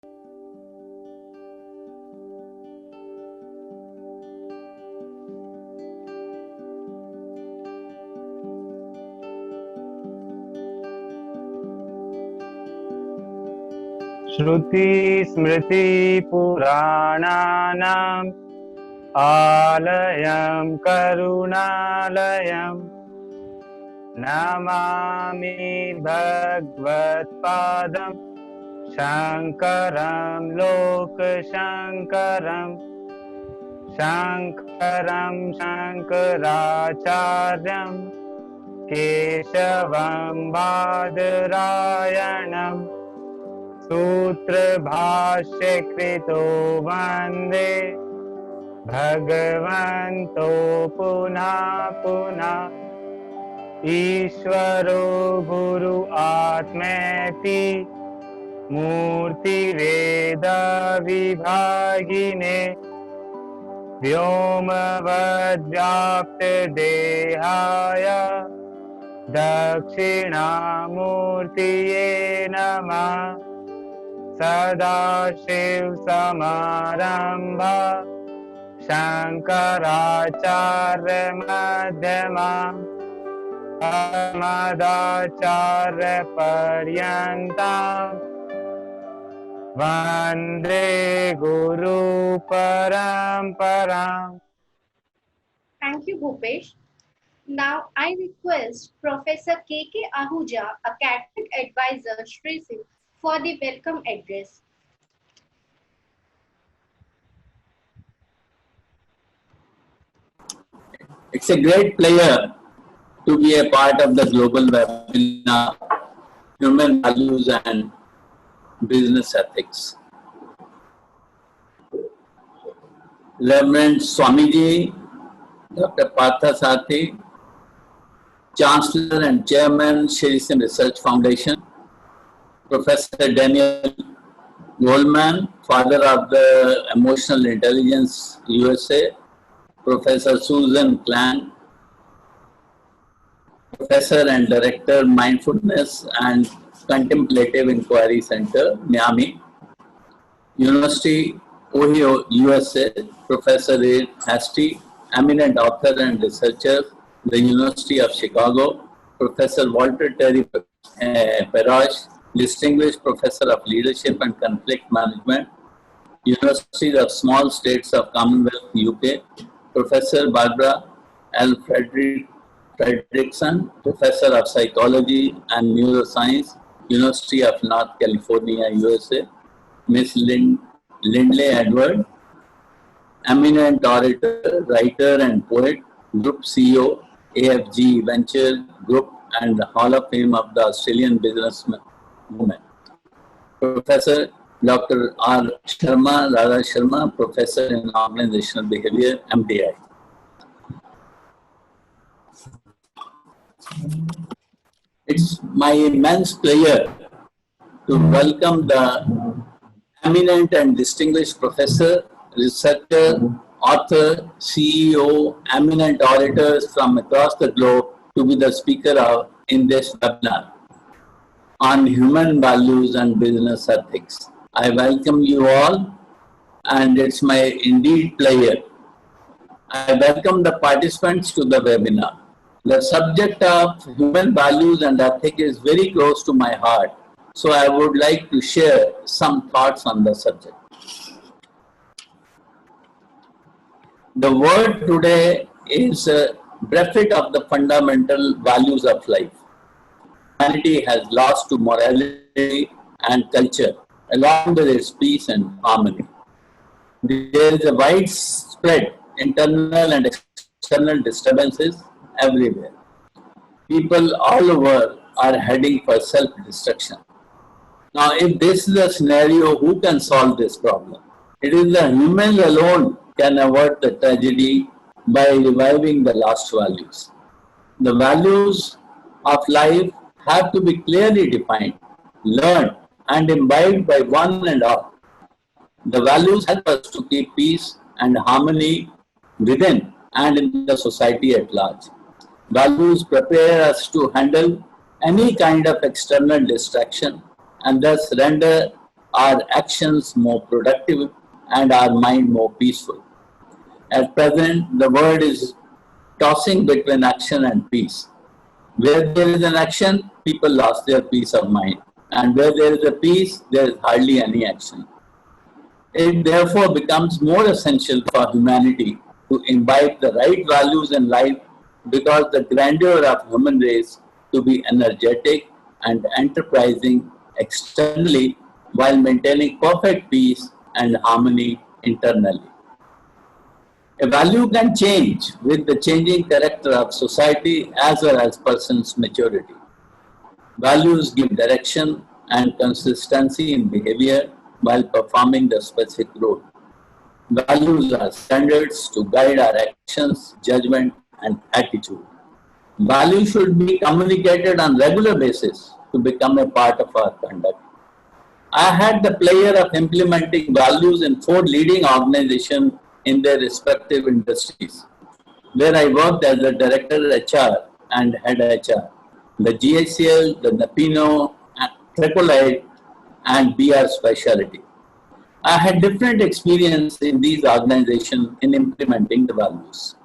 Shruti Smriti Purananam Alayam Karunalayam Namami Bhagavad Padam Shankaram Lokashankaram Shankaram Shankaracharyam Keshavam Badarayanam Sutra Bhashya Krito Vande Bhagavanto Punah Punah Ishvaro Guru Atmeti Murti Veda Vibhagine Vyomavad Vyapta Dehaya Dakshinamurtiye Namah Sadashiv Samarambha Shankaracharya Madhyama Madacharya Paryantam Vande Guru Paramparam. Thank you, Bhupesh. Now I request Professor K.K. Ahuja, Academic Advisor, SRISIIM, for the welcome address. It's a great pleasure to be a part of the global webinar, Human Values and Business Ethics. Reverend Swamiji, Dr. Partha Sathi, Chancellor and Chairman, SRISIIM Research Foundation, Professor Daniel Goldman, Father of the Emotional Intelligence USA, Professor Susan Klang, Professor and Director, Mindfulness and Contemplative Inquiry Center, Miami, University, Ohio, USA, Professor Ray Hastie, eminent author and researcher, the University of Chicago, Professor Walter Terry Perosh, Distinguished Professor of Leadership and Conflict Management, University of Small States of Commonwealth, UK, Professor Barbara L. Fredrickson, Professor of Psychology and Neuroscience, University of North California, USA, Ms. Lindley Edward, eminent orator, writer and poet, Group CEO, AFG Venture Group and Hall of Fame of the Australian Business Movement. Professor Dr. R. Sharma, Radha Sharma, Professor in Organizational Behavior, MDI. It's my immense pleasure to welcome the eminent and distinguished professor, researcher, author, CEO, eminent orators from across the globe to be the speaker in this webinar on human values and business ethics. I welcome you all, and it's my indeed pleasure. I welcome the participants to the webinar. The subject of human values and ethics is very close to my heart, so I would like to share some thoughts on the subject. The word today is bereft of the fundamental values of life. Humanity has lost to morality and culture, along with its peace and harmony. There is a widespread internal and external disturbances everywhere. People all over are heading for self-destruction. Now, if this is the scenario, who can solve this problem? It is the humans alone can avert the tragedy by reviving the lost values. The values of life have to be clearly defined, learned, and imbibed by one and all. The values help us to keep peace and harmony within and in the society at large. Values prepare us to handle any kind of external distraction and thus render our actions more productive and our mind more peaceful. At present, the world is tossing between action and peace. Where there is an action, people lost their peace of mind. And where there is a peace, there is hardly any action. It therefore becomes more essential for humanity to imbibe the right values in life, because the grandeur of human race to be energetic and enterprising externally while maintaining perfect peace and harmony internally. A value can change with the changing character of society as well as person's maturity. Values give direction and consistency in behavior while performing the specific role. Values are standards to guide our actions, judgment, and attitude. Values should be communicated on regular basis to become a part of our conduct. I had the pleasure of implementing values in 4 leading organizations in their respective industries, where I worked as the Director HR and Head HR, the GICL, the Napino, Tricolite, and BR Specialty. I had different experience in these organizations in implementing the values.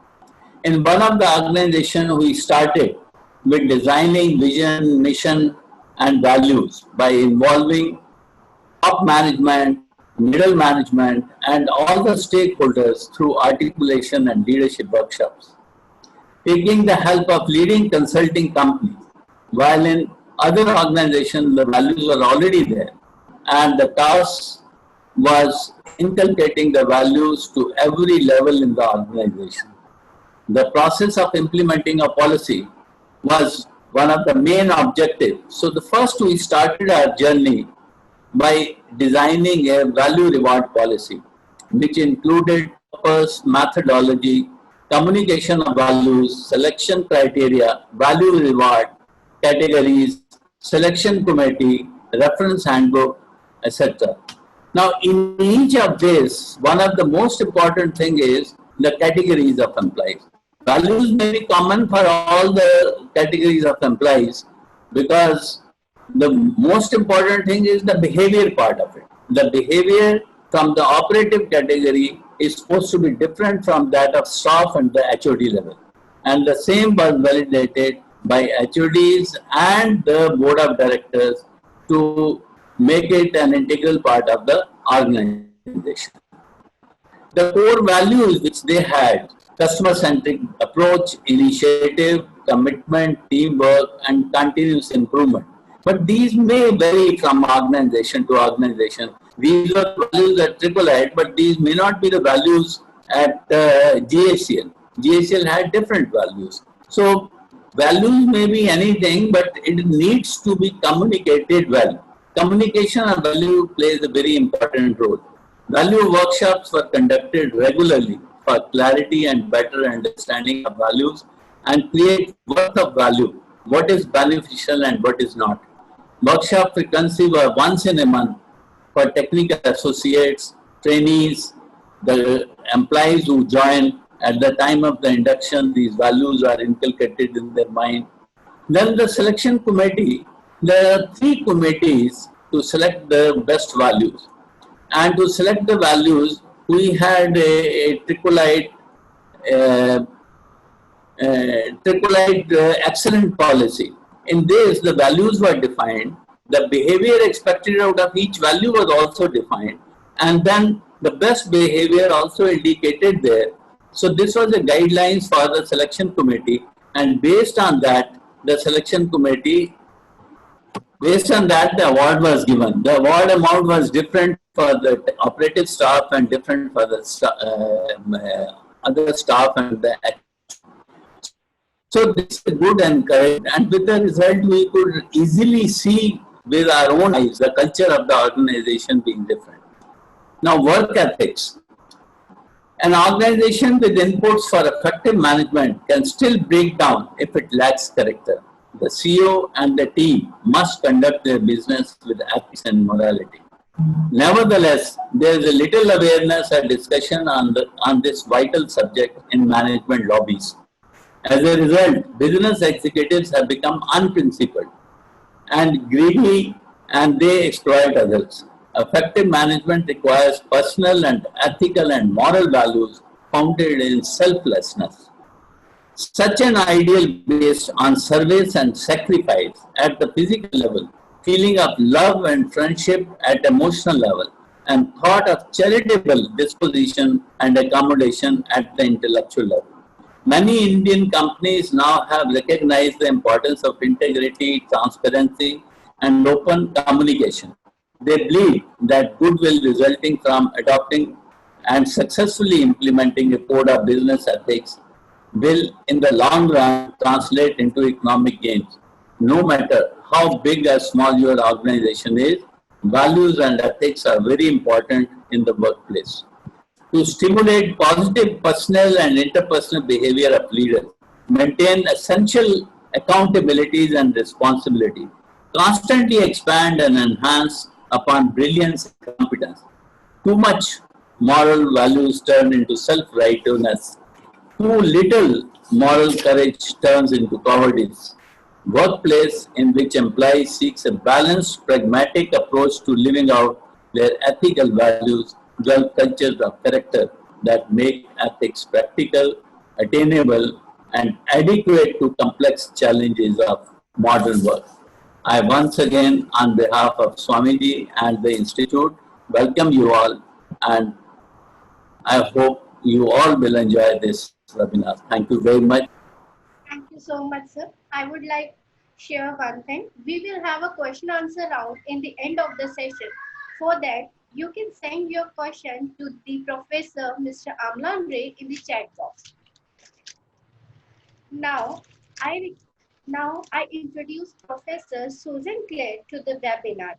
In one of the organizations, we started with designing vision, mission, and values by involving top management, middle management, and all the stakeholders through articulation and leadership workshops. Taking the help of leading consulting companies, while in other organizations the values were already there, and the task was inculcating the values to every level in the organization. The process of implementing a policy was one of the main objectives. So the first we started our journey by designing a value reward policy, which included purpose, methodology, communication of values, selection criteria, value reward, categories, selection committee, reference handbook, etc. Now, in each of these, one of the most important thing is the categories of employees. Values may be common for all the categories of employees, because the most important thing is the behavior part of it. The behavior from the operative category is supposed to be different from that of staff and the HOD level. And the same was validated by HODs and the board of directors to make it an integral part of the organization. The core values which they had: customer-centric approach, initiative, commitment, teamwork, and continuous improvement. But these may vary from organization to organization. These are values at AAA, but these may not be the values at GACL. GACL had different values. So values may be anything, but it needs to be communicated well. Communication of value plays a very important role. Value workshops were conducted regularly for clarity and better understanding of values and create worth of value, what is beneficial and what is not. Workshop frequency were once in a month for technical associates, trainees, the employees who join. At the time of the induction, these values are inculcated in their mind. Then the selection committee, there are 3 committees to select the best values. And to select the values, we had a tricolite excellent policy. In this, the values were defined, the behavior expected out of each value was also defined, and then the best behavior also indicated there. So this was the guidelines for the selection committee, and based on that, the selection committee, based on that, the award was given. The award amount was different for the operative staff and different for the other staff and the. So this is good and correct, and with the result we could easily see with our own eyes the culture of the organization being different. Now, work ethics. An organization with inputs for effective management can still break down if it lacks character. The CEO and the team must conduct their business with ethics and morality. Nevertheless, there is a little awareness and discussion on this vital subject in management lobbies. As a result, business executives have become unprincipled and greedy, and they exploit others. Effective management requires personal and ethical and moral values founded in selflessness. Such an ideal based on service and sacrifice at the physical level, feeling of love and friendship at emotional level, and thought of charitable disposition and accommodation at the intellectual level. Many Indian companies now have recognized the importance of integrity, transparency, and open communication. They believe that goodwill resulting from adopting and successfully implementing a code of business ethics will, in the long run, translate into economic gains. No matter how big or small your organization is, values and ethics are very important in the workplace. To stimulate positive personal and interpersonal behavior of leaders, maintain essential accountabilities and responsibility, constantly expand and enhance upon brilliance and competence. Too much moral values turn into self-righteousness. Too little moral courage turns into cowardice. Workplace in which employees seeks a balanced, pragmatic approach to living out their ethical values develop cultures of character that make ethics practical, attainable, and adequate to complex challenges of modern work. I once again, on behalf of Swamiji and the Institute, welcome you all, and I hope you all will enjoy this webinar. Thank you very much. Thank you so much, sir. I would like to share one thing. We will have a question answer round in the end of the session. For that, you can send your question to the professor, Mr. Amlan in the chat box. Now, I introduce Professor Susan Clare to the webinar.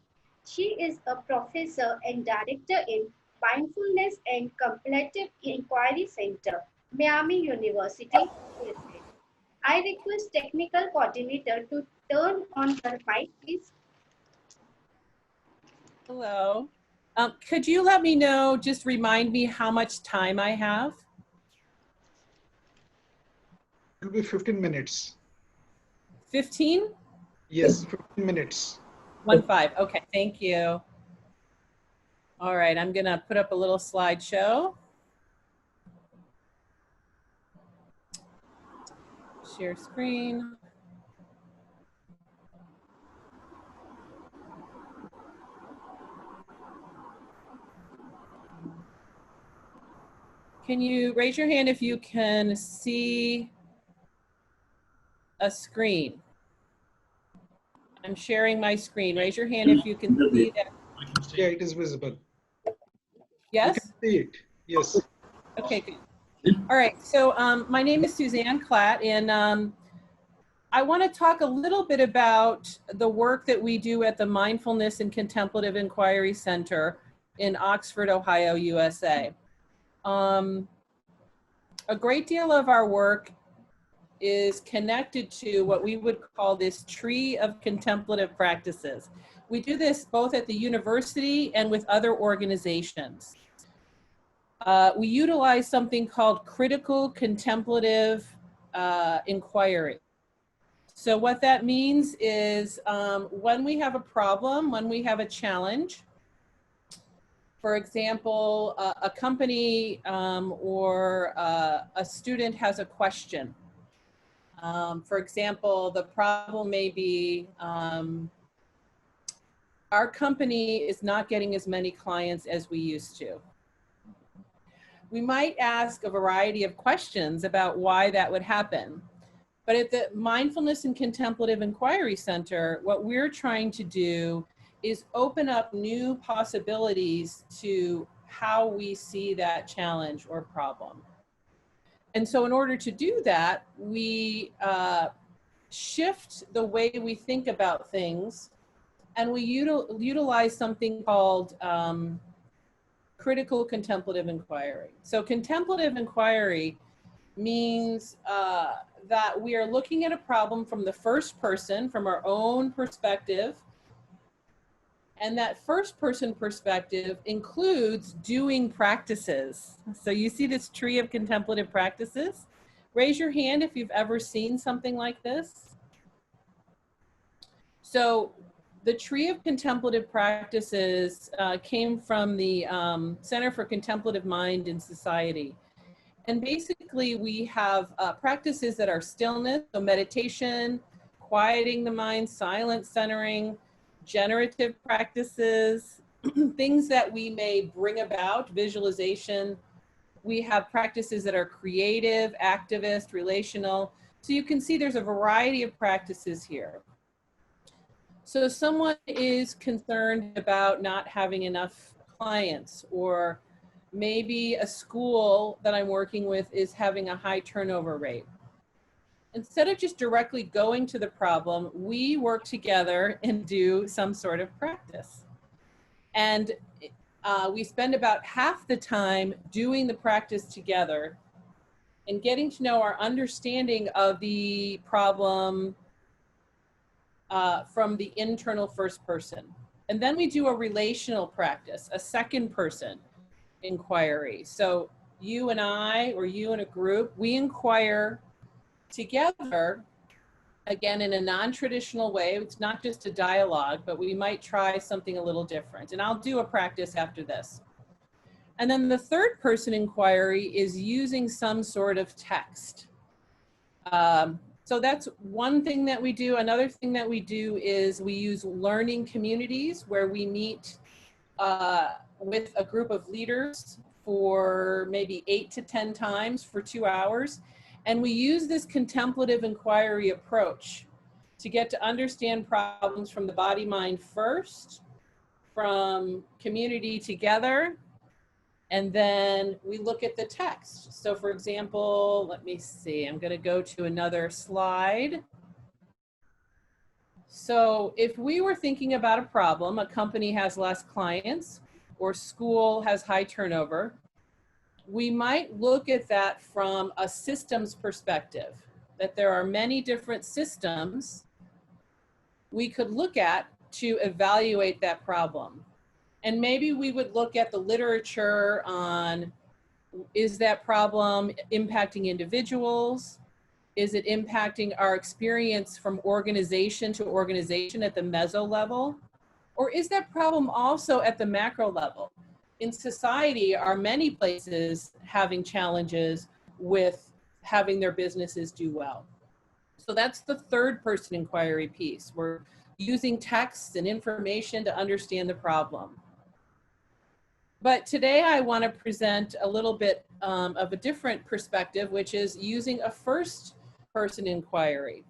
She is a professor and director in Mindfulness and Comparative Inquiry Center, Miami University, USA. I request technical coordinator to turn on her mic, please. Hello. Could you let me know, just remind me how much time I have? It will be 15 minutes. 15? Yes, 15 minutes. 15. Okay, thank you. All right, I'm gonna put up a little slideshow. Share screen. Can you raise your hand if you can see a screen? I'm sharing my screen. Raise your hand if you can see that. Yeah, it is visible. Yes? You can see it. Yes. Okay, good. All right, so my name is Suzanne Klatt, and I want to talk a little bit about the work that we do at the Mindfulness and Contemplative Inquiry Center in Oxford, Ohio, USA. A great deal of our work is connected to what we would call this tree of contemplative practices. We do this both at the university and with other organizations. We utilize something called critical contemplative inquiry. So what that means is when we have a problem, when we have a challenge, for example, a company or a student has a question. For example, the problem may be our company is not getting as many clients as we used to. We might ask a variety of questions about why that would happen. But at the Mindfulness and Contemplative Inquiry Center, what we're trying to do is open up new possibilities to how we see that challenge or problem. And so in order to do that, we shift the way we think about things, and we utilize something called critical contemplative inquiry. So contemplative inquiry means that we are looking at a problem from the first person, from our own perspective. And that first person perspective includes doing practices. So you see this tree of contemplative practices? Raise your hand if you've ever seen something like this. So The tree of contemplative practices came from the Center for Contemplative Mind in Society. And basically we have practices that are stillness, so meditation, quieting the mind, silence centering, generative practices, things that we may bring about, visualization. We have practices that are creative, activist, relational. So you can see there's a variety of practices here. So someone is concerned about not having enough clients, or maybe a school that I'm working with is having a high turnover rate. Instead of just directly going to the problem, we work together and do some sort of practice. And we spend about half the time doing the practice together and getting to know our understanding of the problem from the internal first person. And then we do a relational practice, a second person inquiry. So you and I, or you and a group, we inquire together, again, in a non-traditional way. It's not just a dialogue, but we might try something a little different. And I'll do a practice after this. And then the third person inquiry is using some sort of text. So that's one thing that we do. Another thing that we do is we use learning communities where we meet with a group of leaders for maybe 8 to 10 times for 2 hours. And we use this contemplative inquiry approach to get to understand problems from the body-mind first, from community together, and then we look at the text. So for example, let me see, I'm going to go to another slide. So if we were thinking about a problem, a company has less clients or school has high turnover, we might look at that from a systems perspective, that there are many different systems we could look at to evaluate that problem. And maybe we would look at the literature on, is that problem impacting individuals? Is it impacting our experience from organization to organization at the meso level? Or is that problem also at the macro level? In society, are many places having challenges with having their businesses do well? So that's the third person inquiry piece. We're using texts and information to understand the problem. But today I want to present a little bit of a different perspective, which is using a first person inquiry.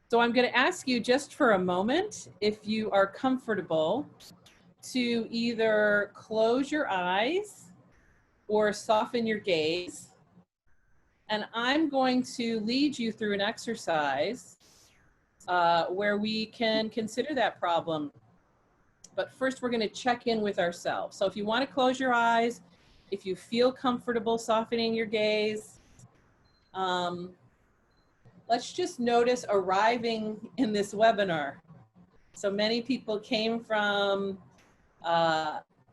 So I'm going to ask you just for a moment, if you are comfortable, to either close your eyes or soften your gaze. And I'm going to lead you through an exercise where we can consider that problem. But first we're going to check in with ourselves. So if you want to close your eyes, if you feel comfortable softening your gaze, let's just notice arriving in this webinar. So many people came from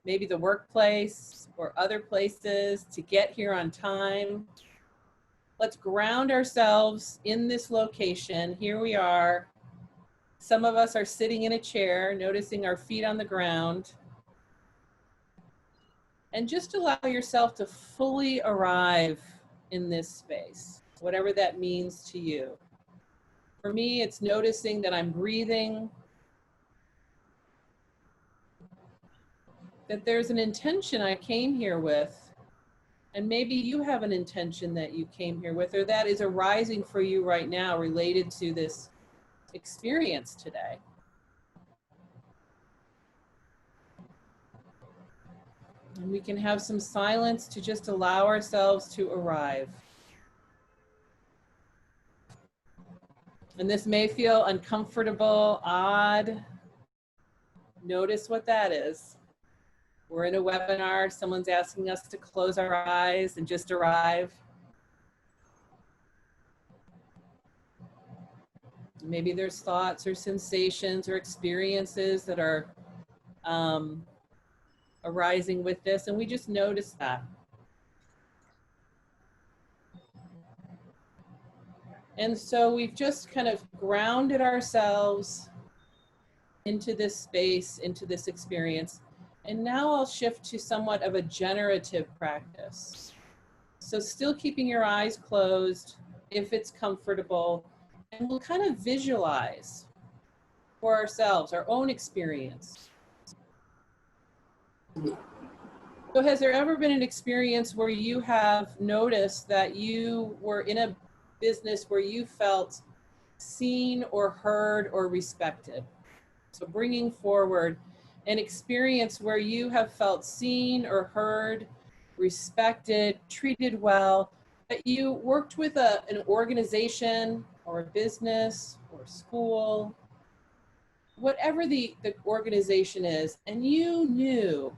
maybe the workplace or other places to get here on time. Let's ground ourselves in this location. Here we are. Some of us are sitting in a chair, noticing our feet on the ground. And just allow yourself to fully arrive in this space, whatever that means to you. For me, it's noticing that I'm breathing, that there's an intention I came here with, and maybe you have an intention that you came here with, or that is arising for you right now related to this experience today. And we can have some silence to just allow ourselves to arrive. And this may feel uncomfortable, odd. Notice what that is. We're in a webinar, someone's asking us to close our eyes and just arrive. Maybe there's thoughts or sensations or experiences that are arising with this, and we just notice that. And so we've just kind of grounded ourselves into this space, into this experience. And now I'll shift to somewhat of a generative practice. So still keeping your eyes closed if it's comfortable, and we'll kind of visualize for ourselves, our own experience. So has there ever been an experience where you have noticed that you were in a business where you felt seen or heard or respected? So bringing forward an experience where you have felt seen or heard, respected, treated well, that you worked with an organization or a business or school, whatever the organization is, and you knew,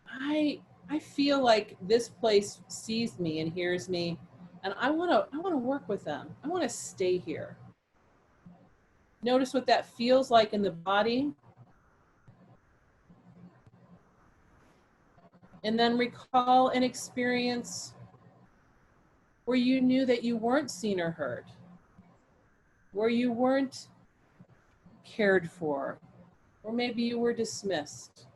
I feel like this place sees me and hears me, and I want to work with them. I want to stay here. Notice what that feels like in the body. And then recall an experience where you knew that you weren't seen or heard, where you weren't cared for, or maybe you were dismissed.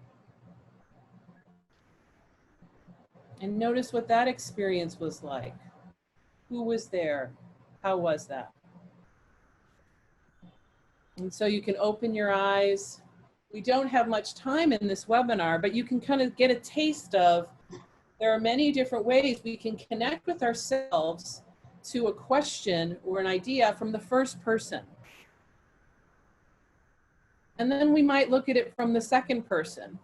And notice what that experience was like. Who was there? How was that? And so you can open your eyes. We don't have much time in this webinar, but you can kind of get a taste of, there are many different ways we can connect with ourselves to a question or an idea from the first person. And then we might look at it from the second person.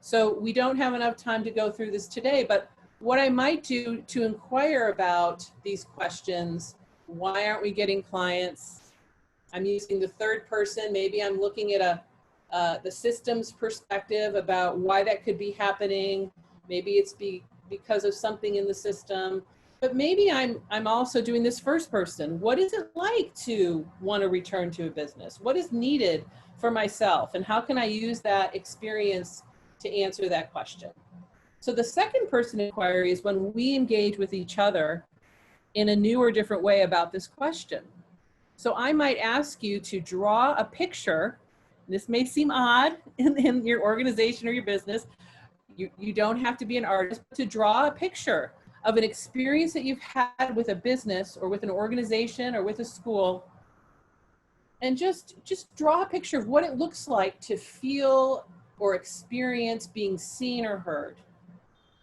So we don't have enough time to go through this today, but what I might do to inquire about these questions, why aren't we getting clients? I'm using the third person. Maybe I'm looking at the systems perspective about why that could be happening. Maybe it's because of something in the system, but maybe I'm also doing this first person. What is it like to want to return to a business? What is needed for myself? And how can I use that experience to answer that question? So the second person inquiry is when we engage with each other in a new or different way about this question. So I might ask you to draw a picture. This may seem odd in your organization or your business. You don't have to be an artist, but to draw a picture of an experience that you've had with a business or with an organization or with a school. And just draw a picture of what it looks like to feel or experience being seen or heard.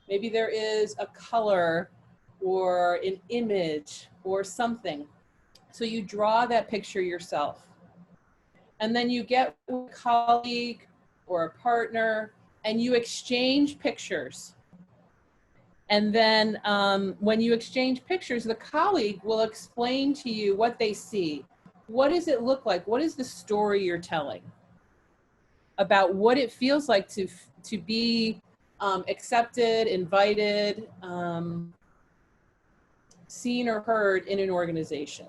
Maybe there is a color or an image or something. So you draw that picture yourself. And then you get a colleague or a partner and you exchange pictures. And then when you exchange pictures, the colleague will explain to you what they see. What does it look like? What is the story you're telling about what it feels like to be accepted, invited, seen or heard in an organization?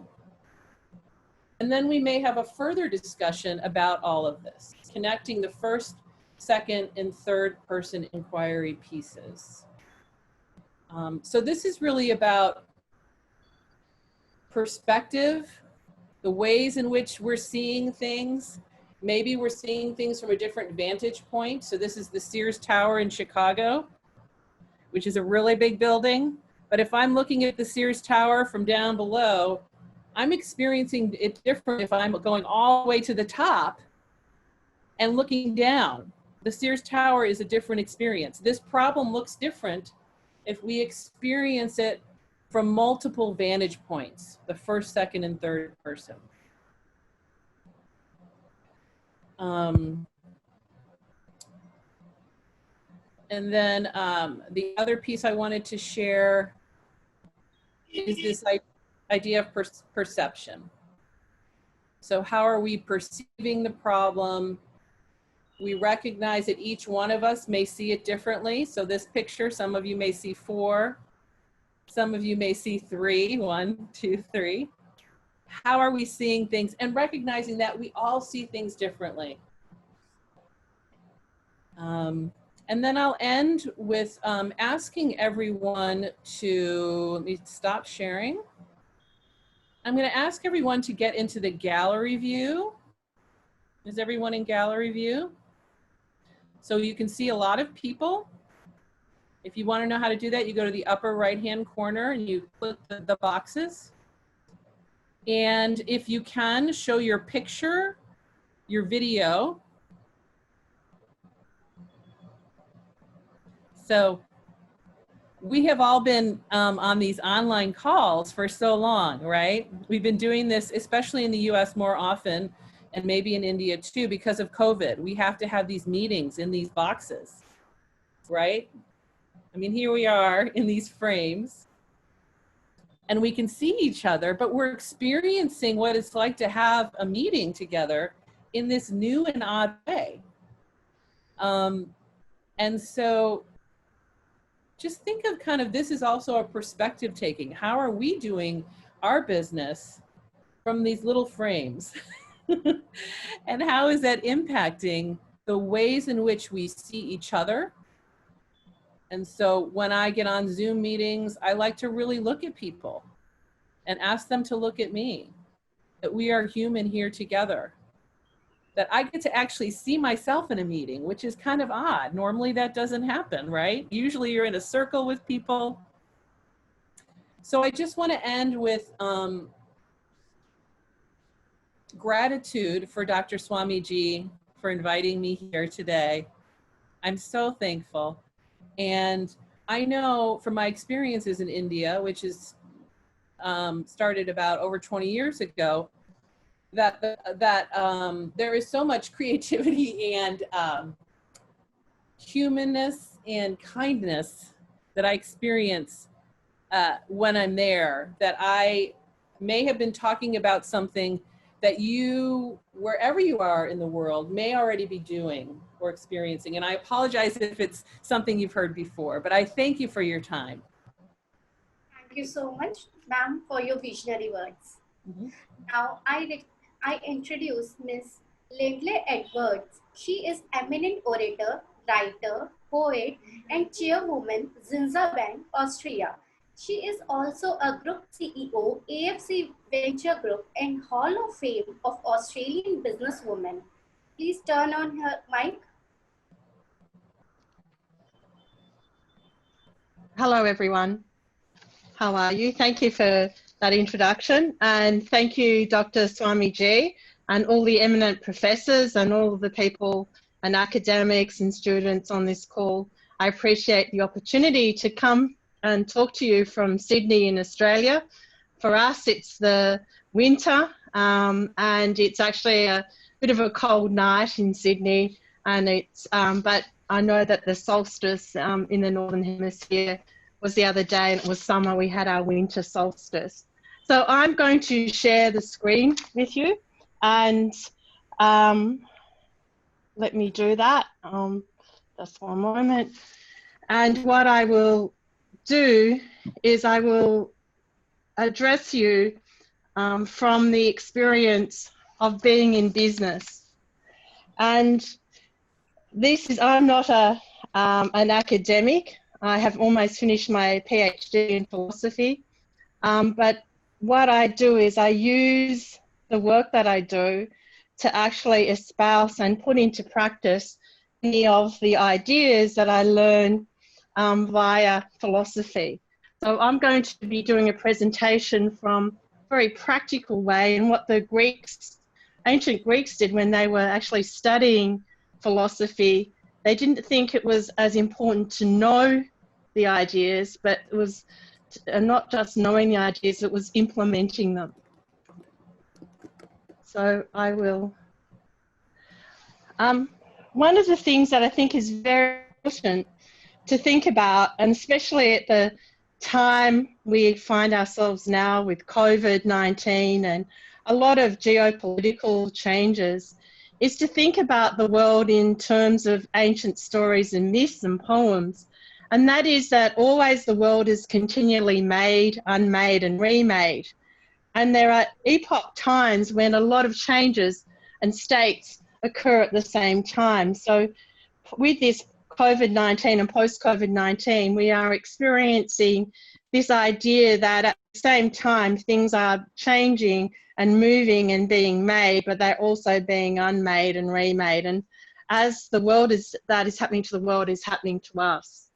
And then we may have a further discussion about all of this, connecting the first, second, and third person inquiry pieces. So this is really about perspective, the ways in which we're seeing things. Maybe we're seeing things from a different vantage point. So this is the Sears Tower in Chicago, which is a really big building. But if I'm looking at the Sears Tower from down below, I'm experiencing it different if I'm going all the way to the top and looking down. The Sears Tower is a different experience. This problem looks different if we experience it from multiple vantage points, the first, second, and third person. And then the other piece I wanted to share is this idea of perception. So how are we perceiving the problem? We recognize that each one of us may see it differently. So this picture, some of you may see 4, some of you may see 3, 1, 2, 3. How are we seeing things? And recognizing that we all see things differently. And then I'll end with asking everyone to, let me stop sharing. I'm going to ask everyone to get into the gallery view. Is everyone in gallery view? So you can see a lot of people. If you want to know how to do that, you go to the upper right-hand corner and you click the boxes. And if you can, show your picture, your video. So we have all been on these online calls for so long, right? We've been doing this, especially in the US more often, and maybe in India too, because of COVID. We have to have these meetings in these boxes, right? I mean, here we are in these frames, and we can see each other, but we're experiencing what it's like to have a meeting together in this new and odd way. And so just think of kind of, this is also a perspective taking. How are we doing our business from these little frames? And how is that impacting the ways in which we see each other? And so when I get on Zoom meetings, I like to really look at people and ask them to look at me, that we are human here together, that I get to actually see myself in a meeting, which is kind of odd. Normally that doesn't happen, right? Usually you're in a circle with people. So I just want to end with gratitude for Dr. Swamiji for inviting me here today. I'm so thankful. And I know from my experiences in India, which is started about over 20 years ago, that there is so much creativity and humanness and kindness that I experience when I'm there, that I may have been talking about something that you, wherever you are in the world, may already be doing or experiencing. And I apologize if it's something you've heard before, but I thank you for your time. Thank you so much, ma'am, for your visionary words. Now, I introduce Ms. Lindley Edwards. She is eminent orator, writer, poet, and chairwoman, Zinza Bank, Austria. She is also a group CEO, AFC Venture Group, and Hall of Fame of Australian businesswoman. Please turn on her mic. Hello, everyone. How are you? Thank you for that introduction. And thank you, Dr. Swamiji, and all the eminent professors and all of the people and academics and students on this call. I appreciate the opportunity to come and talk to you from Sydney in Australia. For us, it's the winter, and it's actually a bit of a cold night in Sydney. And it's, but I know that the solstice in the Northern Hemisphere was the other day, and it was summer. We had our winter solstice. So I'm going to share the screen with you, and let me do that. Just one moment. And what I will do is I will address you from the experience of being in business. And this is, I'm not an academic. I have almost finished my PhD in philosophy. But what I do is I use the work that I do to actually espouse and put into practice many of the ideas that I learn via philosophy. So I'm going to be doing a presentation from a very practical way and what the Greeks, ancient Greeks did when they were actually studying philosophy. They didn't think it was as important to know the ideas, but it was not just knowing the ideas, it was implementing them. So I will. One of the things that I think is very important to think about, and especially at the time we find ourselves now with COVID-19 and a lot of geopolitical changes, is to think about the world in terms of ancient stories and myths and poems. And that is that always the world is continually made, unmade, and remade. And there are epoch times when a lot of changes and states occur at the same time. So with this COVID-19 and post-COVID-19, we are experiencing this idea that at the same time things are changing and moving and being made, but they're also being unmade and remade. And as the world that is happening to the world is happening to us.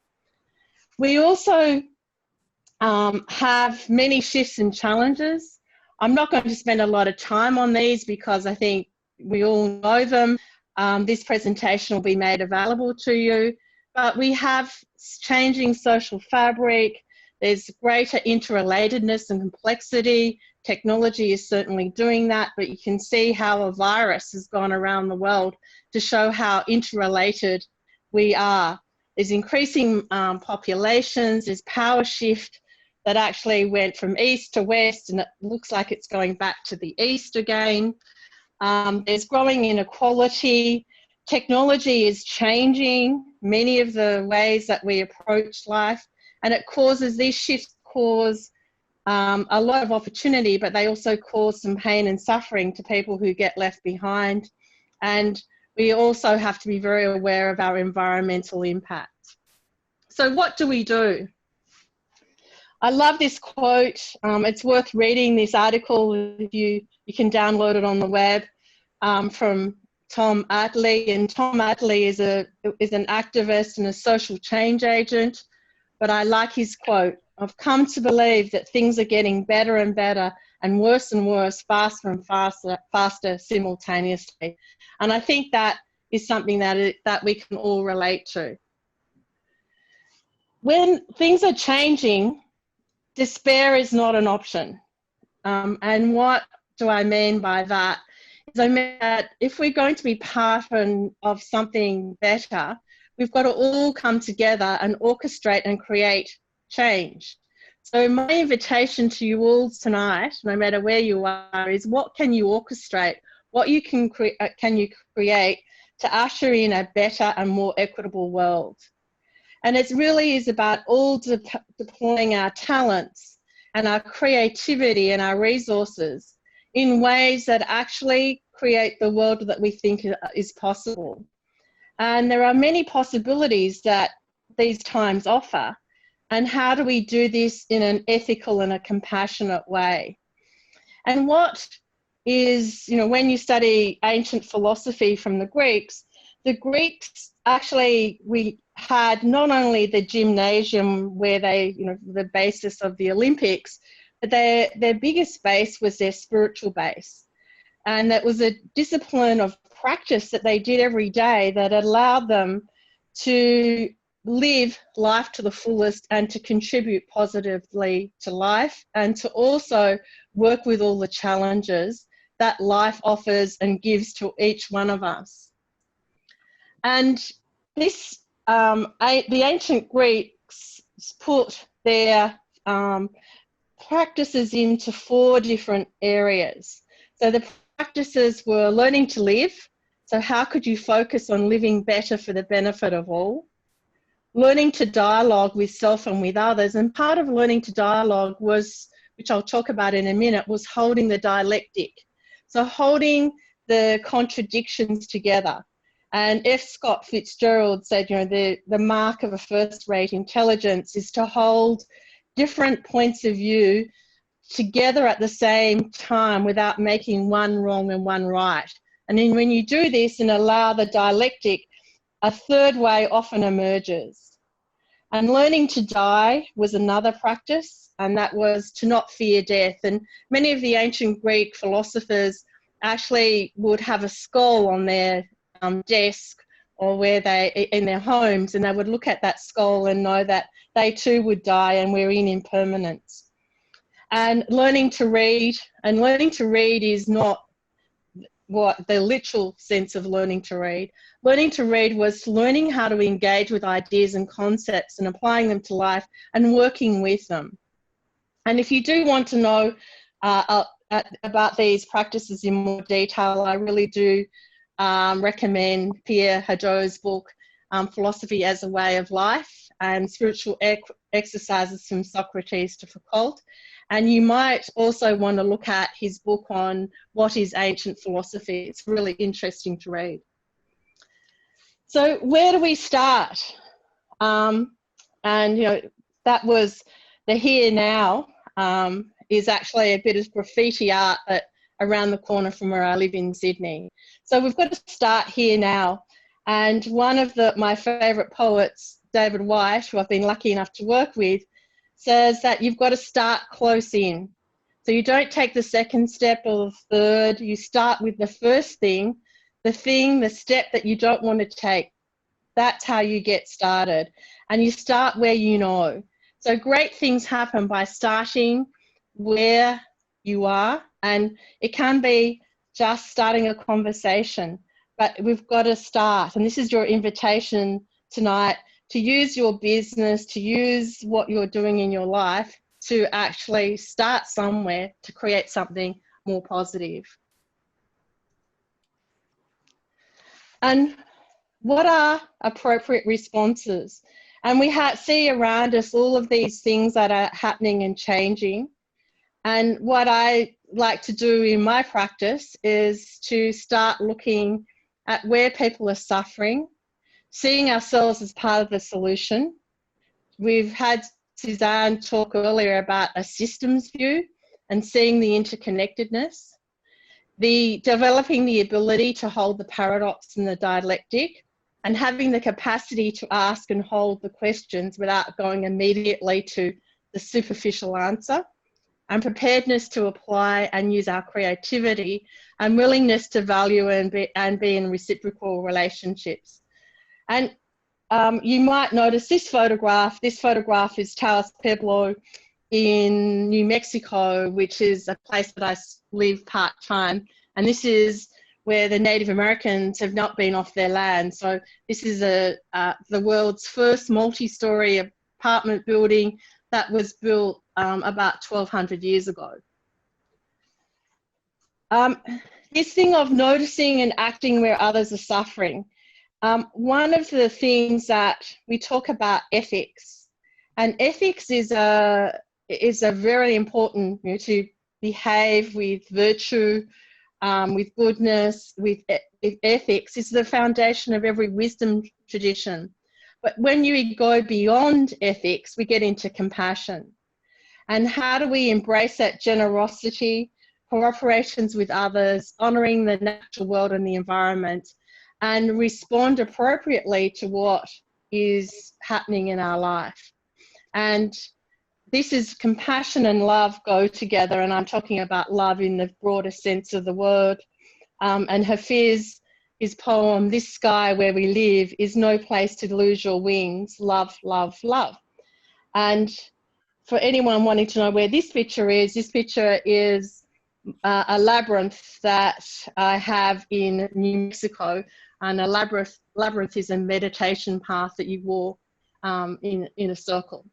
We also have many shifts and challenges. I'm not going to spend a lot of time on these because I think we all know them. This presentation will be made available to you, but we have changing social fabric. There's greater interrelatedness and complexity. Technology is certainly doing that, but you can see how a virus has gone around the world to show how interrelated we are. There's increasing populations, there's power shift that actually went from east to west, and it looks like it's going back to the east again. There's growing inequality. Technology is changing many of the ways that we approach life, and it causes, these shifts cause a lot of opportunity, but they also cause some pain and suffering to people who get left behind. And we also have to be very aware of our environmental impact. So what do we do? I love this quote. It's worth reading this article. You can download it on the web from Tom Attlee. And Tom Attlee is an activist and a social change agent. But I like his quote: "I've come to believe that things are getting better and better and worse, faster and faster simultaneously." And I think that is something that we can all relate to. When things are changing, despair is not an option. And what do I mean by that? Is I mean that if we're going to be part of something better, we've got to all come together and orchestrate and create change. So my invitation to you all tonight, no matter where you are, is what can you orchestrate? What you can you create to usher in a better and more equitable world? And it really is about all deploying our talents and our creativity and our resources in ways that actually create the world that we think is possible. And there are many possibilities that these times offer. And how do we do this in an ethical and a compassionate way? And what is, you know, when you study ancient philosophy from the Greeks actually, we had not only the gymnasium where they, you know, the basis of the Olympics, but their biggest base was their spiritual base. And that was a discipline of practice that they did every day that allowed them to live life to the fullest and to contribute positively to life, and to also work with all the challenges that life offers and gives to each one of us. And this, the ancient Greeks put their practices into 4 different areas. So the practices were learning to live. So how could you focus on living better for the benefit of all? Learning to dialogue with self and with others. And part of learning to dialogue was, which I'll talk about in a minute, was holding the dialectic. So holding the contradictions together. And F. Scott Fitzgerald said, you know, the mark of a first-rate intelligence is to hold different points of view together at the same time without making one wrong and one right. And then when you do this and allow the dialectic, a third way often emerges. And learning to die was another practice, and that was to not fear death. And many of the ancient Greek philosophers actually would have a skull on their desk or where they, in their homes, and they would look at that skull and know that they too would die and we're in impermanence. And learning to read, and learning to read is not what the literal sense of learning to read. Learning to read was learning how to engage with ideas and concepts and applying them to life and working with them. And if you do want to know about these practices in more detail, I really do recommend Pierre Hadot's book, Philosophy as a Way of Life, and Spiritual Exercises from Socrates to Foucault. And you might also want to look at his book on what is ancient philosophy. It's really interesting to read. So where do we start? And you know, that was the here now is actually a bit of graffiti art that around the corner from where I live in Sydney. So we've got to start here now. And one of my favourite poets, David White, who I've been lucky enough to work with, says that you've got to start close in. So you don't take the second step or the third, you start with the first thing, the step that you don't want to take. That's how you get started. And you start where you know. So great things happen by starting where you are, and it can be just starting a conversation, but we've got to start. And this is your invitation tonight to use your business, to use what you're doing in your life to actually start somewhere to create something more positive. And what are appropriate responses? And we see around us all of these things that are happening and changing. And what I like to do in my practice is to start looking at where people are suffering, seeing ourselves as part of the solution. We've had Suzanne talk earlier about a systems view and seeing the interconnectedness, developing the ability to hold the paradox and the dialectic, and having the capacity to ask and hold the questions without going immediately to the superficial answer, and preparedness to apply and use our creativity, and willingness to value and be in reciprocal relationships. And you might notice this photograph. This photograph is Taos Pueblo in New Mexico, which is a place that I live part-time. And this is where the Native Americans have not been off their land. So this is the world's first multi-story apartment building that was built about 1,200 years ago. This thing of noticing and acting where others are suffering. One of the things that we talk about ethics, and ethics is a very important, to behave with virtue, with goodness, with ethics is the foundation of every wisdom tradition. But when you go beyond ethics, we get into compassion. And how do we embrace that generosity, cooperations with others, honouring the natural world and the environment, and respond appropriately to what is happening in our life. And this is compassion and love go together, and I'm talking about love in the broader sense of the word. And Hafiz's poem, "This sky where we live is no place to lose your wings, love, love, love." And for anyone wanting to know where this picture is a labyrinth that I have in New Mexico. And a labyrinth is a meditation path that you walk in a circle.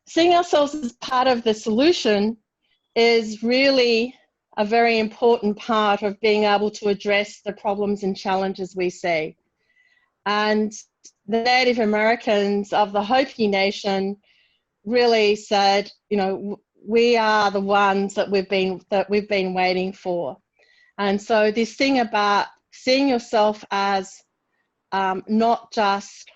Seeing ourselves as part of the solution is really a very important part of being able to address the problems and challenges we see. And the Native Americans of the Hopi Nation really said, we are the ones that we've been waiting for. And so this thing about seeing yourself as not just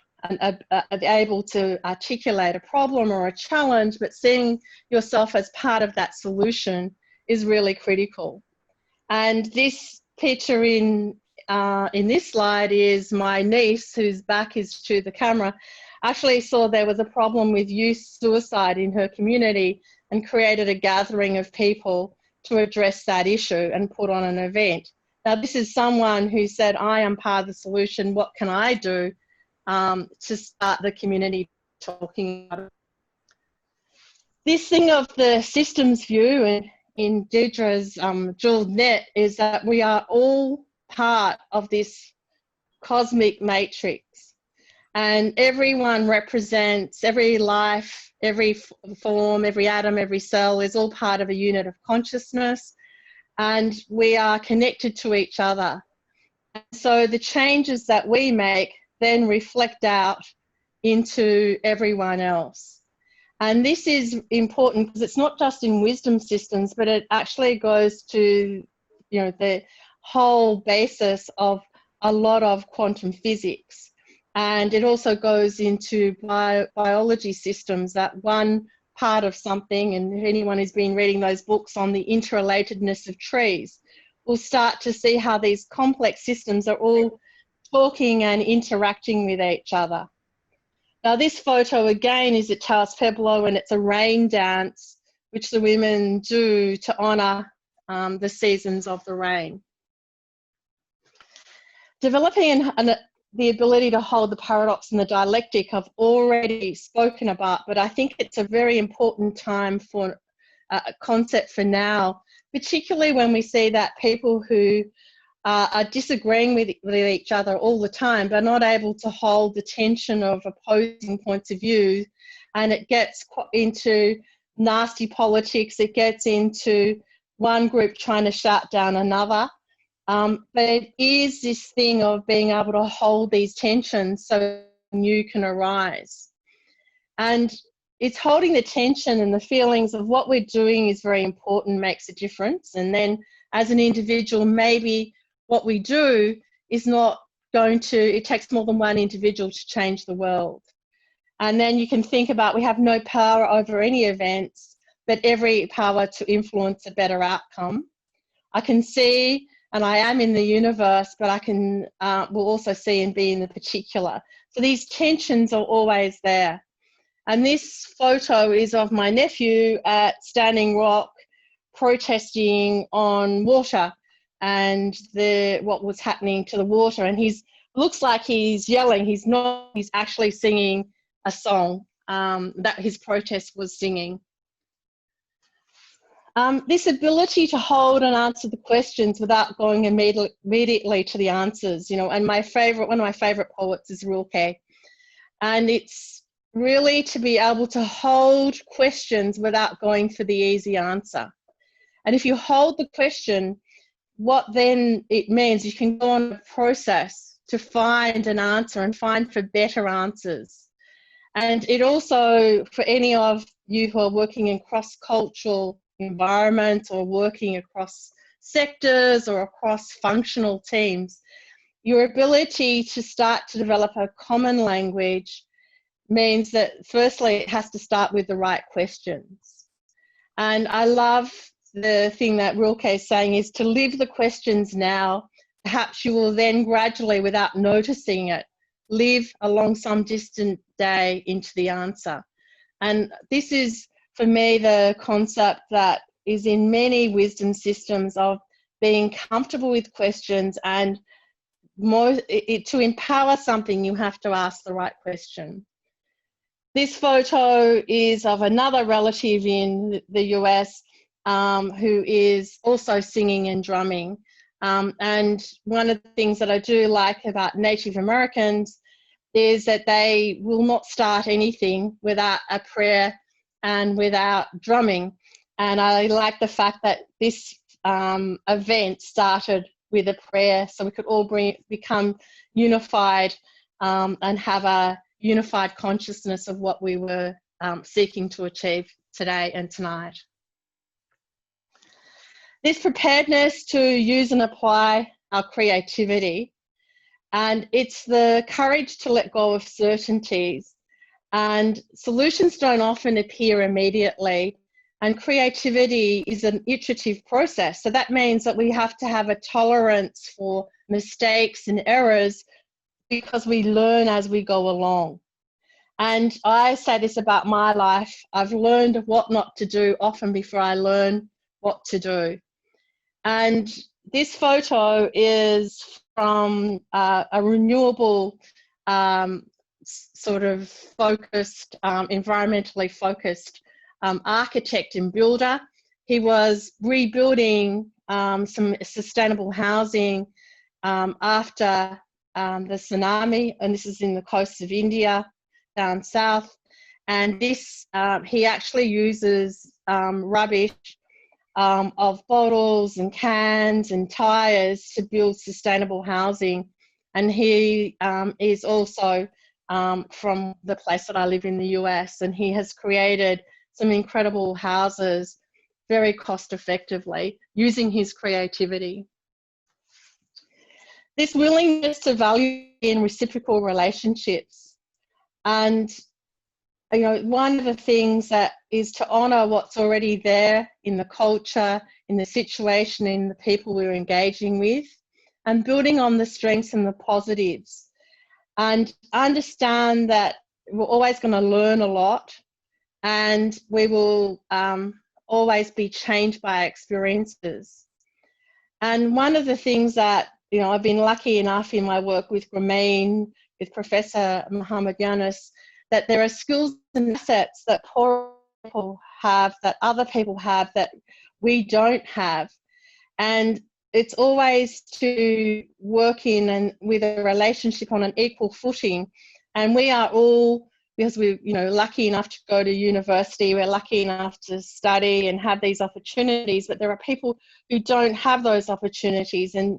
able to articulate a problem or a challenge, but seeing yourself as part of that solution is really critical. And this picture in this slide is my niece, whose back is to the camera, actually saw there was a problem with youth suicide in her community and created a gathering of people to address that issue and put on an event. Now, this is someone who said, I am part of the solution. What can I do to start the community talking about it? This thing of the systems view in Deidre's jeweled net is that we are all part of this cosmic matrix. And everyone represents, every life, every form, every atom, every cell is all part of a unit of consciousness. And we are connected to each other. And so the changes that we make then reflect out into everyone else. And this is important because it's not just in wisdom systems, but it actually goes to, the whole basis of a lot of quantum physics. And it also goes into biology systems, that one part of something, and if anyone who's been reading those books on the interrelatedness of trees, will start to see how these complex systems are all talking and interacting with each other. Now this photo again is at Taos Pueblo, and it's a rain dance which the women do to honour the seasons of the rain. Developing the ability to hold the paradox and the dialectic I've already spoken about, but I think it's a very important time for a concept for now, particularly when we see that people who are disagreeing with each other all the time, but not able to hold the tension of opposing points of view, and it gets into nasty politics, it gets into one group trying to shut down another. But it is this thing of being able to hold these tensions so new can arise. And it's holding the tension and the feelings of what we're doing is very important, makes a difference. And then as an individual, maybe what we do is not going to, it takes more than one individual to change the world. And then you can think about, we have no power over any events, but every power to influence a better outcome. I can see, and I am in the universe, but I can, will also see and be in the particular. So these tensions are always there. And this photo is of my nephew at Standing Rock protesting on water and what was happening to the water. And he looks like he's yelling. He's not, he's actually singing a song that his protest was singing. This ability to hold and answer the questions without going immediately to the answers, you know, and one of my favorite poets is Rilke. And it's really to be able to hold questions without going for the easy answer. And if you hold the question, what then it means, you can go on a process to find an answer and find for better answers. And it also, for any of you who are working in cross-cultural environments or working across sectors or across functional teams, your ability to start to develop a common language means that firstly it has to start with the right questions. And I love the thing that Rilke is saying is to live the questions now. Perhaps you will then gradually, without noticing it, live along some distant day into the answer. And this is, for me, the concept that is in many wisdom systems of being comfortable with questions, and to empower something, you have to ask the right question. This photo is of another relative in the US who is also singing and drumming. And one of the things that I do like about Native Americans is that they will not start anything without a prayer and without drumming. And I like the fact that this event started with a prayer, so we could all become unified and have a unified consciousness of what we were seeking to achieve today and tonight. This preparedness to use and apply our creativity, and it's the courage to let go of certainties, and solutions don't often appear immediately, and creativity is an iterative process. So that means that we have to have a tolerance for mistakes and errors because we learn as we go along. And I say this about my life, I've learned what not to do often before I learn what to do. And this photo is from a renewable sort of focused, environmentally focused architect and builder. He was rebuilding some sustainable housing after the tsunami, and this is in the coast of India, down south. And this, he actually uses rubbish of bottles and cans and tires to build sustainable housing. And he is also from the place that I live in the US, and he has created some incredible houses very cost effectively using his creativity. This willingness to value in reciprocal relationships, and you know, one of the things that is to honour what's already there in the culture, in the situation, in the people we're engaging with, and building on the strengths and the positives, and understand that we're always going to learn a lot, and we will always be changed by our experiences. And one of the things that, you know, I've been lucky enough in my work with Grameen, with Professor Muhammad Yunus, that there are skills and assets that poor people have, that other people have, that we don't have. And it's always to work in and with a relationship on an equal footing. And we are all, because we're, you know, lucky enough to go to university, we're lucky enough to study and have these opportunities, but there are people who don't have those opportunities, and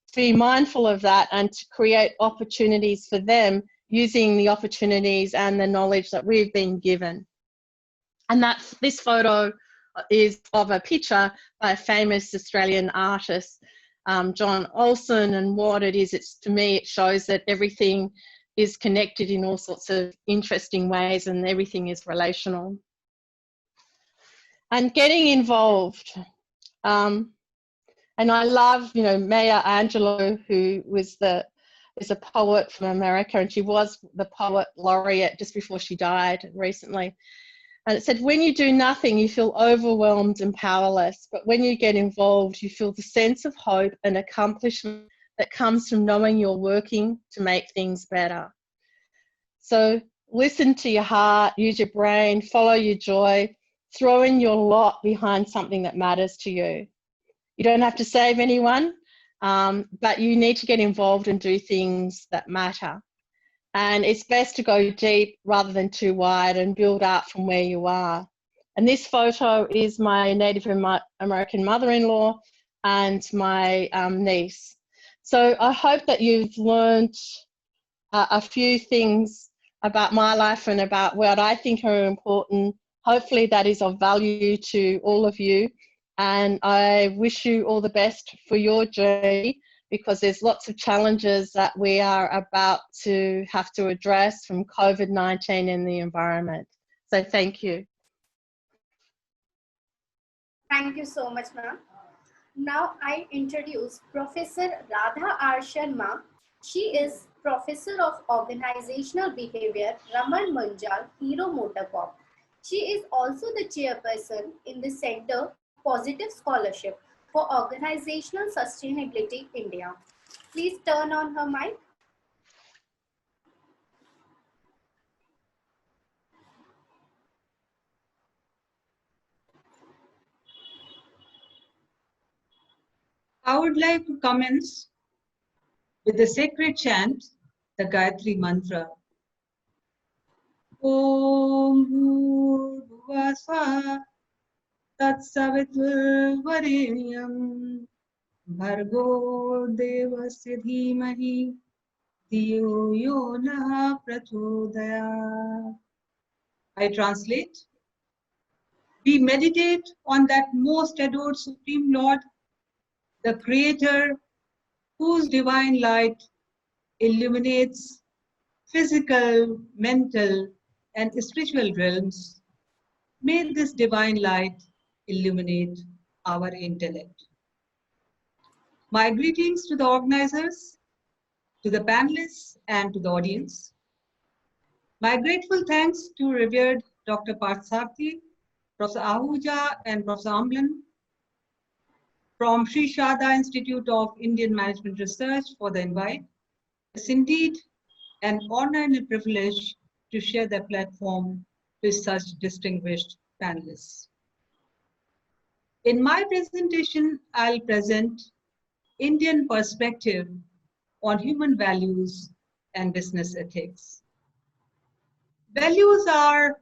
to be mindful of that and to create opportunities for them using the opportunities and the knowledge that we've been given. And that's, this photo is of a picture by a famous Australian artist, John Olsen, and what it is, it's, to me, it shows that everything is connected in all sorts of interesting ways and everything is relational. And getting involved. And I love, you know, Maya Angelou, who was is a poet from America, and she was the poet laureate just before she died recently. And it said, when you do nothing, you feel overwhelmed and powerless. But when you get involved, you feel the sense of hope and accomplishment that comes from knowing you're working to make things better. So listen to your heart, use your brain, follow your joy, throw in your lot behind something that matters to you. You don't have to save anyone, but you need to get involved and do things that matter. And it's best to go deep rather than too wide and build up from where you are. And this photo is my Native American mother-in-law and my niece. So I hope that you've learned a few things about my life and about what I think are important. Hopefully that is of value to all of you. And I wish you all the best for your journey, because there's lots of challenges that we are about to have to address from COVID-19 in the environment. So thank you. Thank you so much, ma'am. Now I introduce Professor Radha R. Sharma. She is Professor of Organizational Behavior, Raman Manjal, Hero Motorcorp. She is also the chairperson in the Center Positive Scholarship for Organizational Sustainability India. Please turn on her mic. I would like to commence with the sacred chant, the Gayatri Mantra. Om Bhurbhuva Swaha Tatsaviturvarenyam Bhargo Devasya Dhimahi Dhiyo Yo Nah Prachodayat. I translate. We meditate on that most adored Supreme Lord, the Creator, whose divine light illuminates physical, mental, and spiritual realms. May this divine light illuminate our intellect. My greetings to the organizers, to the panelists, and to the audience. My grateful thanks to revered Dr. Parthasarathy, Professor Ahuja, and Professor Amlan from Sri Sharada Institute of Indian Management Research for the invite. It's indeed an honor and a privilege to share the platform with such distinguished panelists. In my presentation, I'll present Indian perspective on human values and business ethics. Values are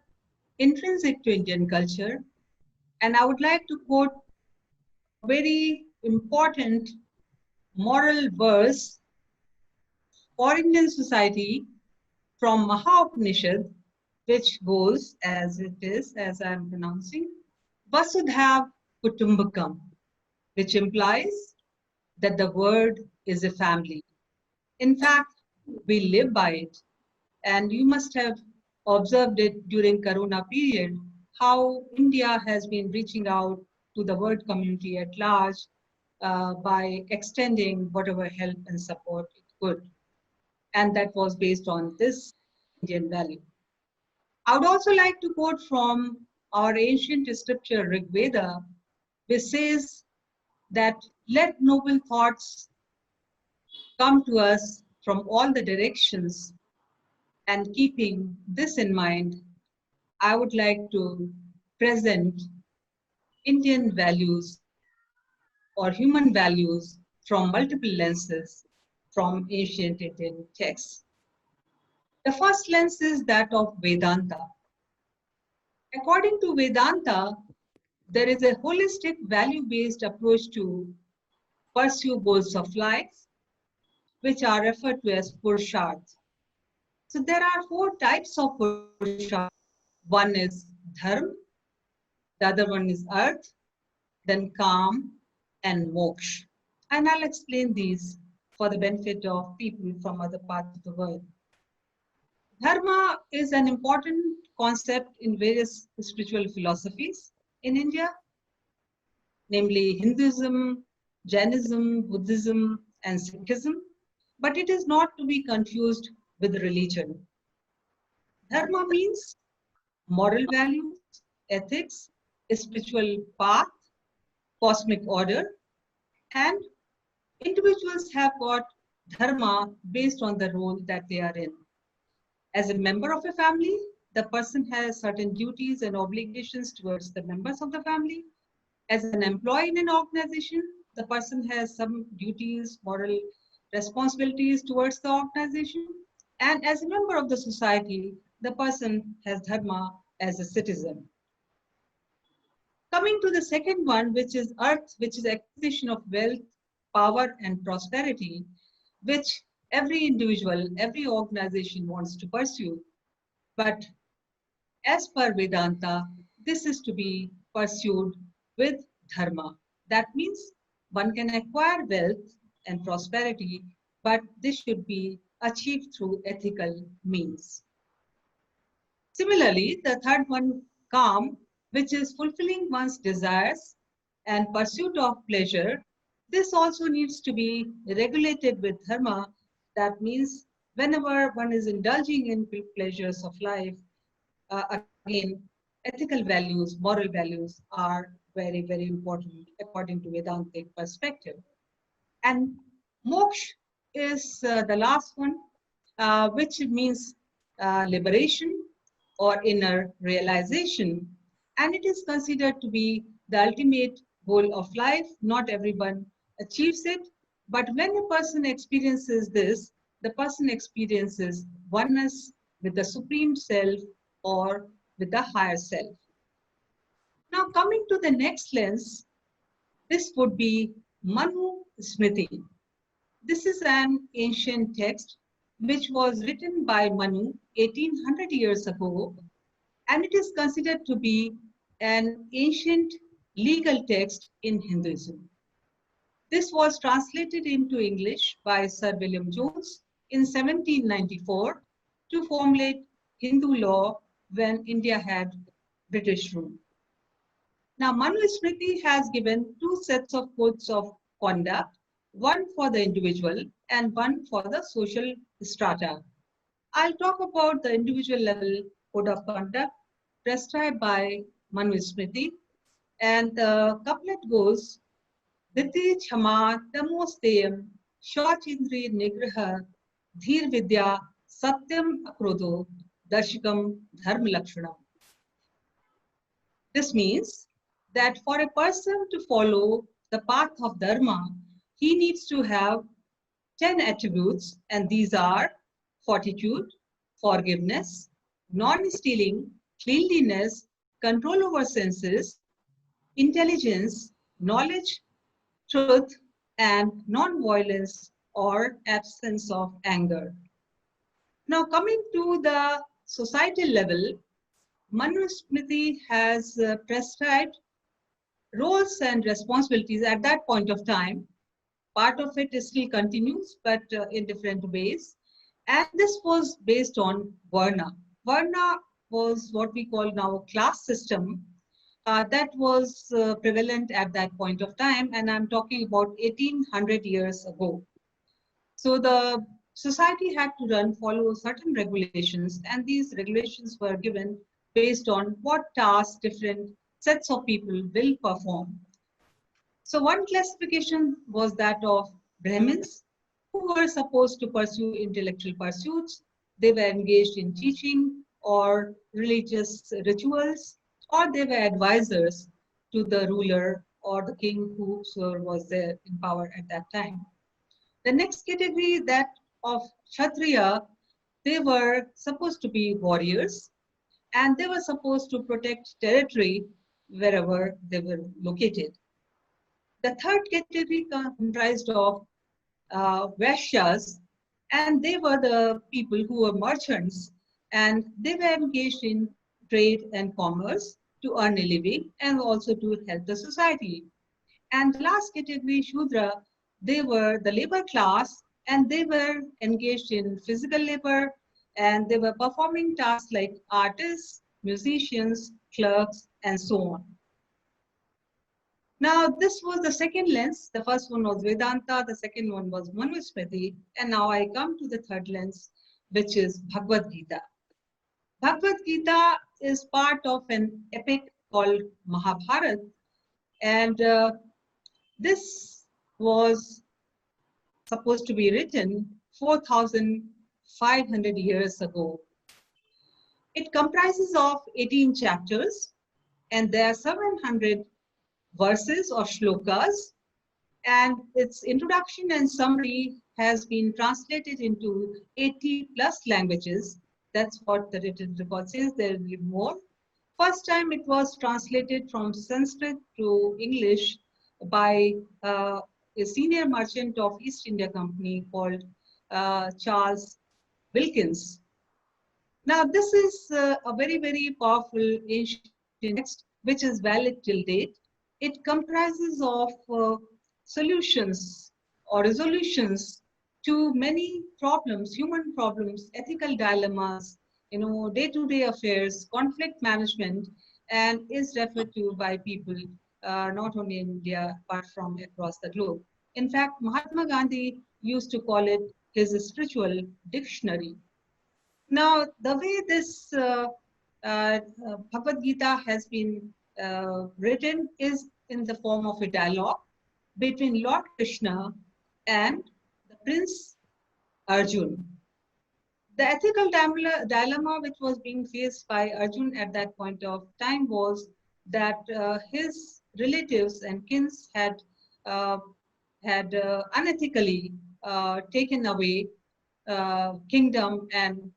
intrinsic to Indian culture, and I would like to quote a very important moral verse for Indian society from Maha-Upanishad, which goes as it is, as I'm pronouncing, Vasudhaiva Kutumbakam, which implies that the word is a family. In fact, we live by it, and you must have observed it during Corona period, how India has been reaching out to the world community at large by extending whatever help and support it could. And that was based on this Indian value. I would also like to quote from our ancient scripture Rig Veda, which says that let noble thoughts come to us from all the directions. And keeping this in mind, I would like to present Indian values or human values from multiple lenses from ancient Indian texts. The first lens is that of Vedanta. According to Vedanta, there is a holistic value-based approach to pursue goals of life, which are referred to as Purusharth. So there are 4 types of Purusharth. One is Dharma, the other one is Arth, then Kam, and Moksha. And I'll explain these for the benefit of people from other parts of the world. Dharma is an important concept in various spiritual philosophies in India, namely Hinduism, Jainism, Buddhism, and Sikhism, but it is not to be confused with religion. Dharma means moral values, ethics, a spiritual path, cosmic order, and individuals have got dharma based on the role that they are in. As a member of a family, the person has certain duties and obligations towards the members of the family. As an employee in an organization, the person has some duties, moral responsibilities towards the organization. And as a member of the society, the person has dharma as a citizen. Coming to the second one, which is Arth, which is acquisition of wealth, power, and prosperity, which every individual, every organization wants to pursue. But as per Vedanta, this is to be pursued with dharma. That means one can acquire wealth and prosperity, but this should be achieved through ethical means. Similarly, the third one, Kam, which is fulfilling one's desires and pursuit of pleasure, this also needs to be regulated with dharma. That means whenever one is indulging in pleasures of life, again, ethical values, moral values are very, very important according to Vedantic perspective. And moksha is the last one, which means liberation or inner realization. And it is considered to be the ultimate goal of life. Not everyone achieves it, but when a person experiences this, the person experiences oneness with the Supreme Self or with the higher self. Now coming to the next lens, this would be Manu Smriti. This is an ancient text which was written by Manu 1800 years ago, and it is considered to be an ancient legal text in Hinduism. This was translated into English by Sir William Jones in 1794 to formulate Hindu law when India had British rule. Now, Manu Smriti has given 2 sets of codes of conduct, one for the individual and one for the social strata. I'll talk about the individual level code of conduct prescribed by Manu Smriti, and the couplet goes, Diti Chama Tamosteyam Shachindri Nigraha Dhir Vidya Satyam Akrodo Darshikam Dharma Lakshanam. This means that for a person to follow the path of Dharma, he needs to have 10 attributes, and these are fortitude, forgiveness, non-stealing, cleanliness, control over senses, intelligence, knowledge, truth, and non-violence or absence of anger. Now coming to the societal level, Manu Smriti has prescribed roles and responsibilities at that point of time. Part of it still continues, but in different ways. And this was based on Varna. Varna was what we call now a class system that was prevalent at that point of time, and I'm talking about 1800 years ago. So the society had to follow certain regulations, and these regulations were given based on what tasks different sets of people will perform. So one classification was that of Brahmins, who were supposed to pursue intellectual pursuits. They were engaged in teaching or religious rituals, or they were advisors to the ruler or the king who was there in power at that time. The next category, that of Kshatriya, they were supposed to be warriors, and they were supposed to protect territory wherever they were located. The third category comprised of Vaishyas, and they were the people who were merchants, and they were engaged in trade and commerce to earn a living and also to help the society. And the last category, Shudra, they were the labor class, and they were engaged in physical labor, and they were performing tasks like artists, musicians, clerks, and so on. Now, this was the second lens. The first one was Vedanta, the second one was Manusmriti, and now I come to the third lens, which is Bhagavad Gita. Bhagavad Gita is part of an epic called Mahabharata, and this was supposed to be written 4,500 years ago. It comprises of 18 chapters, and there are 700 verses or shlokas, and its introduction and summary has been translated into 80 plus languages. That's what the written record says. There will be more. First time it was translated from Sanskrit to English by a senior merchant of East India Company called Charles Wilkins. Now this is a very, very powerful ancient text which is valid till date. It comprises of solutions or resolutions to many problems, human problems, ethical dilemmas, day-to-day affairs, conflict management, and is referred to by people not only in India but from across the globe. In fact, Mahatma Gandhi used to call it his spiritual dictionary. Now, the way this Bhagavad Gita has been written is in the form of a dialogue between Lord Krishna and the Prince Arjun. The ethical dilemma which was being faced by Arjun at that point of time was that his relatives and kins had unethically taken away kingdom and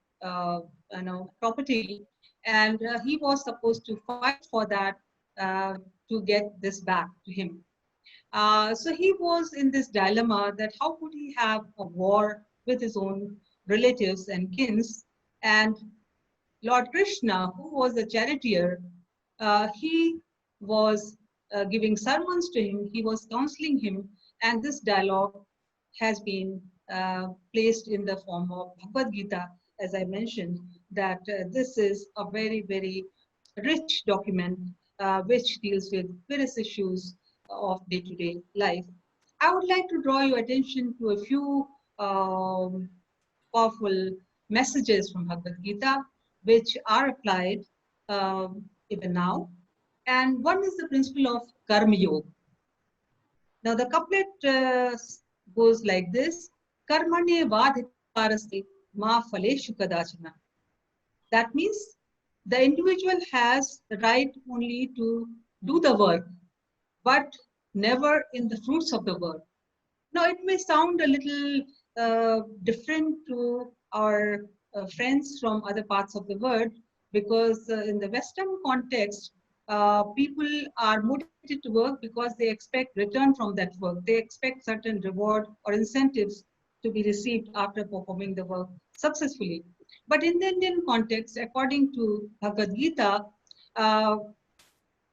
property, and he was supposed to fight for that to get this back to him. So he was in this dilemma that how could he have a war with his own relatives and kins, and Lord Krishna, who was a charioteer, he was giving sermons to him, he was counseling him, and this dialogue has been placed in the form of Bhagavad Gita, as I mentioned, that this is a very, very rich document which deals with various issues of day-to-day life. I would like to draw your attention to a few powerful messages from Bhagavad Gita, which are applied even now. And one is the principle of Karma Yoga. Now the couplet goes like this: Karmane vadhikarasti ma phaleshu kadachana. That means the individual has the right only to do the work, but never in the fruits of the work. Now it may sound a little different to our friends from other parts of the world, because in the Western context, people are motivated to work because they expect return from that work. They expect certain reward or incentives to be received after performing the work successfully. But in the Indian context, according to Bhagavad Gita,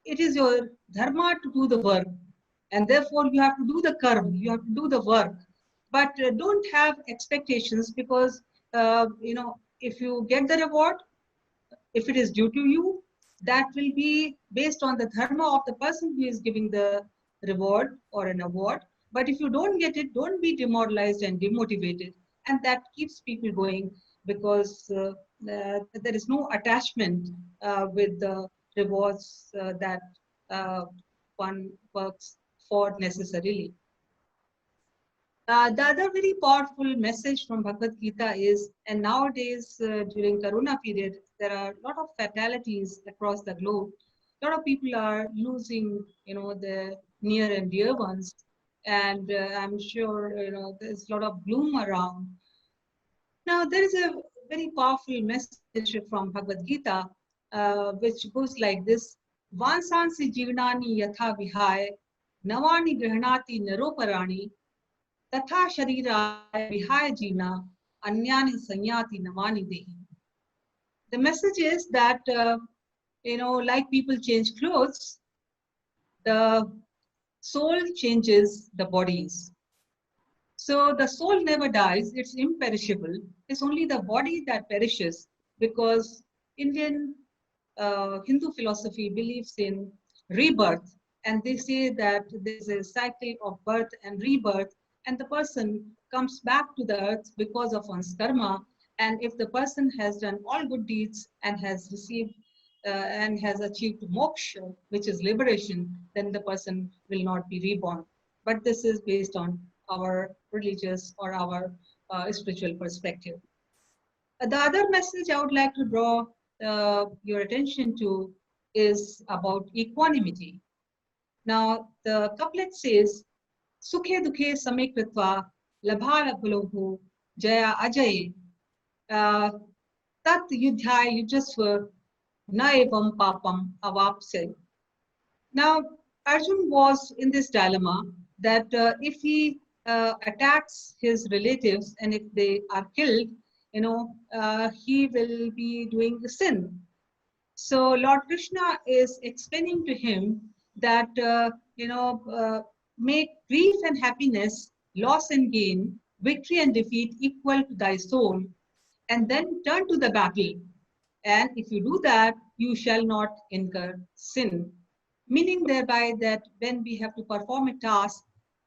it is your dharma to do the work, and therefore you have to do the karma, you have to do the work, but don't have expectations, because if you get the reward, If it is due to you, that will be based on the dharma of the person who is giving the reward or an award. But if you don't get it, don't be demoralized and demotivated. And that keeps people going, because there is no attachment with the rewards that one works for necessarily. The other very powerful message from Bhagavad Gita is, and nowadays during Corona period, there are a lot of fatalities across the globe. A lot of people are losing, their near and dear ones, and I'm sure there's a lot of gloom around. Now there is a very powerful message from Bhagavad Gita, which goes like this: Vansansi Jivanani Yatha Vihaya Navani Grihanati Naroparani Tatha Sharira Vihaya Jina Anyani Sanyati Navani Dehi. The message is that, like people change clothes, the soul changes the bodies. So the soul never dies, it's imperishable. It's only the body that perishes, because Indian Hindu philosophy believes in rebirth, and they say that there's a cycle of birth and rebirth, and the person comes back to the earth because of one's karma. And if the person has done all good deeds and has received and has achieved moksha, which is liberation, then the person will not be reborn. But this is based on our religious or our spiritual perspective. The other message I would like to draw your attention to is about equanimity. Now, the couplet says, Sukhe dukhe same kritva labha gulobhu jaya ajaye tat yudhya yujasva na evam papam avapse. Now, Arjun was in this dilemma that if he attacks his relatives and if they are killed, he will be doing the sin. So Lord Krishna is explaining to him that, make grief and happiness, loss and gain, victory and defeat equal to thy soul, and then turn to the battle. And if you do that, you shall not incur sin. Meaning thereby that when we have to perform a task,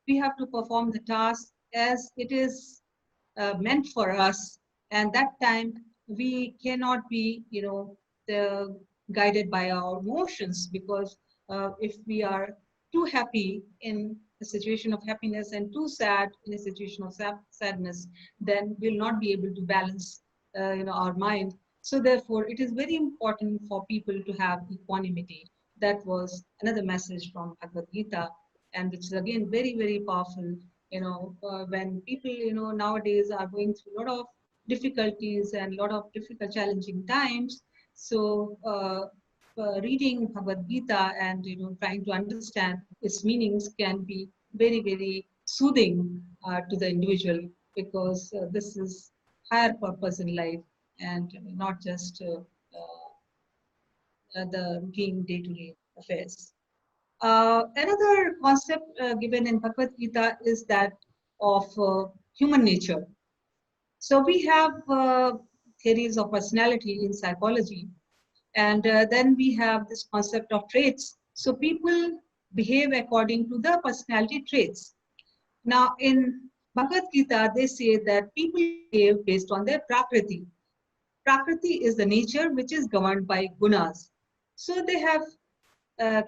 we have to perform the task as it is meant for us. And that time we cannot be, guided by our emotions, because if we are too happy in a situation of happiness and too sad in a situation of sadness, then we'll not be able to balance, our mind. So therefore, it is very important for people to have equanimity. That was another message from Bhagavad Gita, and which is again very, very powerful. When people, nowadays are going through a lot of difficulties and a lot of difficult, challenging times. So reading Bhagavad Gita and trying to understand its meanings can be very, very soothing to the individual, because this is higher purpose in life and not just the routine day-to-day affairs. Another concept given in Bhagavad Gita is that of human nature. So we have theories of personality in psychology, and then we have this concept of traits. So people behave according to the personality traits. Now in Bhagavad Gita, they say that people behave based on their prakriti. Prakriti is the nature which is governed by gunas. So they have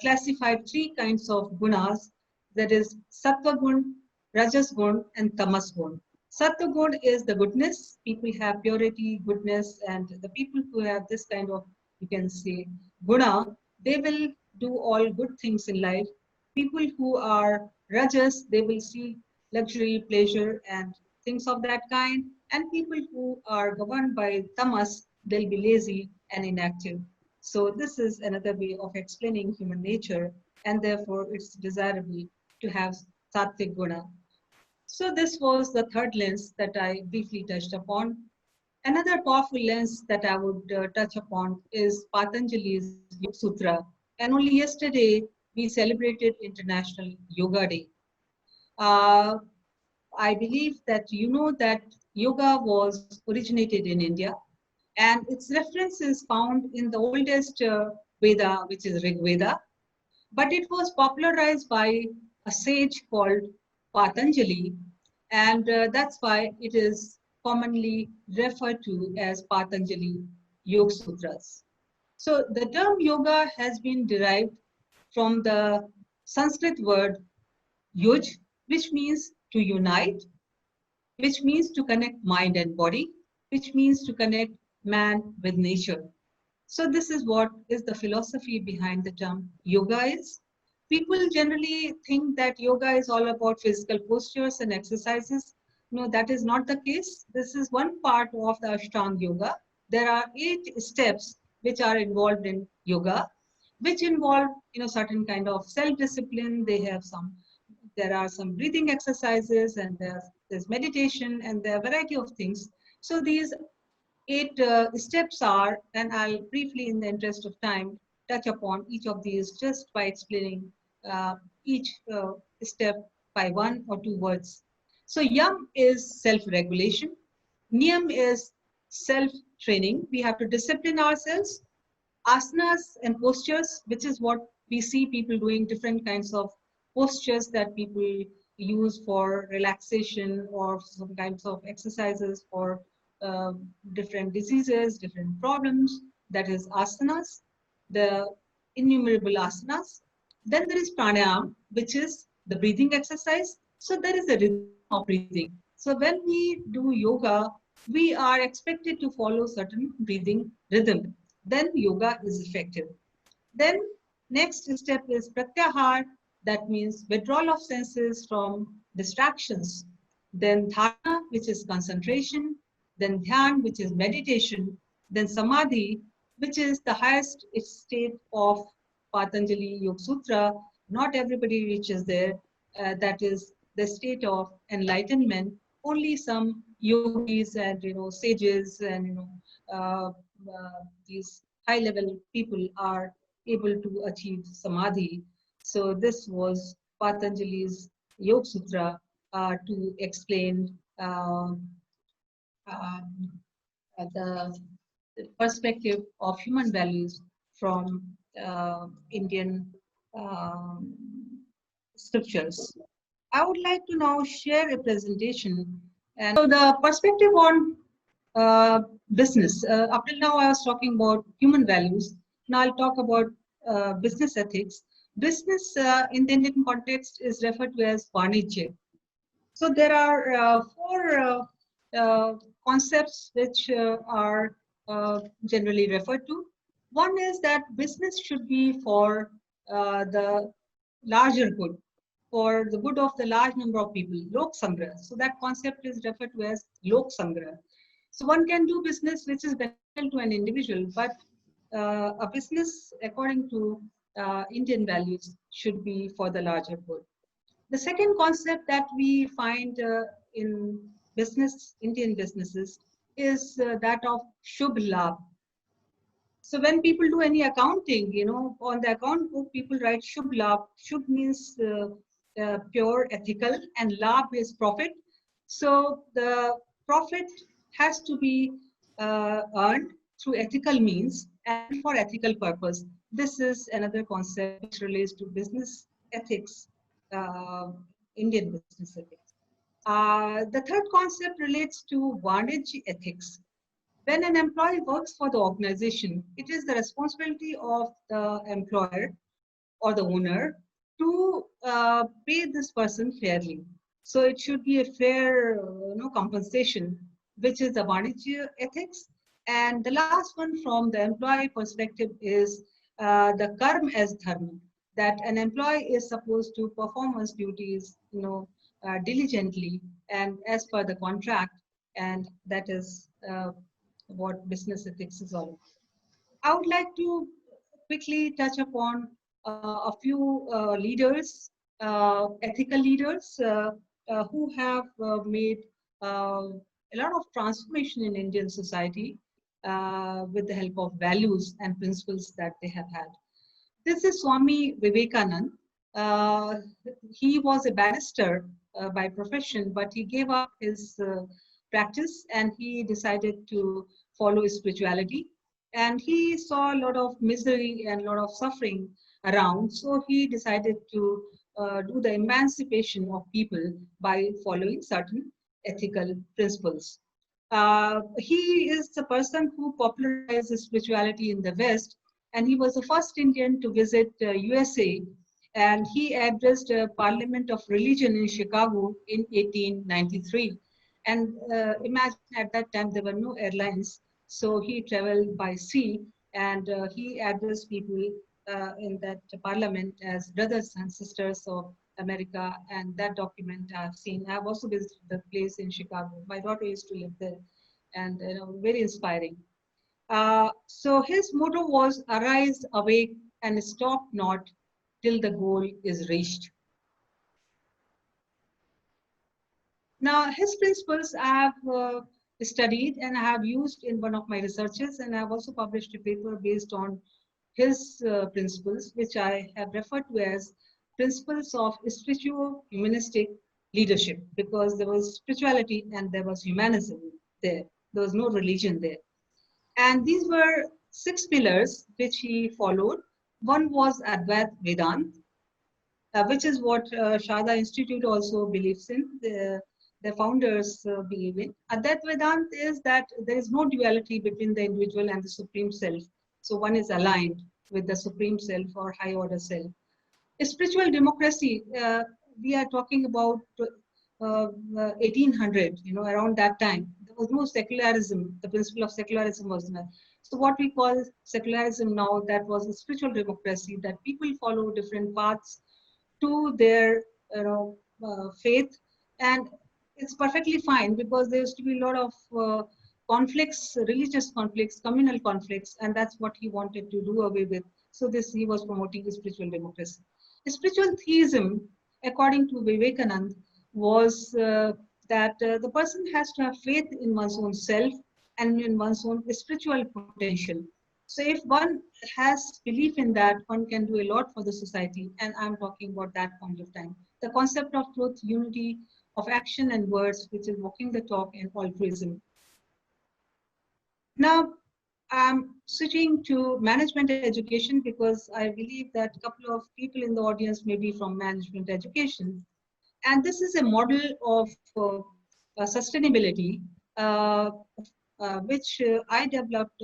classified three kinds of gunas, that is sattva gun, rajas gun, and tamas gun. Sattva gun is the goodness. People have purity, goodness, and the people who have this kind of, you can say, guna, they will do all good things in life. People who are rajas, they will see luxury, pleasure, and things of that kind. And people who are governed by tamas, they'll be lazy and inactive. So this is another way of explaining human nature, and therefore it's desirable to have sattvic guna. So this was the third lens that I briefly touched upon. Another powerful lens that I would touch upon is Patanjali's Yoga Sutra. And only yesterday we celebrated International Yoga Day. I believe that you know that yoga was originated in India, And its reference is found in the oldest Veda, which is Rig Veda. But it was popularized by a sage called Patanjali, and that's why it is commonly referred to as Patanjali Yoga Sutras. So the term yoga has been derived from the Sanskrit word yuj, which means to unite, which means to connect mind and body, which means to connect man with nature. So this is what is the philosophy behind the term yoga is. People generally think that yoga is all about physical postures and exercises. No, that is not the case. This is one part of the Ashtanga yoga. There are 8 steps which are involved in yoga, which involve certain kind of self-discipline. There are some breathing exercises, and there's meditation, and there are a variety of things. So these 8 steps are, and I'll briefly, in the interest of time, touch upon each of these just by explaining each step by 1 or 2 words. So yam is self-regulation. Niyam is self-training. We have to discipline ourselves. Asanas and postures, which is what we see people doing, different kinds of postures that people use for relaxation or some kinds of exercises for different diseases, different problems. That is asanas, the innumerable asanas. Then there is pranayama, which is the breathing exercise. So there is a rhythm of breathing. So when we do yoga, we are expected to follow certain breathing rhythm. Then yoga is effective. Then next step is pratyahar. That means withdrawal of senses from distractions. Then dharana, which is concentration. Then dhyan, which is meditation. Then samadhi, which is the highest state of Patanjali Yoga Sutra. Not everybody reaches there. That is the state of enlightenment. Only some yogis and sages and these high-level people are able to achieve samadhi. So this was Patanjali's Yoga Sutra to explain the perspective of human values from Indian scriptures. I would like to now share a presentation. And so the perspective on business. Up till now, I was talking about human values. Now I'll talk about business ethics. Business in the Indian context is referred to as Vanijya. So there are 4 concepts which are generally referred to. One is that business should be for the larger good, for the good of the large number of people, Lok Sangrah. So that concept is referred to as Lok Sangrah. So one can do business which is beneficial to an individual, but a business according to Indian values should be for the larger good. The second concept that we find in Indian businesses is that of Shubh Labh. So when people do any accounting, on the account book, people write Shubh Labh. Shubh means pure, ethical, and Labh is profit. So the profit has to be earned through ethical means and for ethical purpose. This is another concept which relates to business ethics, Indian business ethics. The third concept relates to Vanijya ethics. When an employee works for the organization, it is the responsibility of the employer or the owner to pay this person fairly. So it should be a fair compensation, which is the Vanijya ethics. And the last one from the employee perspective is the karma as dharma, that an employee is supposed to perform his duties diligently and as per the contract, and that is what business ethics is all about. I would like to quickly touch upon a few leaders, ethical leaders who have made a lot of transformation in Indian society with the help of values and principles that they have had. This is Swami Vivekanand. He was a barrister by profession, but he gave up his practice and he decided to follow spirituality. And he saw a lot of misery and a lot of suffering around. So he decided to do the emancipation of people by following certain ethical principles. He is the person who popularized spirituality in the West, and he was the first Indian to visit USA, and he addressed a Parliament of Religion in Chicago in 1893. And imagine at that time there were no airlines, so he traveled by sea, and he addressed people in that parliament as brothers and sisters of America. And that document I've seen. I've also visited the place in Chicago. My daughter used to live there, and very inspiring. So his motto was "Arise, awake, and stop not till the goal is reached." Now, his principles I have studied and I have used in one of my researches, and I have also published a paper based on his principles, which I have referred to as principles of spiritual humanistic leadership, because there was spirituality and there was humanism there. There was no religion there. And these were 6 pillars which he followed. One was Advait Vedant, which is what Sharada Institute also believes in. The founders believe in. Advait Vedant is that there is no duality between the individual and the Supreme Self. So one is aligned with the Supreme Self or high order self. Spiritual democracy, we are talking about 1800, around that time. There was no secularism. The principle of secularism was not. So what we call secularism now, that was a spiritual democracy, that people follow different paths to their faith. And it's perfectly fine, because there used to be a lot of conflicts, religious conflicts, communal conflicts, and that's what he wanted to do away with. So he was promoting spiritual democracy. Spiritual theism, according to Vivekananda, was that the person has to have faith in one's own self and in one's own spiritual potential. So if one has belief in that, one can do a lot for the society, and I'm talking about that point of time. The concept of truth, unity of action and words, which is walking the talk, and altruism. Now, I'm switching to management education, because I believe that a couple of people in the audience may be from management education. And this is a model of sustainability, which I developed,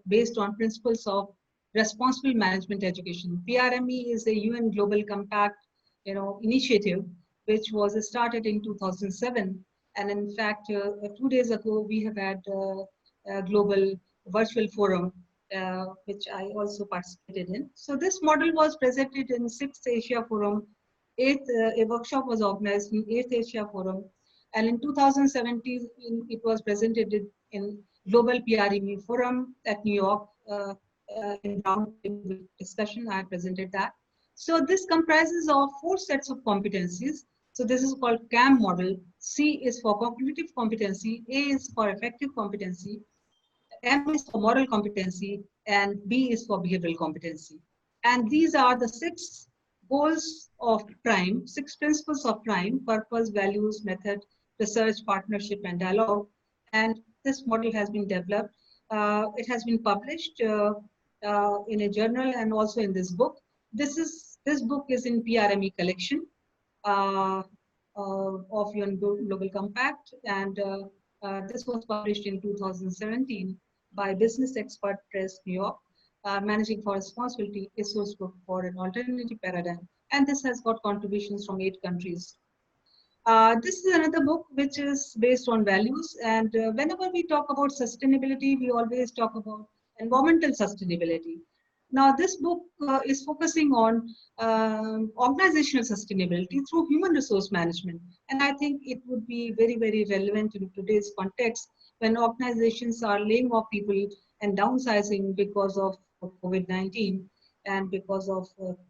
based on principles of responsible management education. PRME is a UN Global Compact, initiative, which was started in 2007. And in fact, 2 days ago, we have had a global virtual forum, which I also participated in. So this model was presented in 6th Asia Forum. A workshop was organized in 8th Asia Forum. And in 2017, it was presented in Global PRME Forum at New York. In round discussion, I presented that. So this comprises of 4 sets of competencies. So this is called CAM model. C is for cognitive competency, A is for effective competency, M is for moral competency, and B is for behavioral competency. And these are the 6 goals of PRIME, 6 principles of PRIME: purpose, values, method, research, partnership, and dialogue. And this model has been developed. It has been published in a journal and also in this book. This book is in PRME collection of UN Global Compact, and this was published in 2017 by Business Expert Press, New York. Managing for Responsibility, a source book for an alternative paradigm, and this has got contributions from 8 countries. This is another book which is based on values, and whenever we talk about sustainability, we always talk about environmental sustainability. Now, this book is focusing on organizational sustainability through human resource management, and I think it would be very, very relevant in today's context when organizations are laying off people and downsizing because of COVID-19, and because of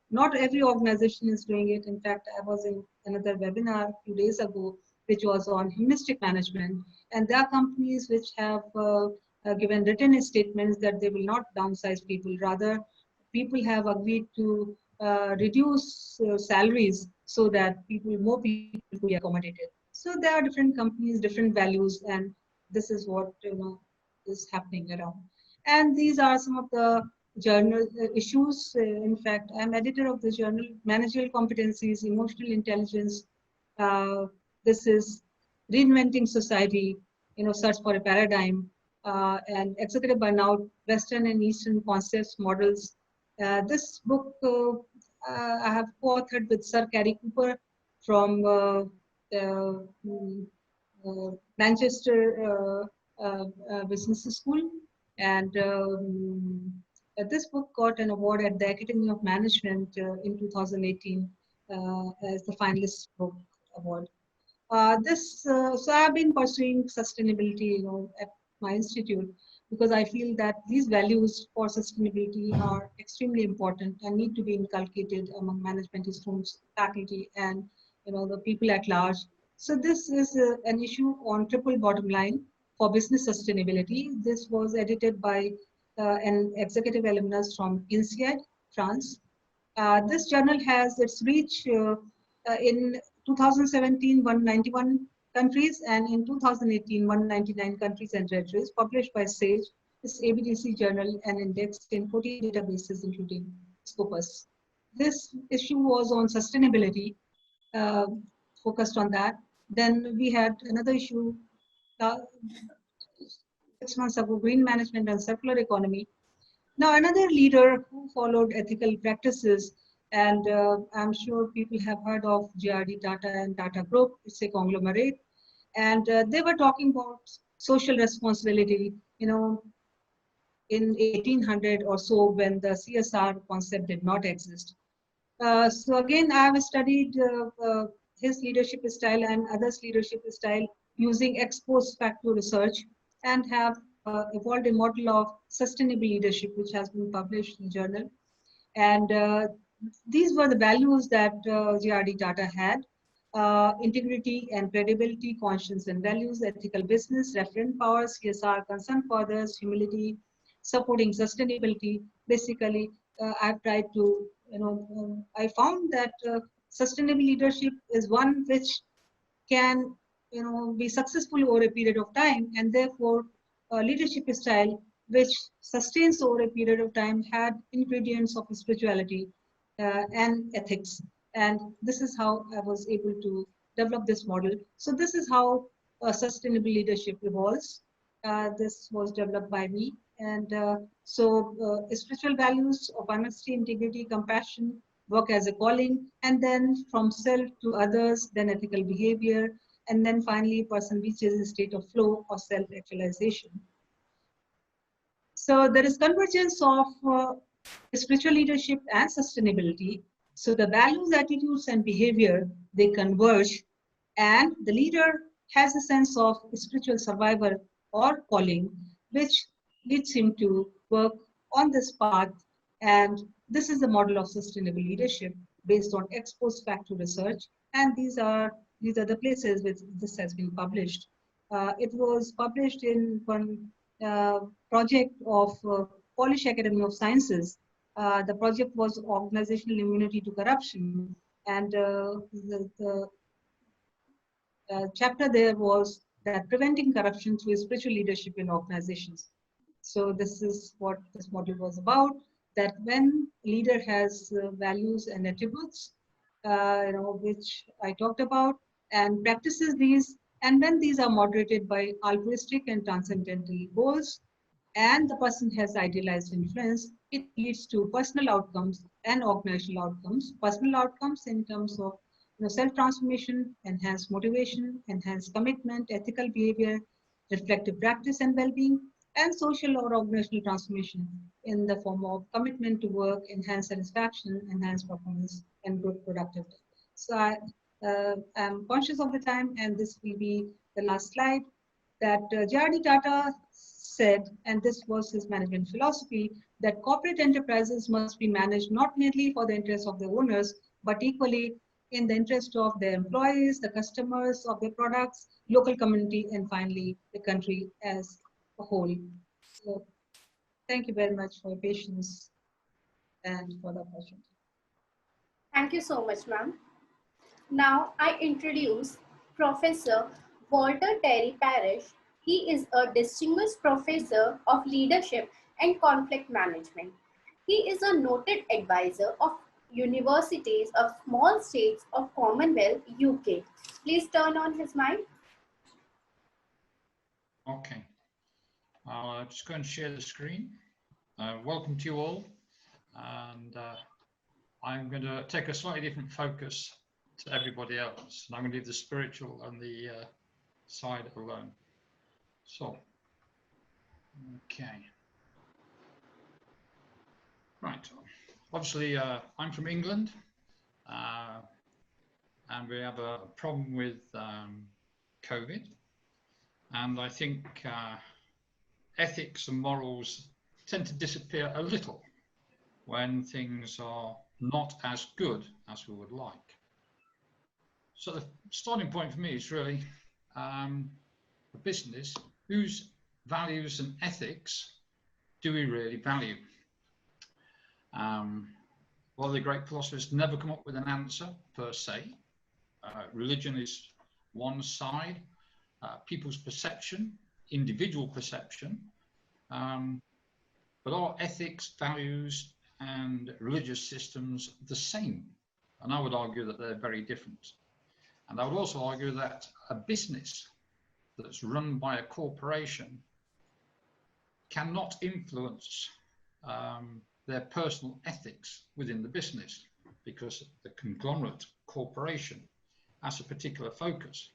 not every organization is doing it. In fact, I was in another webinar 2 days ago, which was on humanistic management, and there are companies which have given written statements that they will not downsize people. Rather, people have agreed to reduce salaries so that more people will be accommodated. So there are different companies, different values, and this is what is happening around. And these are some of the journal issues. In fact, I'm editor of the journal, Managerial Competencies, Emotional Intelligence. This is Reinventing Society, Search for a Paradigm, and Executive Burnout, Western and Eastern Concepts, Models. This book I have co-authored with Sir Cary Cooper from Manchester Business School. And this book got an award at the Academy of Management in 2018 as the finalist book award. So I've been pursuing sustainability, at my institute, because I feel that these values for sustainability are extremely important and need to be inculcated among management students, faculty, and the people at large. So this is an issue on triple bottom line for business sustainability. This was edited by an executive alumnus from INSEAD, France. This journal has its reach in 2017, 191 countries, and in 2018, 199 countries and territories, published by SAGE, this ABDC journal, and indexed in 14 databases, including Scopus. This issue was on sustainability, focused on that. Then we had another issue 6 months ago, green management and circular economy. Now, another leader who followed ethical practices, and I'm sure people have heard of JRD Tata and Tata Group. It's a conglomerate, and they were talking about social responsibility, in 1800 or so, when the CSR concept did not exist. So again, I have studied his leadership style and others' leadership style using ex post facto research, and have evolved a model of sustainable leadership, which has been published in the journal. And these were the values that JRD Tata had: integrity and credibility, conscience and values, ethical business, referent power, CSR, concern for others, humility, supporting sustainability. Basically, I've tried to, I found that sustainable leadership is one which can, be successful over a period of time, and therefore leadership style which sustains over a period of time had ingredients of spirituality and ethics. And this is how I was able to develop this model. So this is how sustainable leadership evolves. This was developed by me. And spiritual values of honesty, integrity, compassion, work as a calling, and then from self to others, then ethical behavior, and then finally person reaches a state of flow or self-actualization. So there is convergence of spiritual leadership and sustainability. So the values, attitudes, and behavior, they converge, and the leader has a sense of spiritual survival or calling, which leads him to work on this path. And this is the model of sustainable leadership based on ex post facto research. And these are the places where this has been published. It was published in one project of Polish Academy of Sciences. The project was Organizational Immunity to Corruption, and the chapter there was that preventing corruption through spiritual leadership in organizations. So this is what this model was about, that when a leader has values and attributes, which I talked about, and practices these, and when these are moderated by altruistic and transcendental goals, and the person has idealized influence, it leads to personal outcomes and organizational outcomes. Personal outcomes in terms of self-transformation, enhanced motivation, enhanced commitment, ethical behavior, reflective practice and well-being, and social or organizational transformation in the form of commitment to work, enhanced satisfaction, enhanced performance, and good productivity. So I'm conscious of the time, and this will be the last slide, that JRD Tata said, and this was his management philosophy, that corporate enterprises must be managed not merely for the interests of the owners, but equally in the interest of their employees, the customers of their products, local community, and finally the country as a whole. So thank you very much for your patience and for the opportunity. Thank you so much, ma'am. Now I introduce Professor Walter Terry Parrish, He is a distinguished professor of leadership and conflict management. He is a noted advisor of universities of small states of Commonwealth, UK. Please turn on his mic. Okay, I'll just go and share the screen. Welcome to you all, and I'm going to take a slightly different focus to everybody else, and I'm going to leave the spiritual and the side alone. So, okay. Right, obviously I'm from England, and we have a problem with COVID, and I think ethics and morals tend to disappear a little when things are not as good as we would like. So the starting point for me is really a business whose values and ethics do we really value? Well, the great philosophers never come up with an answer per se. Religion is one side, people's perception, individual perception, but are ethics, values, and religious systems the same? And I would argue that they're very different. And I would also argue that a business that's run by a corporation cannot influence their personal ethics within the business, because the conglomerate corporation has a particular focus,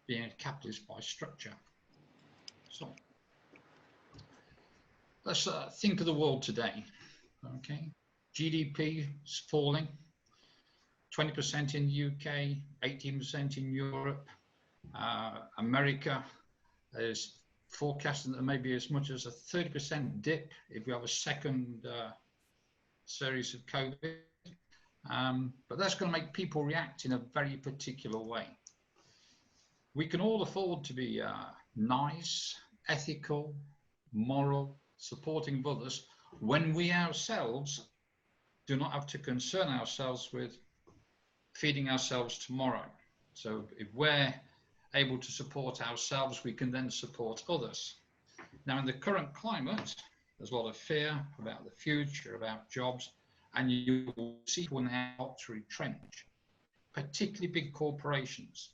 being a capitalist by structure. So let's think of the world today. Okay, GDP is falling, 20% in the UK, 18% in Europe. America is forecasting that there may be as much as a 30% dip if we have a second series of COVID. But that's going to make people react in a very particular way. We can all afford to be nice, ethical, moral, supporting of others, when we ourselves do not have to concern ourselves with feeding ourselves tomorrow. So if we're able to support ourselves, we can then support others. Now, in the current climate, there's a lot of fear about the future, about jobs, and you will see people now to retrench, particularly big corporations.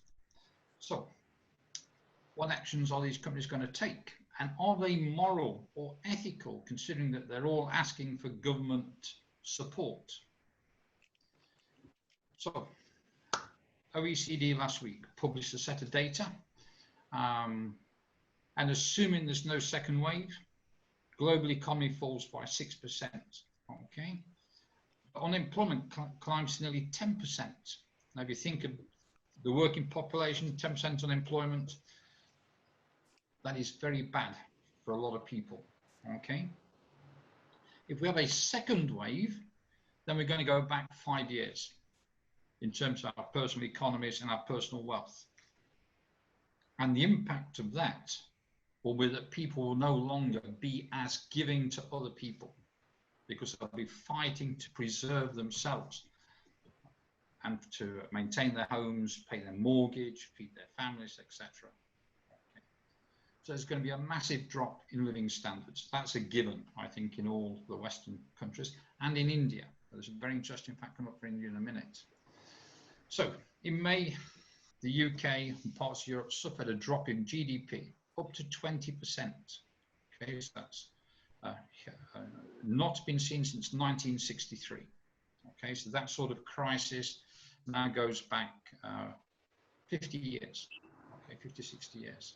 So what actions are these companies going to take? And are they moral or ethical, considering that they're all asking for government support? So OECD last week published a set of data, and assuming there's no second wave, global economy falls by 6%. Okay, unemployment climbs to nearly 10%. Now, if you think of the working population, 10% unemployment, that is very bad for a lot of people. Okay, if we have a second wave, then we're going to go back 5 years in terms of our personal economies and our personal wealth. And the impact of that will be that people will no longer be as giving to other people, because they'll be fighting to preserve themselves and to maintain their homes, pay their mortgage, feed their families, etc. Okay. So there's going to be a massive drop in living standards. That's a given, I think, in all the Western countries and in India. There's a very interesting fact coming up for India in a minute. So in May, the UK and parts of Europe suffered a drop in GDP up to 20%. Okay, so that's not been seen since 1963. Okay, so that sort of crisis now goes back 50 years. Okay, 50, 60 years.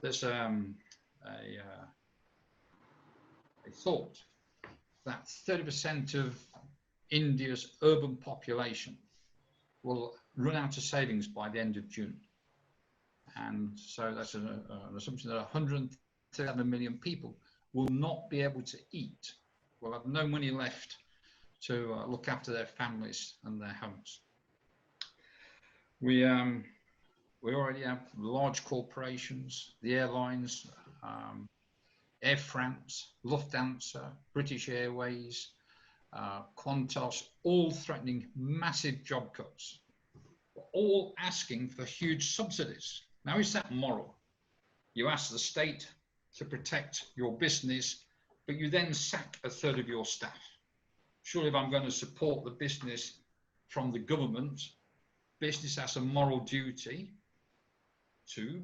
There's a thought that 30% of India's urban population will run out of savings by the end of June. And so that's an assumption that 137 million people will not be able to eat, will have no money left to look after their families and their homes. We already have large corporations, the airlines, Air France, Lufthansa, British Airways, Qantas, all threatening massive job cuts, all asking for huge subsidies. Now, is that moral? You ask the state to protect your business, but you then sack a third of your staff. Surely if I'm going to support the business from the government, business has a moral duty to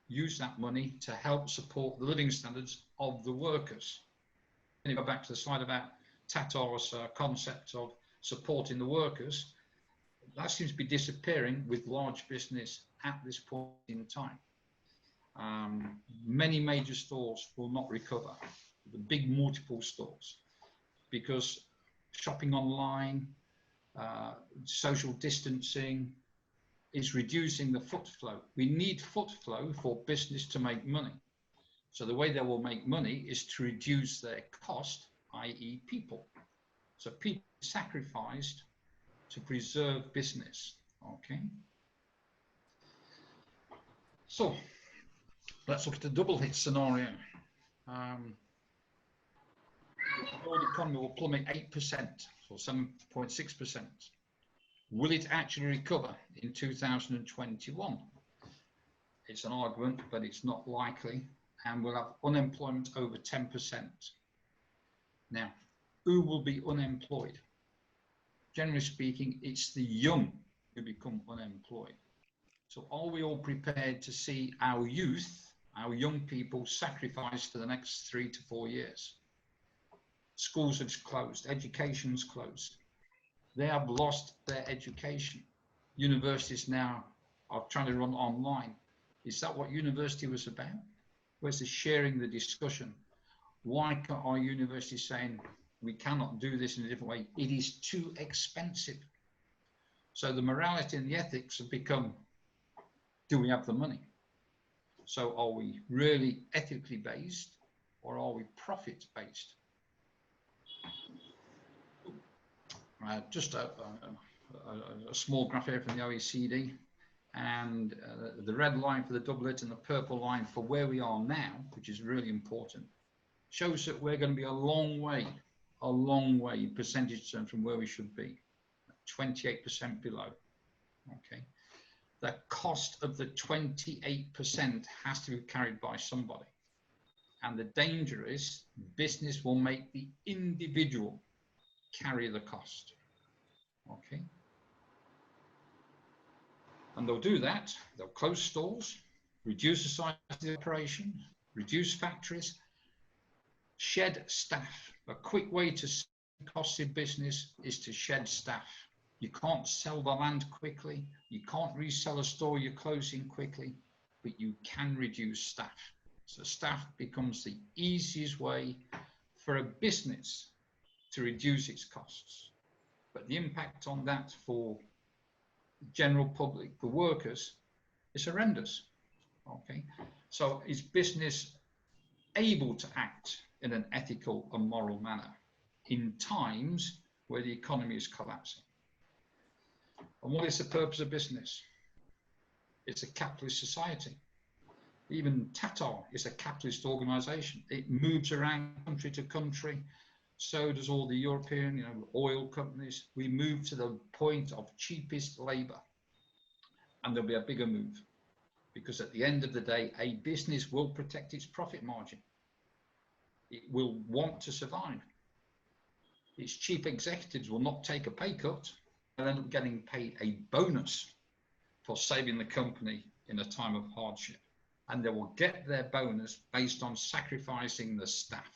use that money to help support the living standards of the workers. And you go back to the slide about Tatar's concept of supporting the workers, that seems to be disappearing with large business at this point in time. Many major stores will not recover, the big multiple stores, because shopping online, social distancing is reducing the foot flow. We need foot flow for business to make money. So the way they will make money is to reduce their cost, i.e. people. So people sacrificed to preserve business, okay? So let's look at the double hit scenario. The world economy will plummet 8%, or 7.6%. Will it actually recover in 2021? It's an argument, but it's not likely, and we'll have unemployment over 10%. Now, who will be unemployed? Generally speaking, it's the young who become unemployed. So are we all prepared to see our youth, our young people, sacrificed for the next 3 to 4 years? Schools have closed, education's closed. They have lost their education. Universities now are trying to run online. Is that what university was about? Where's the sharing, the discussion? Why are universities saying we cannot do this in a different way? It is too expensive. So the morality and the ethics have become, do we have the money? So are we really ethically based, or are we profit based? Just a small graph here from the OECD, and the red line for the doublet and the purple line for where we are now, which is really important, shows that we're going to be a long way in percentage terms from where we should be, 28% below. Okay, the cost of the 28% has to be carried by somebody, and the danger is business will make the individual carry the cost. Okay, and they'll do that. They'll close stores, reduce the size of the operation, reduce factories, shed staff. A quick way to save costs in business is to shed staff. You can't sell the land quickly, you can't resell a store you're closing quickly, but you can reduce staff. So staff becomes the easiest way for a business to reduce its costs. But the impact on that for the general public, the workers, is horrendous. Okay, so is business able to act in an ethical and moral manner in times where the economy is collapsing? And what is the purpose of business? It's a capitalist society. Even Tatar is a capitalist organization. It moves around country to country. So does all the European, oil companies. We move to the point of cheapest labor, and there'll be a bigger move, because at the end of the day, a business will protect its profit margin. It will want to survive. Its chief executives will not take a pay cut and end up getting paid a bonus for saving the company in a time of hardship. And they will get their bonus based on sacrificing the staff.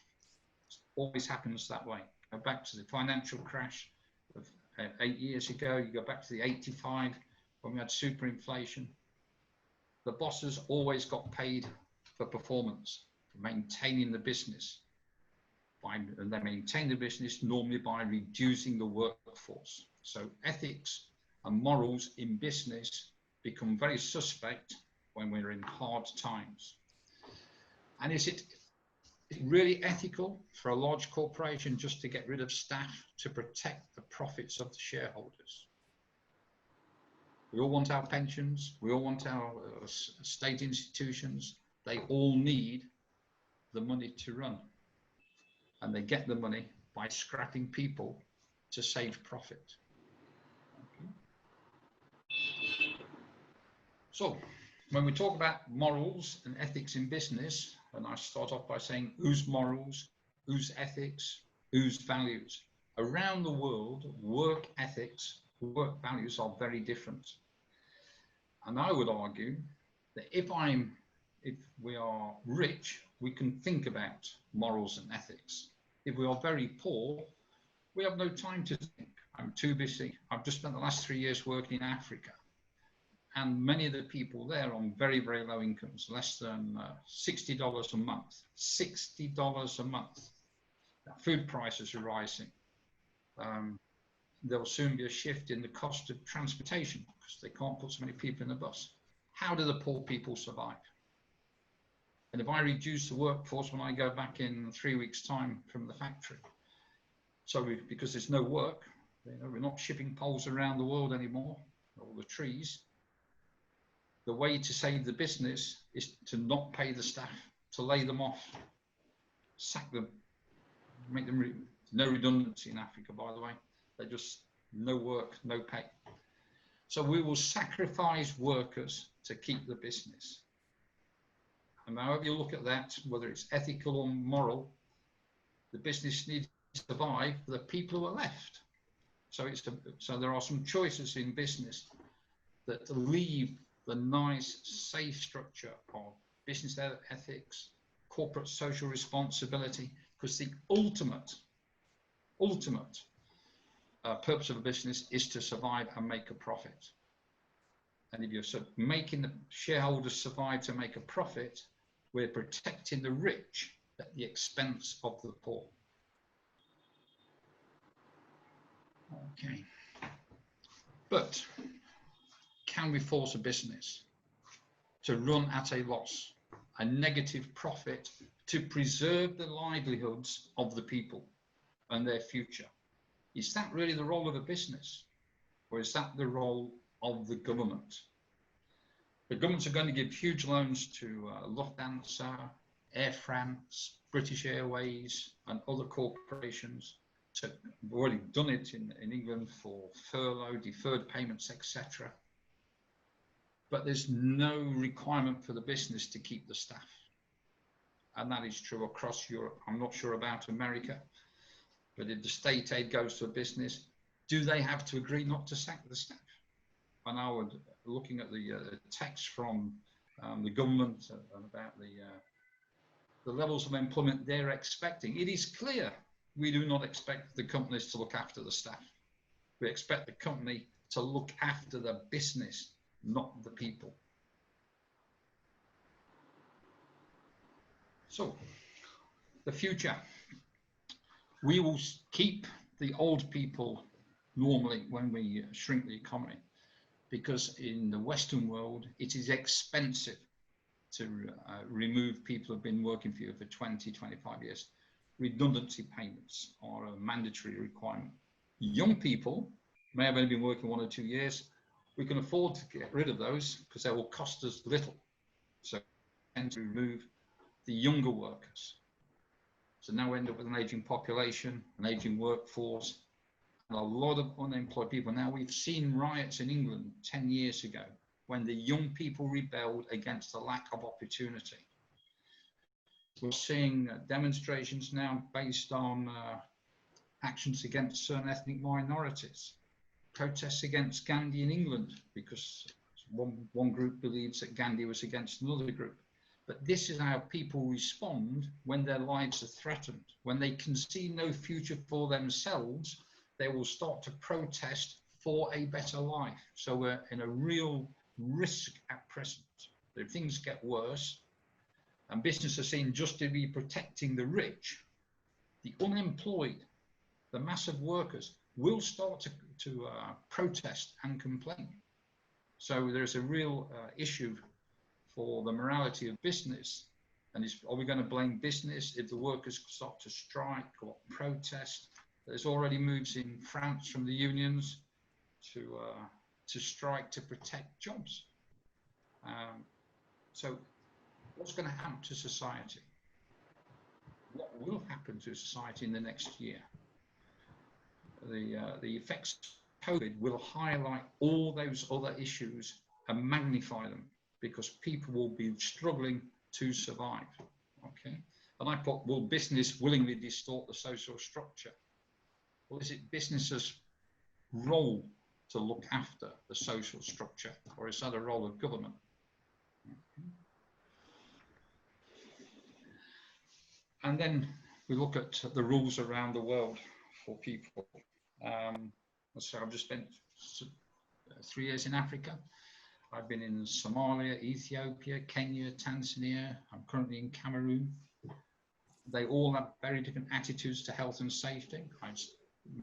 Always happens that way. Go back to the financial crash of 8 years ago, you go back to the 85 when we had superinflation. The bosses always got paid for performance, for maintaining the business. And they maintain the business normally by reducing the workforce. So ethics and morals in business become very suspect when we're in hard times. And is it really ethical for a large corporation just to get rid of staff to protect the profits of the shareholders? We all want our pensions, we all want our state institutions. They all need the money to run, and they get the money by scrapping people to save profit. Okay. So when we talk about morals and ethics in business, and I start off by saying whose morals, whose ethics, whose values. Around the world, work ethics, work values are very different. And I would argue that if we are rich, we can think about morals and ethics. If we are very poor, we have no time to think. I'm too busy. I've just spent the last 3 years working in Africa. And many of the people there on very, very low incomes, less than $60 a month. $60 a month. Now, food prices are rising. There'll soon be a shift in the cost of transportation because they can't put so many people in the bus. How do the poor people survive? And if I reduce the workforce when I go back in 3 weeks' time from the factory, because there's no work, we're not shipping poles around the world anymore, all the trees. The way to save the business is to not pay the staff, to lay them off, sack them, make them no redundancy in Africa, by the way. They're just no work, no pay. So we will sacrifice workers to keep the business. And however you look at that, whether it's ethical or moral, the business needs to survive for the people who are left. So there are some choices in business that leave the nice, safe structure of business ethics, corporate social responsibility, because the ultimate purpose of a business is to survive and make a profit. And if you're making the shareholders survive to make a profit, we're protecting the rich at the expense of the poor. Okay. But can we force a business to run at a loss, a negative profit, to preserve the livelihoods of the people and their future? Is that really the role of a business? Or is that the role of the government? The governments are going to give huge loans to Lufthansa, Air France, British Airways, and other corporations. We've already done it in England for furlough, deferred payments, etc. But there's no requirement for the business to keep the staff. And that is true across Europe. I'm not sure about America, but if the state aid goes to a business, do they have to agree not to sack the staff? And I would, looking at the text from the government about the levels of employment they're expecting, it is clear we do not expect the companies to look after the staff. We expect the company to look after the business, not the people. So, the future. We will keep the old people normally when we shrink the economy, because in the Western world, it is expensive to remove people who have been working for you for 20, 25 years. Redundancy payments are a mandatory requirement. Young people may have only been working 1 or 2 years. We can afford to get rid of those because they will cost us little. So we tend to remove the younger workers. So now we end up with an aging population, an aging workforce, and a lot of unemployed people. Now, we've seen riots in England 10 years ago when the young people rebelled against the lack of opportunity. We're seeing demonstrations now based on actions against certain ethnic minorities, protests against Gandhi in England because one group believes that Gandhi was against another group. But this is how people respond when their lives are threatened. When they can see no future for themselves, they will start to protest for a better life. So we're in a real risk at present. If things get worse, and business are seen just to be protecting the rich, the unemployed, the massive workers will start to protest and complain. So there's a real issue for the morality of business. And are we going to blame business if the workers start to strike or protest? There's already moves in France from the unions to strike to protect jobs. So what's going to happen to society? What will happen to society in the next year? The effects of COVID will highlight all those other issues and magnify them. because people will be struggling to survive. Okay, and I put, will business willingly distort the social structure? Well, is it business's role to look after the social structure, or is that a role of government? And then we look at the rules around the world for people. So I've just spent 3 years in Africa. I've been in Somalia, Ethiopia, Kenya, Tanzania. I'm currently in Cameroon. They all have very different attitudes to health and safety. I've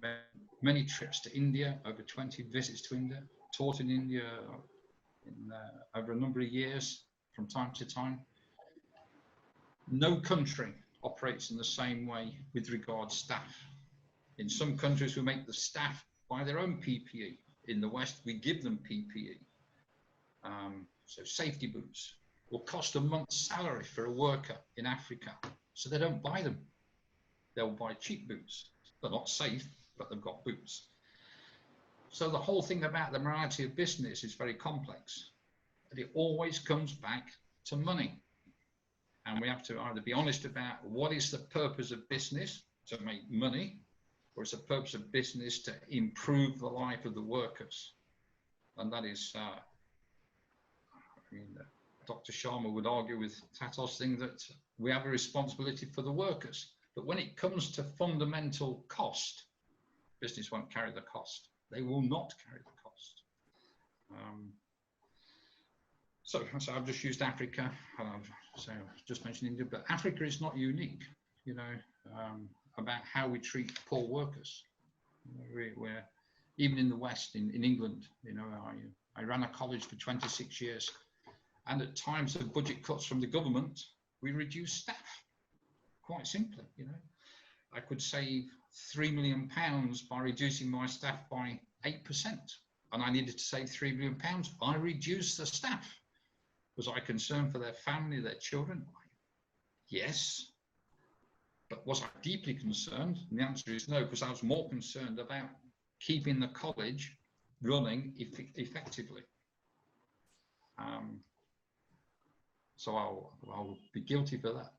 made many trips to India, over 20 visits to India, taught in India over a number of years from time to time. No country operates in the same way with regard to staff. In some countries, we make the staff buy their own PPE. In the West, we give them PPE. So safety boots will cost a month's salary for a worker in Africa. So they don't buy them. They'll buy cheap boots. They're not safe, but they've got boots. So the whole thing about the morality of business is very complex. And it always comes back to money. And we have to either be honest about what is the purpose of business, to make money, or is the purpose of business to improve the life of the workers. And that is, Dr. Sharma would argue with Tato's thing that we have a responsibility for the workers. But when it comes to fundamental cost, business won't carry the cost. They will not carry the cost. So I've just used Africa. So I've just mentioned India, but Africa is not unique, about how we treat poor workers. We're even in the West, in England, I ran a college for 26 years. And at times of budget cuts from the government, we reduce staff, quite simply. I could save £3 million by reducing my staff by 8%. And I needed to save £3 million. I reduced the staff. Was I concerned for their family, their children? Yes. But was I deeply concerned? And the answer is no, because I was more concerned about keeping the college running effectively. So I'll be guilty for that.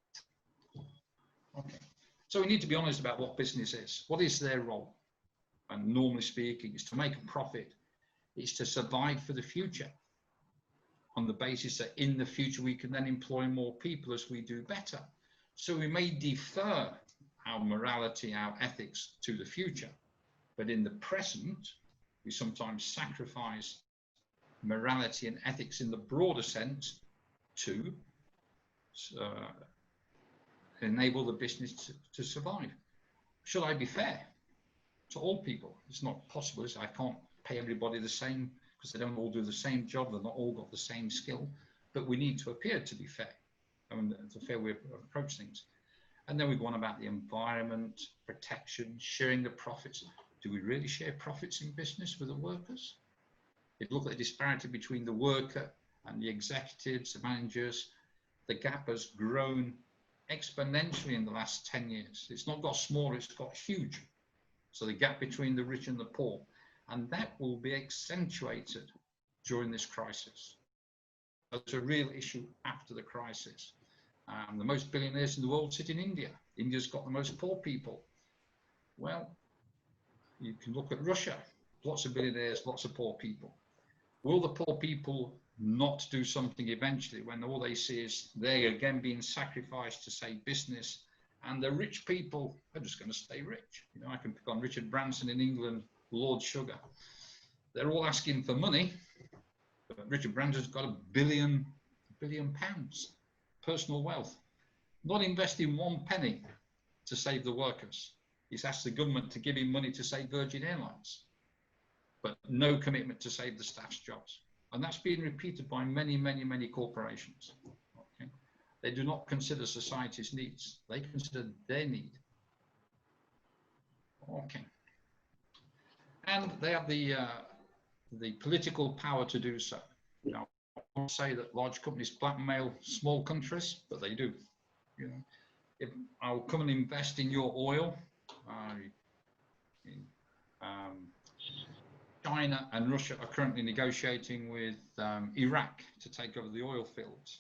Okay. So we need to be honest about what business is. What is their role? And normally speaking, it's to make a profit. It's to survive for the future, on the basis that in the future we can then employ more people as we do better. So we may defer our morality, our ethics to the future, but in the present, we sometimes sacrifice morality and ethics in the broader sense to enable the business to survive. Should I be fair to all people? It's not possible. I can't pay everybody the same, because they don't all do the same job. They've not all got the same skill, but we need to appear to be fair. It's a fair way of approach things. And then we go on about the environment, protection, sharing the profits. Do we really share profits in business with the workers? If you look at the disparity between the worker and the executives, the managers, the gap has grown exponentially in the last 10 years. It's not got smaller, it's got huge. So the gap between the rich and the poor, and that will be accentuated during this crisis. It's a real issue after the crisis. The most billionaires in the world sit in India. India's got the most poor people. Well, you can look at Russia. Lots of billionaires, lots of poor people. Will the poor people not do something eventually when all they see is they're again being sacrificed to save business, and the rich people are just going to stay rich? I can pick on Richard Branson in England, Lord Sugar. They're all asking for money, but Richard Branson's got £1 billion personal wealth, not investing 1 penny to save the workers. He's asked the government to give him money to save Virgin Airlines, but no commitment to save the staff's jobs. And that's been repeated by many, many, many corporations. Okay? They do not consider society's needs. They consider their need. Okay. And they have the political power to do so. Now, I won't say that large companies blackmail small countries, but they do. If I'll come and invest in your oil, China and Russia are currently negotiating with Iraq to take over the oil fields.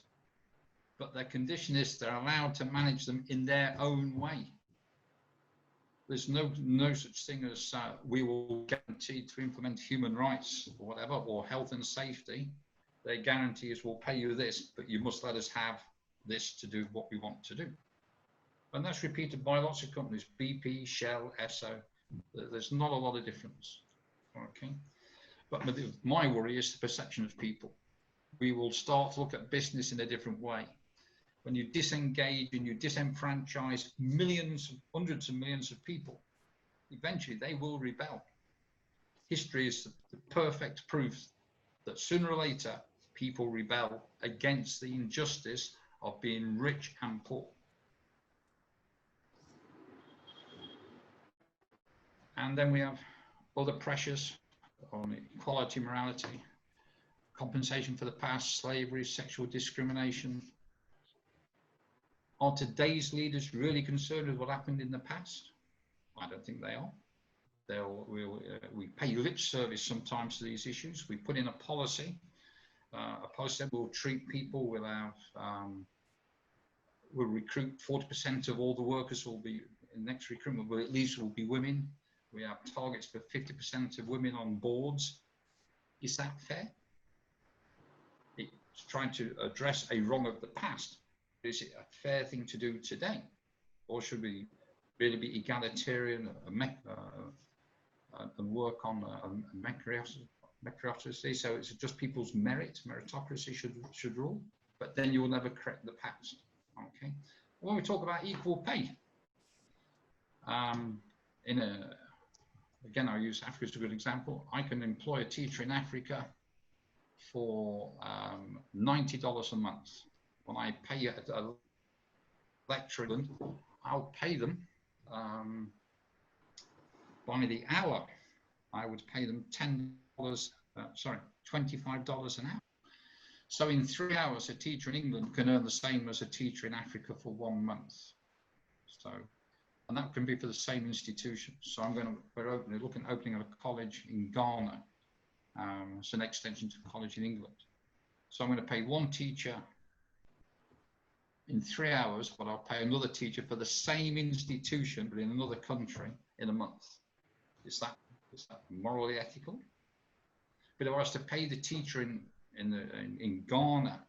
But their condition is they're allowed to manage them in their own way. There's no such thing as we will guarantee to implement human rights or whatever, or health and safety. Their guarantee is we'll pay you this, but you must let us have this to do what we want to do. And that's repeated by lots of companies, BP, Shell, Esso. There's not a lot of difference. Okay, but my worry is the perception of people. We will start to look at business in a different way. When you disengage and you disenfranchise millions, hundreds of millions of people, eventually they will rebel. History is the perfect proof that sooner or later people rebel against the injustice of being rich and poor. And then we have other pressures on equality, morality, compensation for the past, slavery, sexual discrimination. Are today's leaders really concerned with what happened in the past? I don't think they are. We pay lip service sometimes to these issues. We put in a policy that will treat people, we'll recruit 40% of all the workers will be, in the next recruitment, will at least will be women. We have targets for 50% of women on boards. Is that fair? It's trying to address a wrong of the past. Is it a fair thing to do today? Or should we really be egalitarian and work on meritocracy? So it's just people's meritocracy should rule, but then you will never correct the past. Okay. When we talk about equal pay, again, I'll use Africa as a good example. I can employ a teacher in Africa for $90 a month. When I pay a lecturer, I'll pay them by the hour. I would pay them $25 an hour. So in 3 hours, a teacher in England can earn the same as a teacher in Africa for 1 month. So, and that can be for the same institution. So we're looking at opening a college in Ghana. It's an extension to college in England. So I'm going to pay one teacher in 3 hours, but I'll pay another teacher for the same institution, but in another country, in a month. Is that morally ethical? But if I was to pay the teacher in Ghana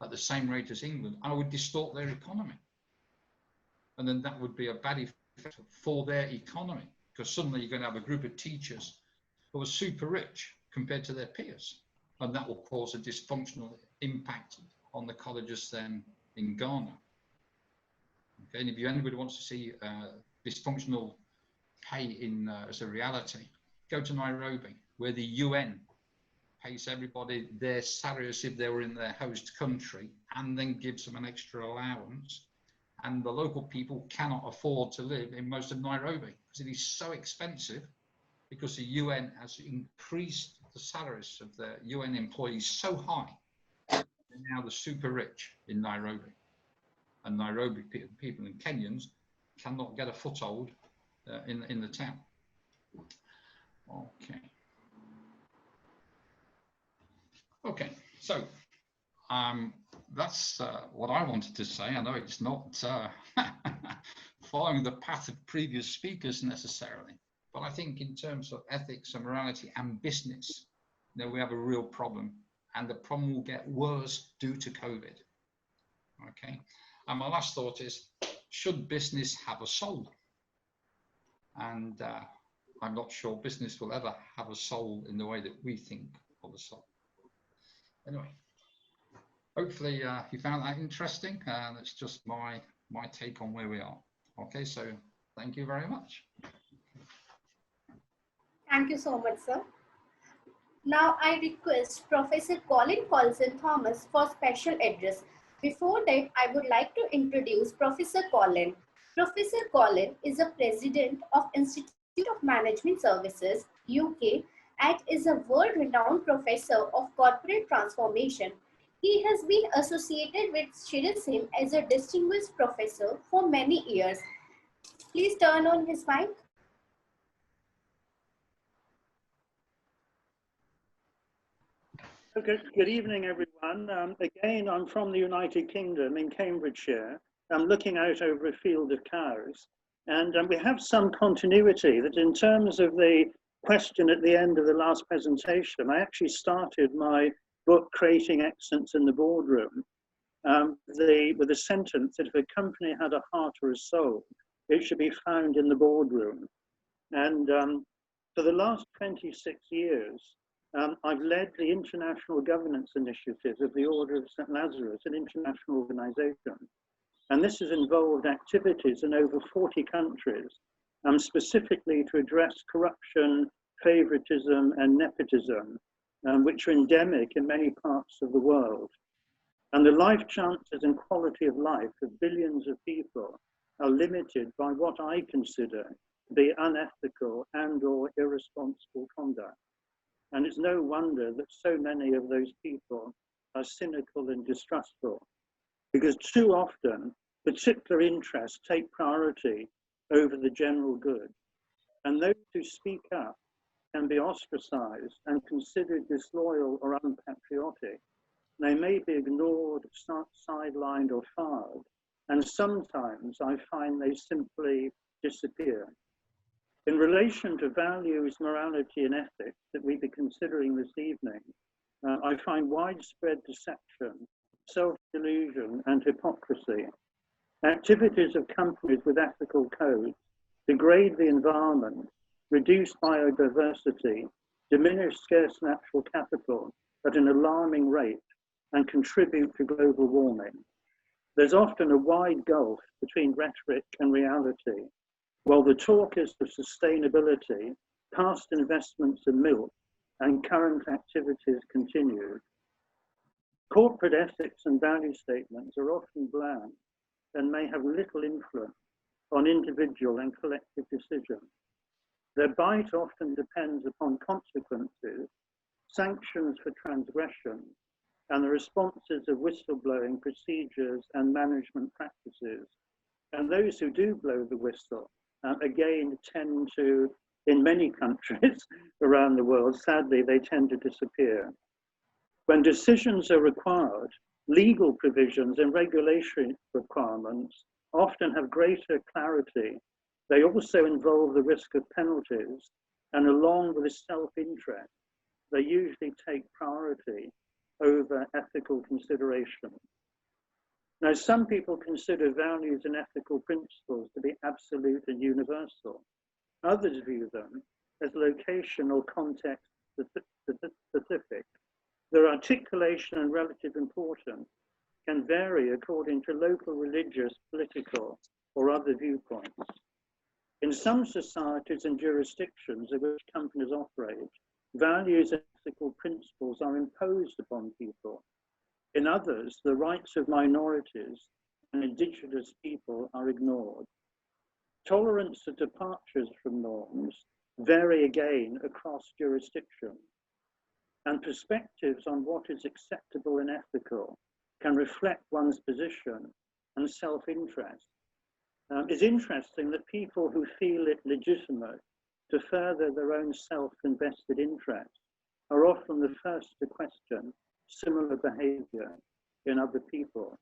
at the same rate as England, I would distort their economy. And then that would be a bad effect for their economy, because suddenly you're going to have a group of teachers who are super rich compared to their peers. And that will cause a dysfunctional impact on the colleges then in Ghana. Okay, and if anybody wants to see dysfunctional pay as a reality, go to Nairobi, where the UN pays everybody their salary as if they were in their host country, and then gives them an extra allowance. And the local people cannot afford to live in most of Nairobi because it is so expensive, because the UN has increased the salaries of the UN employees so high. They're now the super rich in Nairobi. And Nairobi people and Kenyans cannot get a foothold in the town. Okay, so that's what I wanted to say. I know it's not following the path of previous speakers necessarily, but I think in terms of ethics and morality and business, we have a real problem, and the problem will get worse due to COVID. Okay, and my last thought is, should business have a soul? And I'm not sure business will ever have a soul in the way that we think of a soul. Anyway, hopefully you found that interesting, and it's just my take on where we are. Okay, so thank you very much. Thank you so much, sir. Now I request Professor Colin Colson Thomas for special address. Before that, I would like to introduce Professor Colin. Professor Colin is a president of Institute of Management Services, UK, and is a world-renowned professor of corporate transformation. He has been associated with SRISIIM as a distinguished professor for many years. Please turn on his mic. Okay, good evening, everyone. Again, I'm from the United Kingdom in Cambridgeshire. I'm looking out over a field of cows. And we have some continuity that in terms of the question at the end of the last presentation, I actually started my book, Creating Excellence in the Boardroom, with a sentence that if a company had a heart or a soul, it should be found in the boardroom. And for the last 26 years, I've led the international governance initiative of the Order of St. Lazarus, an international organization. And this has involved activities in over 40 countries, specifically to address corruption, favoritism, and nepotism, which are endemic in many parts of the world. And the life chances and quality of life of billions of people are limited by what I consider to be unethical and/or irresponsible conduct. And it's no wonder that so many of those people are cynical and distrustful, because too often particular interests take priority over the general good. And those who speak up can be ostracized and considered disloyal or unpatriotic. They may be ignored, sidelined, or fired. And sometimes I find they simply disappear. In relation to values, morality, and ethics that we'll be considering this evening, I find widespread deception, self-delusion, and hypocrisy. Activities of companies with ethical codes degrade the environment, reduce biodiversity, diminish scarce natural capital at an alarming rate, and contribute to global warming. There's often a wide gulf between rhetoric and reality. While the talk is of sustainability, past investments are milk, and current activities continue. Corporate ethics and value statements are often bland and may have little influence on individual and collective decisions. Their bite often depends upon consequences, sanctions for transgression, and the responses of whistleblowing procedures and management practices. And those who do blow the whistle, again, tend to, in many countries around the world, sadly, they tend to disappear. When decisions are required, legal provisions and regulatory requirements often have greater clarity. They also involve the risk of penalties, and along with a self-interest, they usually take priority over ethical considerations. Now, some people consider values and ethical principles to be absolute and universal. Others view them as location or context specific. Their articulation and relative importance can vary according to local religious, political, or other viewpoints. In some societies and jurisdictions in which companies operate, values and ethical principles are imposed upon people. In others, the rights of minorities and indigenous people are ignored. Tolerance of departures from norms vary again across jurisdictions, and perspectives on what is acceptable and ethical can reflect one's position and self-interest. It's interesting that people who feel it legitimate to further their own self-invested interests are often the first to question similar behavior in other people.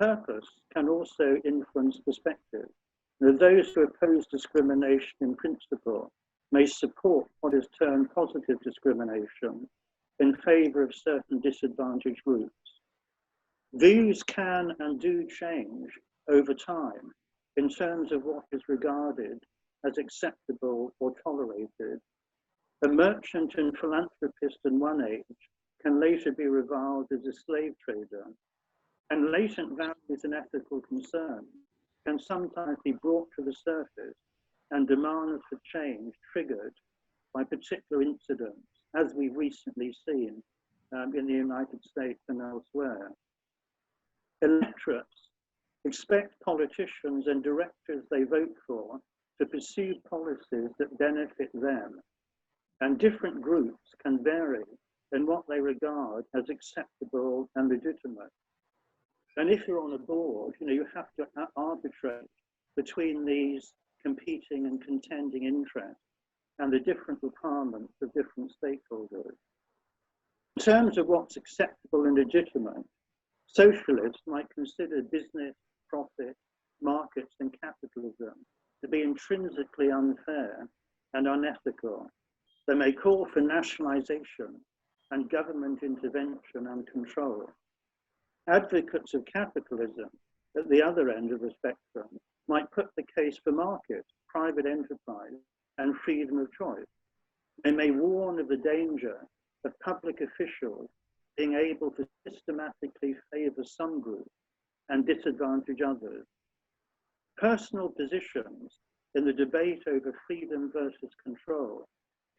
Purpose can also influence perspective. Those who oppose discrimination in principle may support what is termed positive discrimination in favor of certain disadvantaged groups. Views can and do change over time in terms of what is regarded as acceptable or tolerated. A merchant and philanthropist in one age can later be reviled as a slave trader, and latent values and ethical concerns can sometimes be brought to the surface and demands for change triggered by particular incidents, as we've recently seen in the United States and elsewhere. Electorates expect politicians and directors they vote for to pursue policies that benefit them, and different groups can vary in what they regard as acceptable and legitimate. And if you're on a board, you have to arbitrate between these competing and contending interests and the different requirements of different stakeholders. In terms of what's acceptable and legitimate, socialists might consider business, profit, markets and capitalism to be intrinsically unfair and unethical. They may call for nationalization and government intervention and control. Advocates of capitalism at the other end of the spectrum might put the case for market, private enterprise and freedom of choice. They may warn of the danger of public officials being able to systematically favor some groups and disadvantage others. Personal positions in the debate over freedom versus control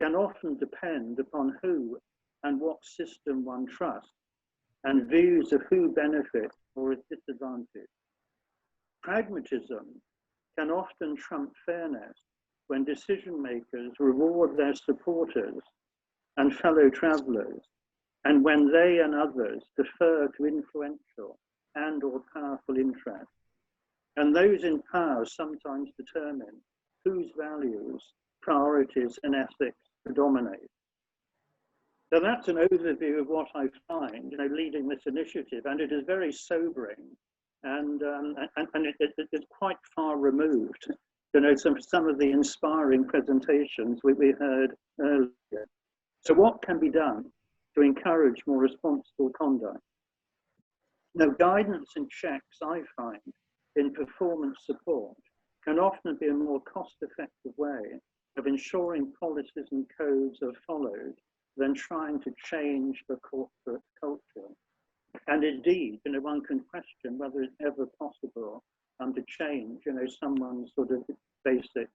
can often depend upon who and what system one trusts and views of who benefits or is disadvantaged. Pragmatism can often trump fairness when decision makers reward their supporters and fellow travelers, and when they and others defer to influential and or powerful interests. And those in power sometimes determine whose values, priorities and ethics predominate. So that's an overview of what I find, leading this initiative, and it is very sobering, and it's quite far removed, some of the inspiring presentations we heard earlier. So what can be done to encourage more responsible conduct? Now, guidance and checks, I find, in performance support can often be a more cost-effective way of ensuring policies and codes are followed than trying to change the corporate culture. And indeed, one can question whether it's ever possible to change, someone's sort of basic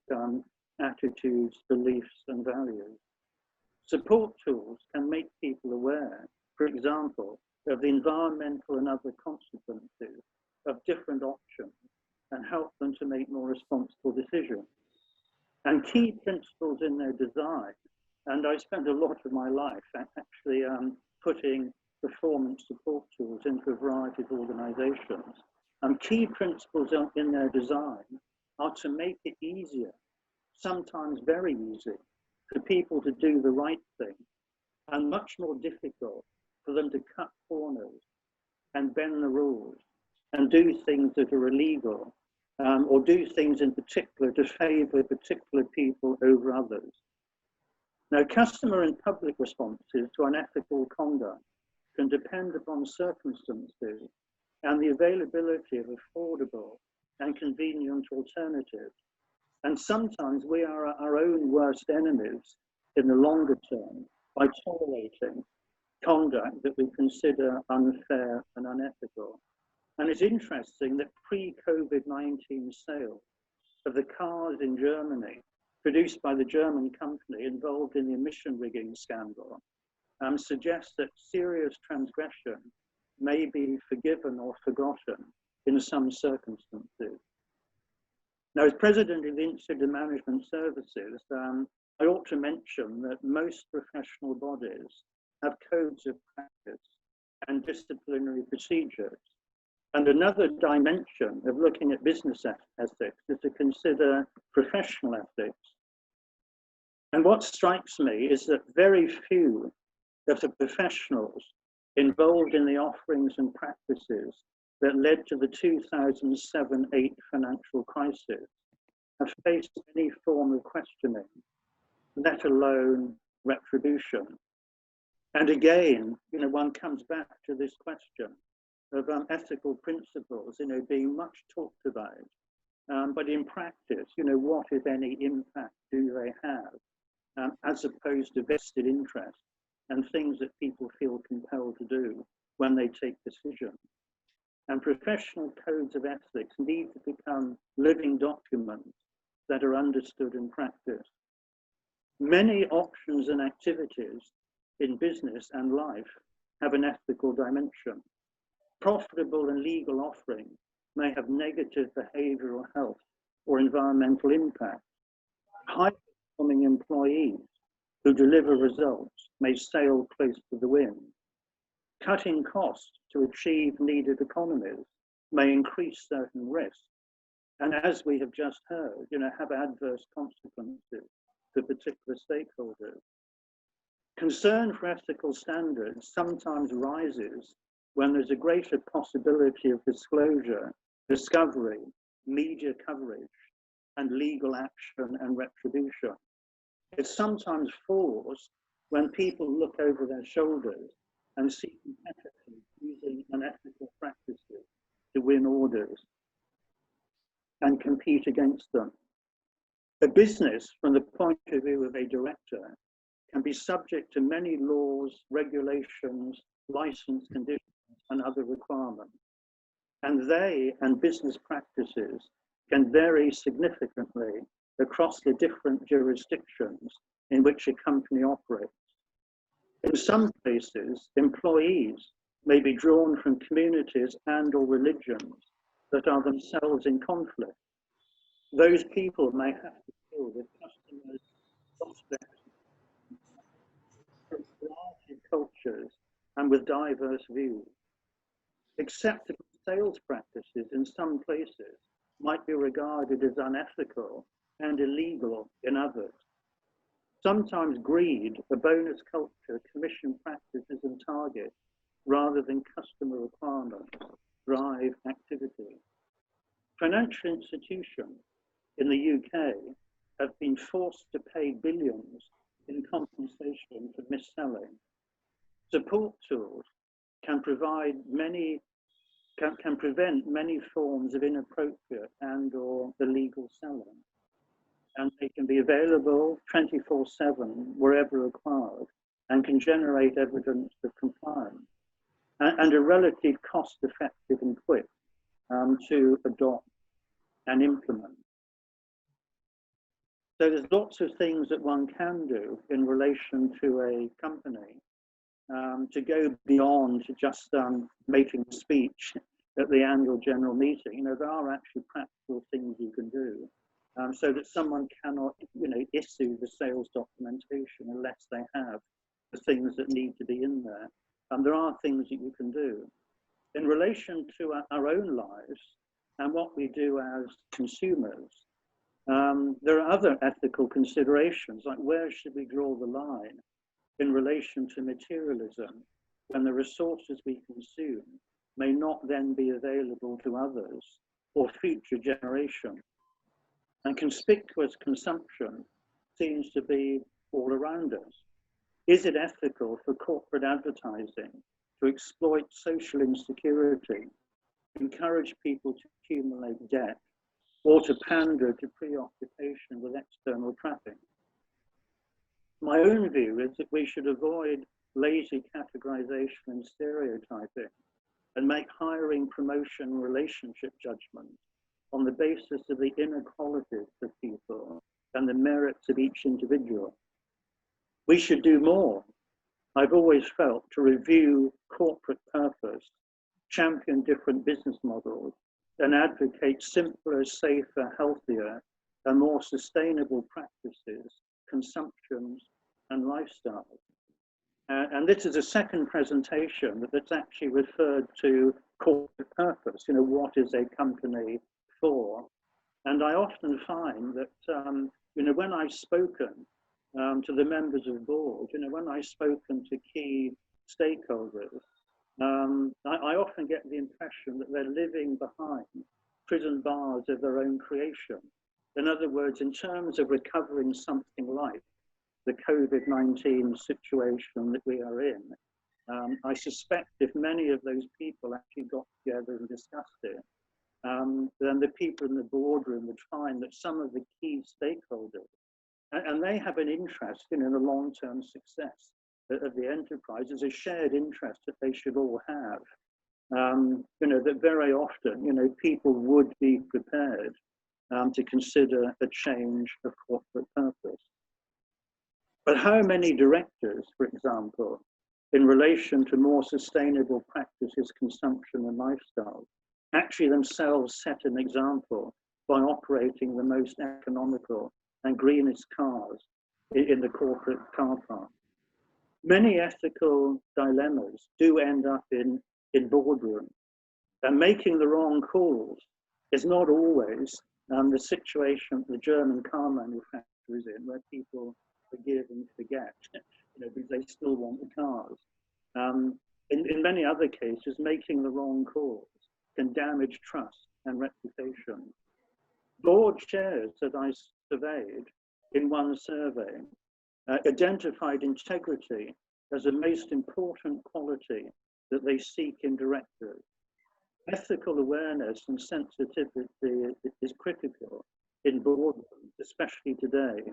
attitudes, beliefs, and values. Support tools can make people aware, for example, of the environmental and other consequences of different options and help them to make more responsible decisions. And key principles in their design, and I spent a lot of my life actually putting performance support tools into a variety of organizations. Key principles in their design are to make it easier, sometimes very easy, for people to do the right thing, and much more difficult for them to cut corners and bend the rules and do things that are illegal, or do things in particular to favor particular people over others. Now, customer and public responses to unethical conduct can depend upon circumstances and the availability of affordable and convenient alternatives. And sometimes we are our own worst enemies in the longer term by tolerating conduct that we consider unfair and unethical. And it's interesting that pre-COVID-19 sales of the cars in Germany produced by the German company involved in the emission rigging scandal suggests that serious transgression may be forgiven or forgotten in some circumstances. Now, as president of the Institute of Management Services, I ought to mention that most professional bodies have codes of practice and disciplinary procedures. And another dimension of looking at business ethics is to consider professional ethics. And what strikes me is that very few of the professionals involved in the offerings and practices that led to the 2007-8 financial crisis have faced any form of questioning, let alone retribution. And again, one comes back to this question of ethical principles, being much talked about, but in practice, what, if any, impact do they have, as opposed to vested interest and things that people feel compelled to do when they take decisions. And professional codes of ethics need to become living documents that are understood in practice. Many options and activities in business and life have an ethical dimension. Profitable and legal offerings may have negative behavioral health or environmental impact. High-performing employees who deliver results may sail close to the wind. Cutting costs to achieve needed economies may increase certain risks, and as we have just heard, have adverse consequences to particular stakeholders. Concern for ethical standards sometimes rises when there's a greater possibility of disclosure, discovery, media coverage, and legal action and retribution. It sometimes falls when people look over their shoulders and see competitors using unethical practices to win orders and compete against them. A business, from the point of view of a director, can be subject to many laws, regulations, license conditions, and other requirements. And they and business practices can vary significantly across the different jurisdictions in which a company operates. In some places, employees may be drawn from communities and/or religions that are themselves in conflict. Those people may have to deal with customers, prospects, from a variety of cultures and with diverse views. Acceptable sales practices in some places might be regarded as unethical and illegal in others. Sometimes greed, a bonus culture, commission practices and targets rather than customer requirements drive activity. Financial institutions in the UK have been forced to pay billions in compensation for mis-selling. Support tools can prevent many forms of inappropriate and/or illegal selling, and they can be available 24/7 wherever required and can generate evidence of compliance and are relatively cost-effective and quick to adopt and implement. So there's lots of things that one can do in relation to a company to go beyond just making a speech at the annual general meeting. You know, there are actually practical things you can do so that someone cannot, you know, issue the sales documentation unless they have the things that need to be in there. There are things that you can do. In relation to our own lives and what we do as consumers, there are other ethical considerations, like where should we draw the line in relation to materialism when the resources we consume may not then be available to others or future generations. And conspicuous consumption seems to be all around us. Is it ethical for corporate advertising to exploit social insecurity, encourage people to accumulate debt, or to pander to preoccupation with external traffic? My own view is that we should avoid lazy categorization and stereotyping and make hiring, promotion, relationship judgments on the basis of the inequalities of people and the merits of each individual. We should do more, I've always felt, to review corporate purpose, champion different business models, and advocate simpler, safer, healthier, and more sustainable practices, consumptions, and lifestyles. And this is a second presentation that's actually referred to corporate purpose. You know, what is a company for? And I often find that, you know, when I've spoken to the members of board, you know, when I've spoken to key stakeholders, I often get the impression that they're living behind prison bars of their own creation. In other words, in terms of recovering something like the COVID-19 situation that we are in, I suspect if many of those people actually got together and discussed it, then the people in the boardroom would find that some of the key stakeholders, and they have an interest in the long-term success of the enterprise, is a shared interest that they should all have. You know, that very often, you know, people would be prepared to consider a change of corporate purpose. But how many directors, for example, in relation to more sustainable practices, consumption and lifestyle, actually themselves set an example by operating the most economical and greenest cars in the corporate car park? Many ethical dilemmas do end up in boardrooms, and making the wrong calls is not always the situation the German car manufacturer is in, where people forgive and forget. because they still want the cars. In many other cases, making the wrong calls can damage trust and reputation. Board chairs that I surveyed in one survey identified integrity as the most important quality that they seek in directors. Ethical awareness and sensitivity is critical in boardrooms, especially today,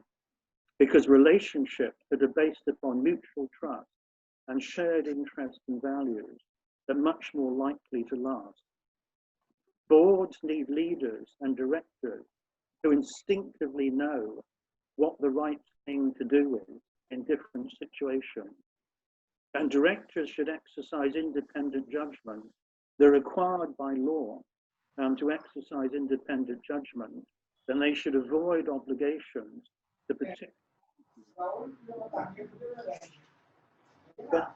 because relationships that are based upon mutual trust and shared interests and values are much more likely to last. Boards need leaders and directors who instinctively know what the right thing to do is in different situations. And directors should exercise independent judgment. They're required by law to exercise independent judgment, then they should avoid obligations to protect. But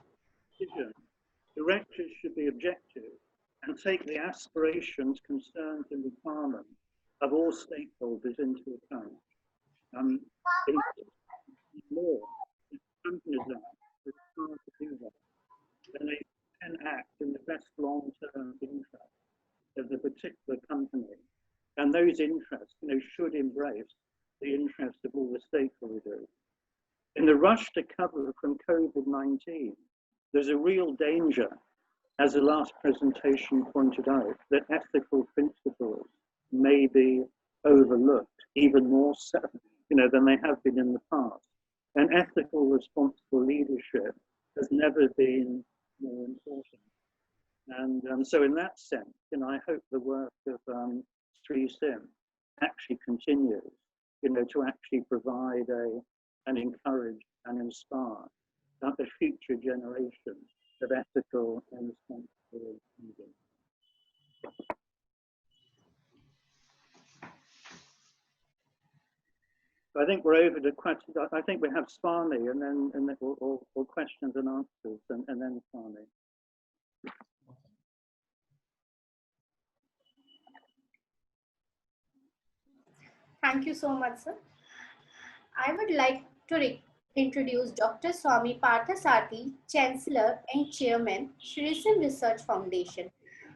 directors should be objective and take the aspirations, concerns, and requirements of all stakeholders into account. In law, if companies are required to do that, then they can act in the best long-term interest of the particular company. And those interests, should embrace the interests of all the stakeholders. In the rush to cover from COVID-19, there's a real danger, as the last presentation pointed out, that ethical principles may be overlooked even more so, than they have been in the past. And ethical, responsible leadership has never been more important. And so in that sense, I hope the work of SRISIIM actually continues, to actually provide and encourage and inspire the future generations of ethical and responsible leaders. I think we're over to questions. I think we have Swami and then or questions and answers and then Swami. Thank you so much, sir. I would like to introduce Dr. Swami Parthasarthi, Chancellor and Chairman, SRISIIM Research Foundation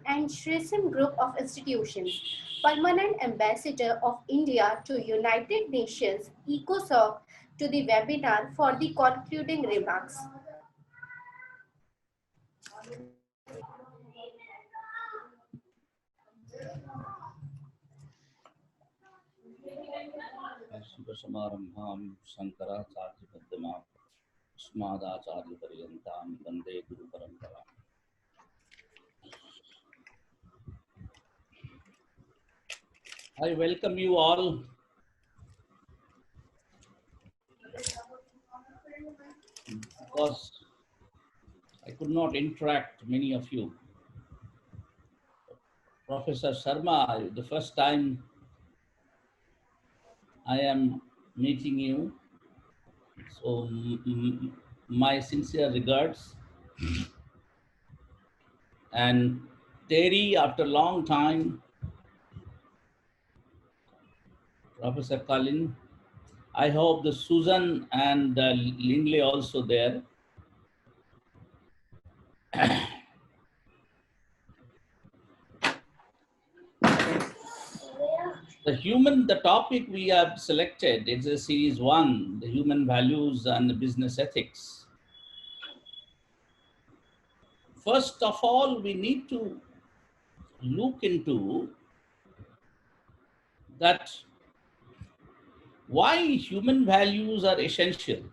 and SRISIIM Group of Institutions, Permanent Ambassador of India to United Nations, ECOSOC, to the webinar for the concluding remarks. शुभसमारम्भां शंकराचार्यमध्यमां अस्मदाचार्यपर्यन्तां वन्दे गुरुपरम्पराम्. I welcome you all because I could not interact many of you. Professor Sharma, the first time I am meeting you, so my sincere regards. And Terry, after a long time, Professor Colin, I hope the Susan and Lindley also there. The topic we have selected is a series 1, the human values and the business ethics. First of all, we need to look into that why human values are essential.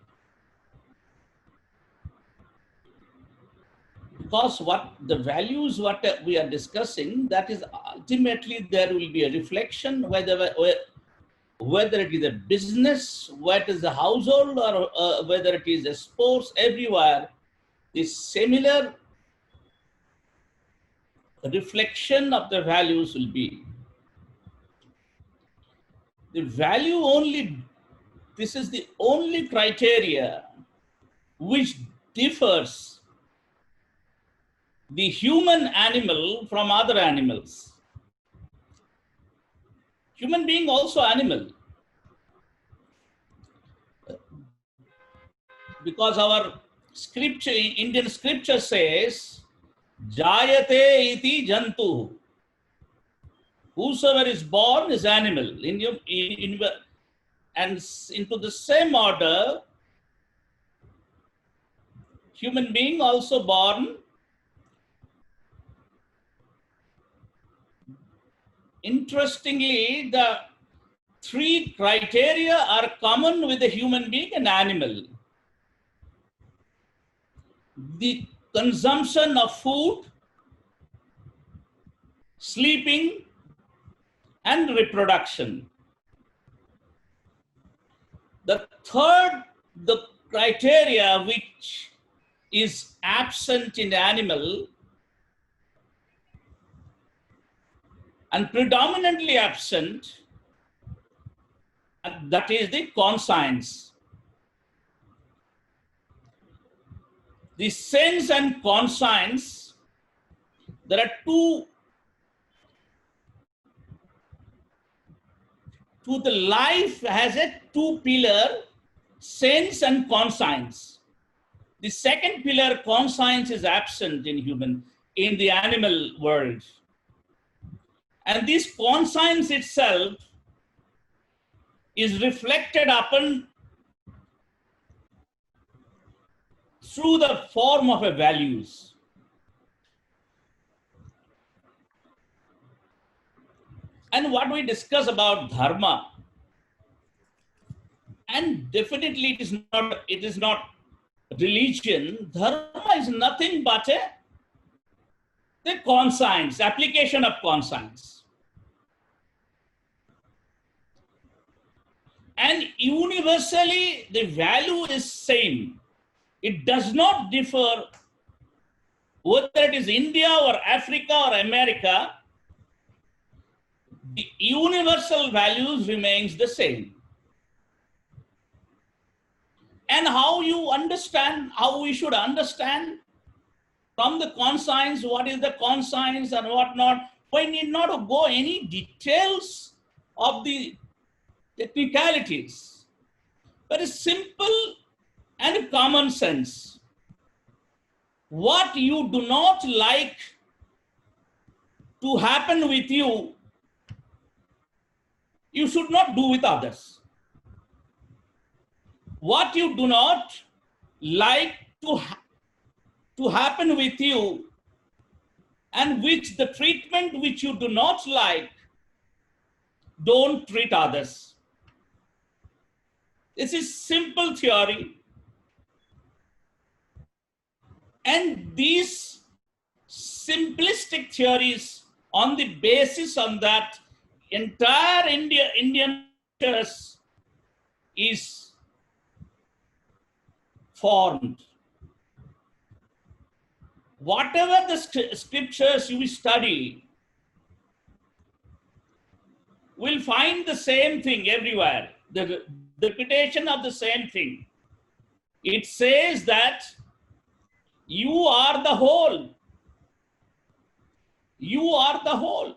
Because what the values what we are discussing, that is ultimately there will be a reflection whether it is a business, what is the household, or whether it is a sports, everywhere, this similar reflection of the values will be. The value only, this is the only criteria which differs the human animal from other animals. Human being also animal. because our scripture, Indian scripture says, Jayate iti jantu. Whosoever is born is animal. And into the same order, human being also born. Interestingly, the three criteria are common with the human being and animal. The consumption of food, sleeping, and reproduction. The third, the criteria which is absent in animal and predominantly absent, that is the conscience. The sense and conscience, there are two. The life has a two pillar, sense and conscience. The second pillar, conscience, is absent in the animal world. And this conscience itself is reflected upon through the form of a values. And what we discuss about dharma, and definitely it is not religion. Dharma is nothing but the conscience, application of conscience. And universally, the value is same. It does not differ whether it is India or Africa or America. The universal values remains the same. And how we should understand from the conscience, what is the conscience and what not. We need not to go any details of the technicalities. Very simple and common sense. What you do not like to happen with you, you should not do with others. What you do not like to happen with you, and which the treatment which you do not like, don't treat others. This is simple theory. And these simplistic theories, on the basis on that, entire Indian church is formed. Whatever the scriptures you study, will find the same thing everywhere, the repetition of the same thing. It says that you are the whole. You are the whole.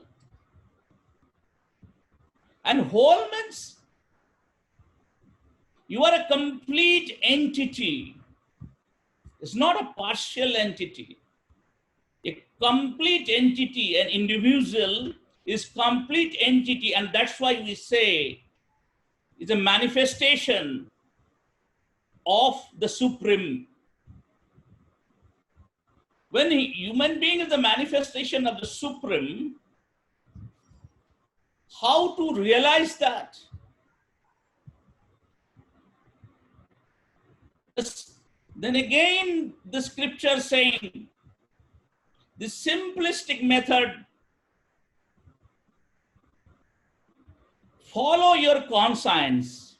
And whole means you are a complete entity. It's not a partial entity. A complete entity, an individual is complete entity, and that's why we say it's a manifestation of the Supreme. When a human being is the manifestation of the Supreme, how to realize that? Then again, the scripture saying, the simplistic method, follow your conscience.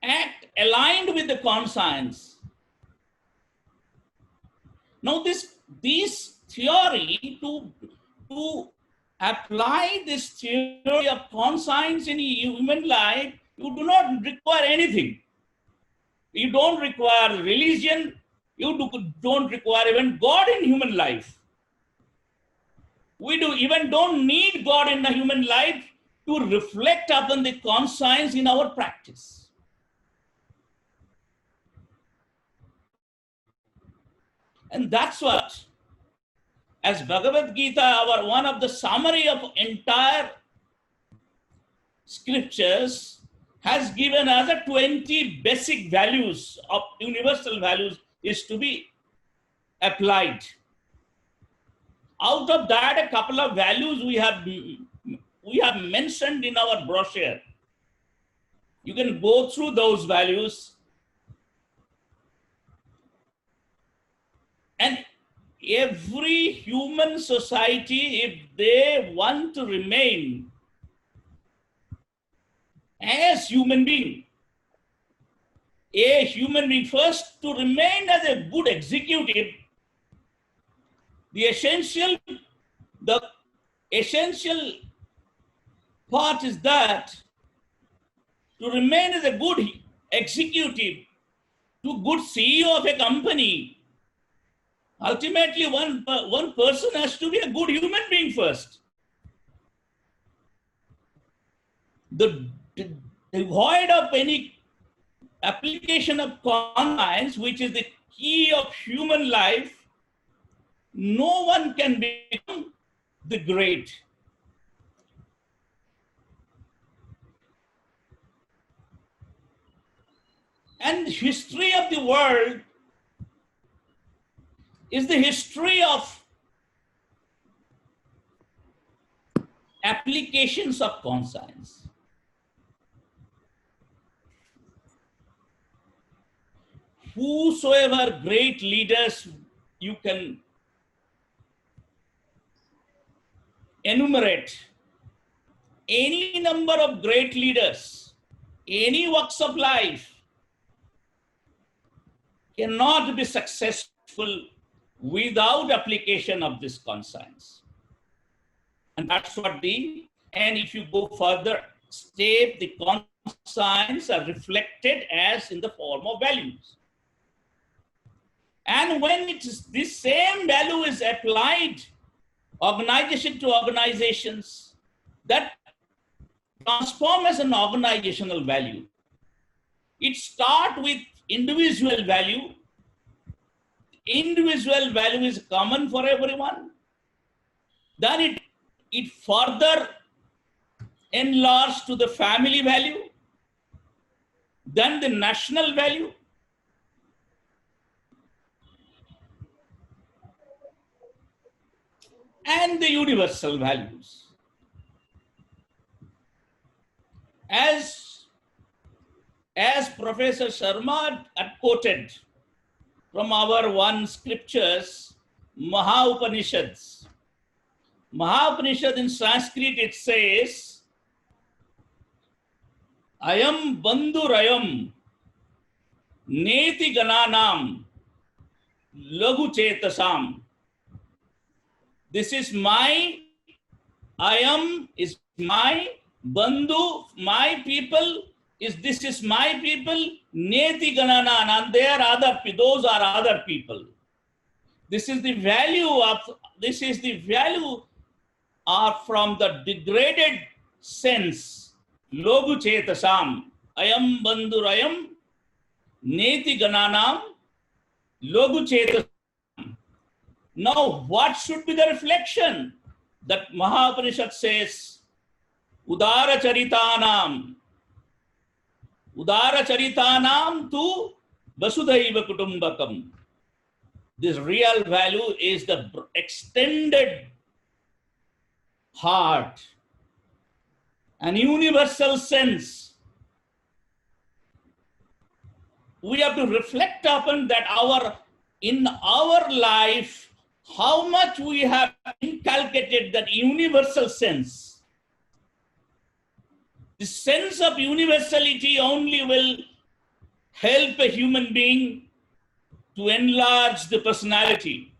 Act aligned with the conscience. Now this theory, to apply this theory of conscience in human life, you do not require anything. You don't require religion. You don't require even God in human life. We even don't need God in the human life to reflect upon the conscience in our practice. And that's what, as Bhagavad Gita, one of the summary of entire scriptures, has given us a 20 basic values of universal values is to be applied. Out of that, a couple of values we have mentioned in our brochure. You can go through those values. And every human society, if they want to remain as human being, a human being first to remain as a good executive, the essential part is that to remain as a good executive, to good CEO of a company, ultimately one person has to be a good human being first. Devoid of any application of conscience, which is the key of human life, no one can become the great. And the history of the world is the history of applications of conscience. Whosoever great leaders you can enumerate, any number of great leaders, any walks of life, cannot be successful without application of this conscience. And that's what and if you go further step, the conscience are reflected as in the form of values. And when this same value is applied organization to organizations, that transform as an organizational value. It starts with individual value. Individual value is common for everyone. Then it further enlarged to the family value, then the national value, and the universal values. As Professor Sharma had quoted from our one scriptures, Upanishads. Upanishad in Sanskrit, it says, Ayam bandhurayam neti gananam lagu chetasam. This is my, Ayam is my, bandhu, my people, this is my people, neti gananan, and they are those are other people. This is the value from the degraded sense, logu chetasam, ayam bandhurayam, neti gananam, logu chetasam. Now, what should be the reflection? That Upanishad says, Udara charitanam tu vasudhaiva kutumbakam. This real value is the extended heart, an universal sense. We have to reflect upon that in our life, how much we have inculcated that universal sense. The sense of universality only will help a human being to enlarge the personality.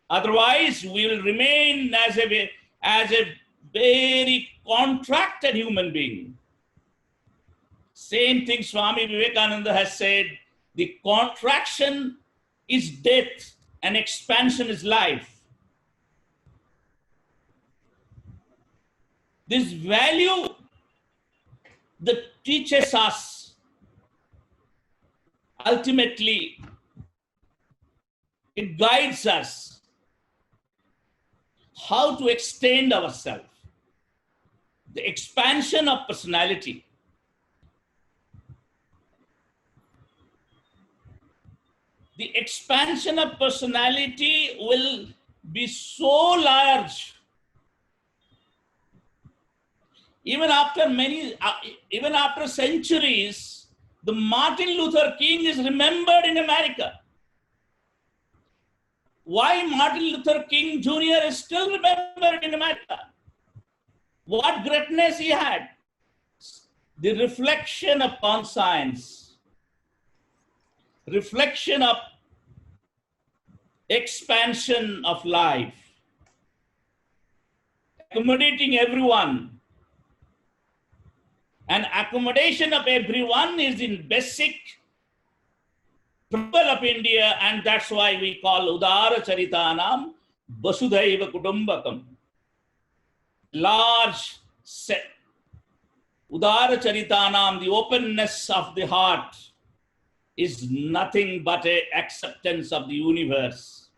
Otherwise, we will remain as a very contracted human being. Same thing Swami Vivekananda has said, the contraction is death and expansion is life. This value that teaches us ultimately, it guides us how to extend ourselves. The expansion of personality. The expansion of personality will be so large. Even after centuries, the Martin Luther King is remembered in America. Why Martin Luther King Jr. is still remembered in America? What greatness he had. The reflection of conscience, reflection of expansion of life, accommodating everyone. And accommodation of everyone is in basic principle of India, and that's why we call Udara Charitanam Vasudhaiva Kutumbakam. Large set. Udara Charitanam, the openness of the heart, is nothing but an acceptance of the universe.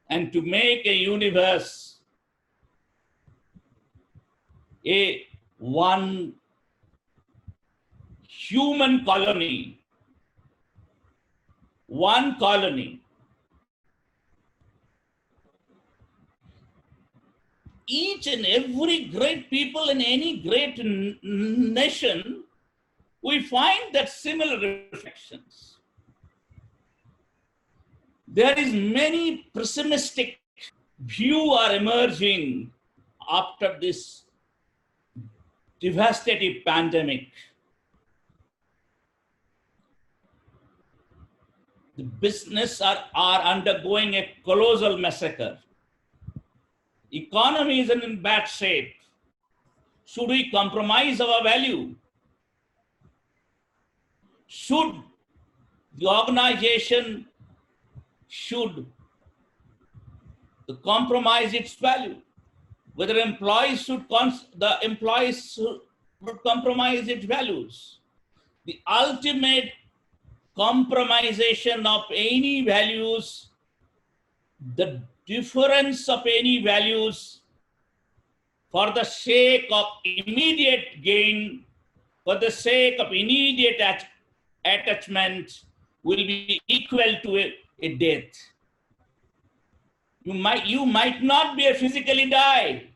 And to make a universe a one human colony, one colony. Each and every great people in any great nation, we find that similar reflections. There is many pessimistic view are emerging after this devastating pandemic. The business are undergoing a colossal massacre. Economy is in bad shape. Should we compromise our value? Should the organization compromise its value? Whether the employees should compromise its values. The ultimate compromisation of any values, the difference of any values for the sake of immediate gain, for the sake of immediate attachment will be equal to a death. You might not be physically die,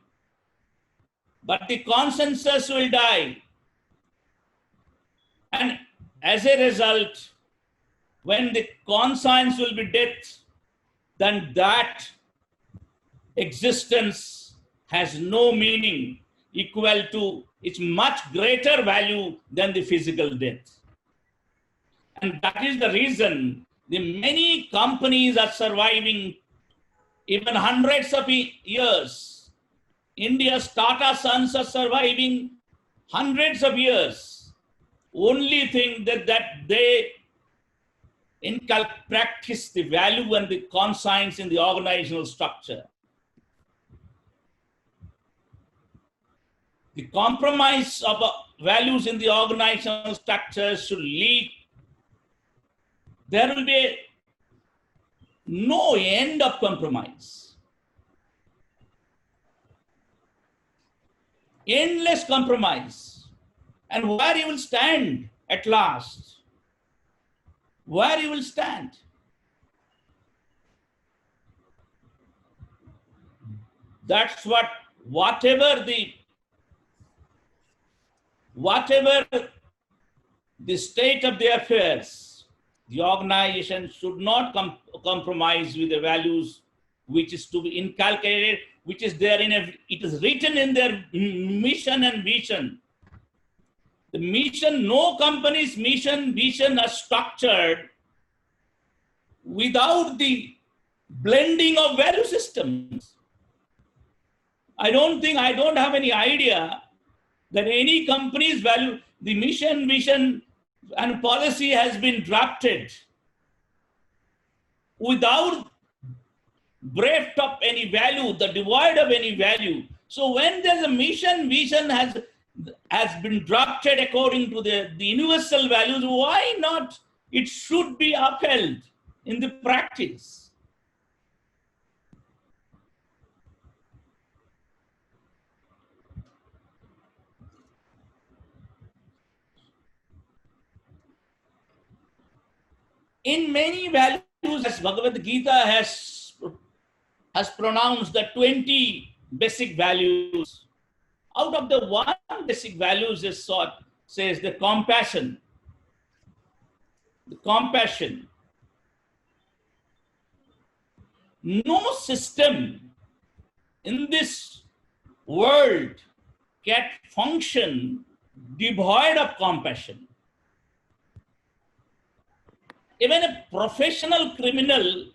but the consensus will die. And as a result, when the conscience will be death, then that existence has no meaning, equal to, it's much greater value than the physical death. And that is the reason the many companies are surviving even hundreds of years. India's Tata Sons are surviving hundreds of years. Only thing that they practice the value and the conscience in the organizational structure. The compromise of values in the organizational structure should lead. There will be no end of compromise. Endless compromise. And where you will stand at last? Where you will stand? That's whatever the state of the affairs, the organization should not compromise with the values which is to be inculcated, which is there it is written in their mission and vision. The mission, no company's mission, vision are structured without the blending of value systems. I don't have any idea that any company's value, the mission, vision, and policy has been drafted without breadth of any value, the divide of any value. So when there's a mission, vision has been drafted according to the universal values, why not? It should be upheld in the practice. In many values, as Bhagavad Gita has pronounced the 20 basic values. Out of the one basic values is sought, says the compassion. The compassion. No system in this world can function devoid of compassion. Even a professional criminal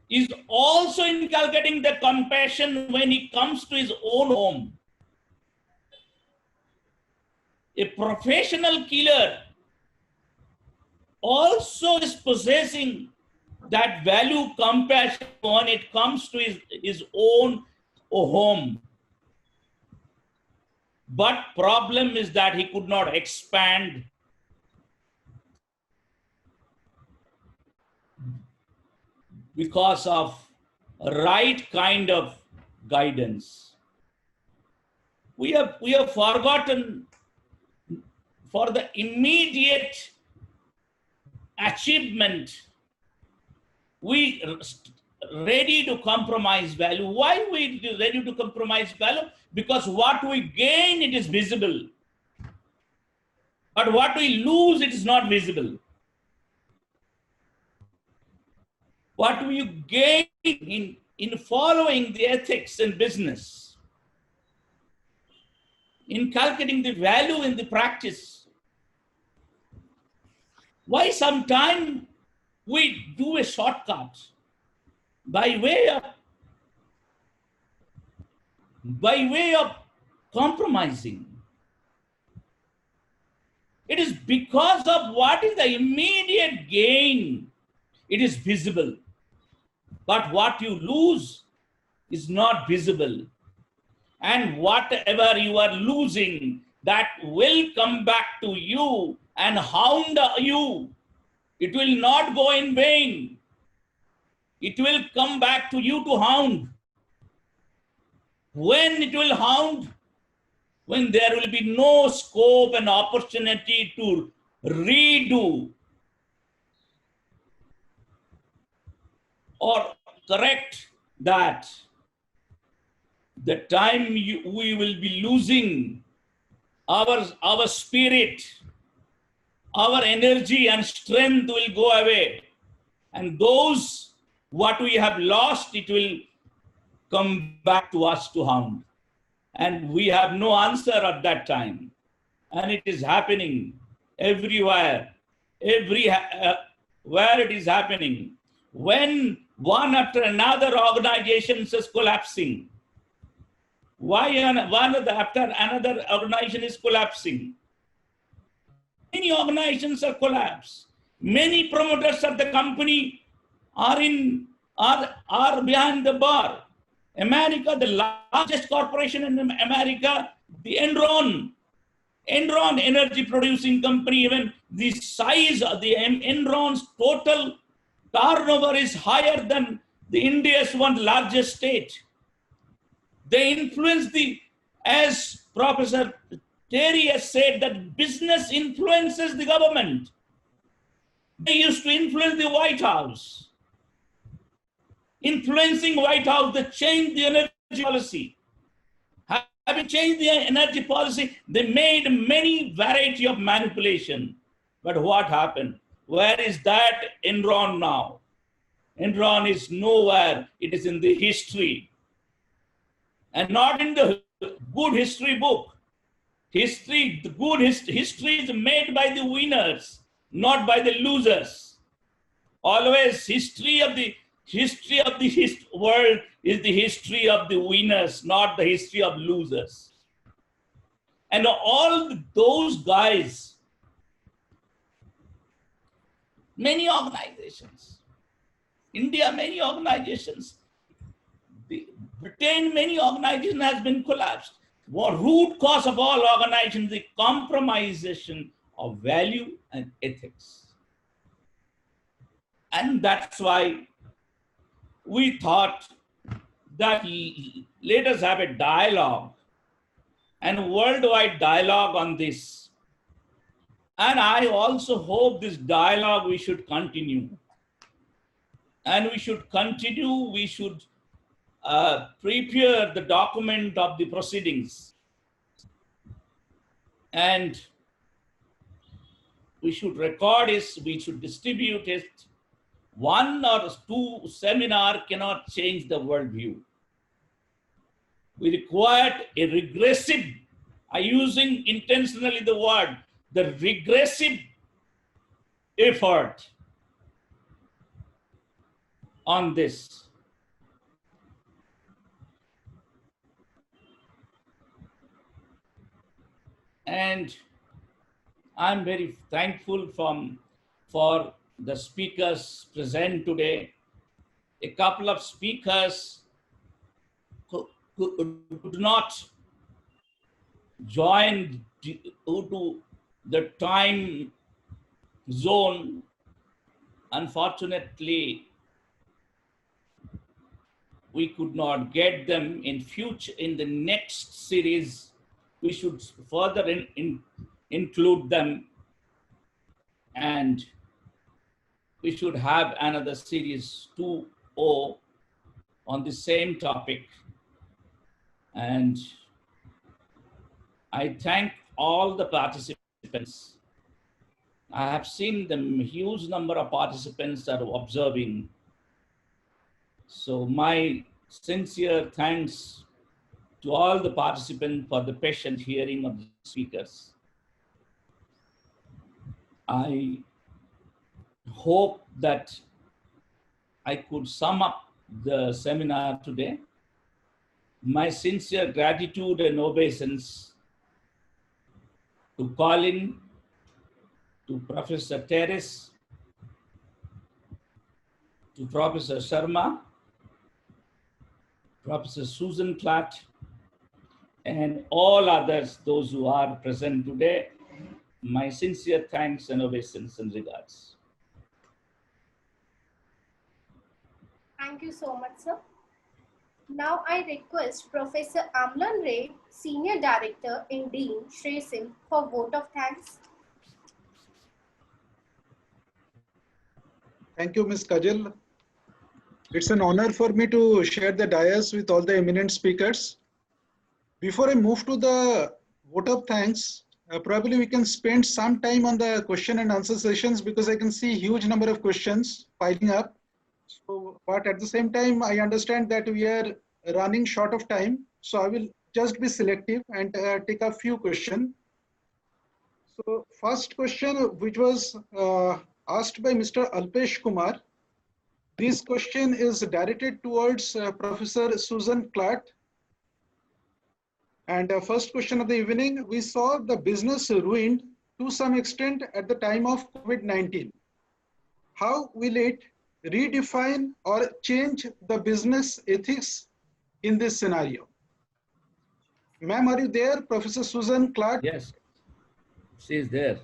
is also inculcating the compassion when he comes to his own home. A professional killer also is possessing that value, compassion, when it comes to his own home. But problem is that he could not expand because of right kind of guidance. We have forgotten for the immediate achievement, we ready to compromise value. Why we ready to compromise value? Because what we gain, it is visible. But what we lose, it is not visible. What we gain in following the ethics in business, inculcating the value in the practice. Why sometimes we do a shortcut by way of compromising? It is because of what is the immediate gain. It is visible. But what you lose is not visible. And whatever you are losing, that will come back to you and hound you. It will not go in vain. It will come back to you to hound. When it will hound? When there will be no scope and opportunity to redo or correct that. The time we will be losing our spirit, our energy and strength will go away. And those what we have lost, it will come back to us to hound. And we have no answer at that time. And it is happening everywhere. Where it is happening. When one after another organization is collapsing. Why one after another organization is collapsing? Many organizations are collapsed. Many promoters of the company are behind the bar. America, the largest corporation in America, the Enron energy producing company, even the size of the Enron's total turnover is higher than the India's one largest state. They influence as Professor Terry has said, that business influences the government. They used to influence the White House. Influencing White House, they changed the energy policy. Having changed the energy policy, they made many variety of manipulation. But what happened? Where is that Enron now? Enron is nowhere. It is in the history. And not in the good history book. History, the good history is made by the winners, not by the losers. Always history of the world is the history of the winners, not the history of losers. And all those guys, many organizations, India, many organizations, Britain, many organizations has been collapsed. What root cause of all organizations, the compromisation of value and ethics. And that's why we thought that let us have a dialogue and worldwide dialogue on this. And I also hope this dialogue we should continue. And we should continue, we should prepare the document of the proceedings. And we should record it, we should distribute it. One or two seminar cannot change the worldview. We required a regressive, I using intentionally the word, the regressive effort on this. And I'm very thankful for the speakers present today. A couple of speakers could not join due to the time zone. Unfortunately, we could not get them in future. In the next series, we should further include them, and we should have another series 2.0 on the same topic. And I thank all the participants. I have seen the huge number of participants that are observing. So my sincere thanks to all the participants for the patient hearing of the speakers. I hope that I could sum up the seminar today. My sincere gratitude and obeisance to Colin, to Professor Terrace, to Professor Sharma, Professor Susan Clark, and all others, those who are present today. My sincere thanks and obeisance and regards. Thank you so much, sir. Now I request Professor Amlan Ray, Senior Director in Dean SRISIIM, for vote of thanks. Thank you, Ms. Kajal. It's an honor for me to share the dais with all the eminent speakers. Before I move to the vote of thanks, probably we can spend some time on the question and answer sessions, because I can see huge number of questions piling up. So, but at the same time, I understand that we are running short of time. So I will just be selective and take a few questions. So first question, which was asked by Mr. Alpesh Kumar. This question is directed towards Professor Susan Clark. And first question of the evening, we saw the business ruined to some extent at the time of COVID-19. How will it redefine or change the business ethics in this scenario? Ma'am, are you there, Professor Susan Clark? Yes, she is there.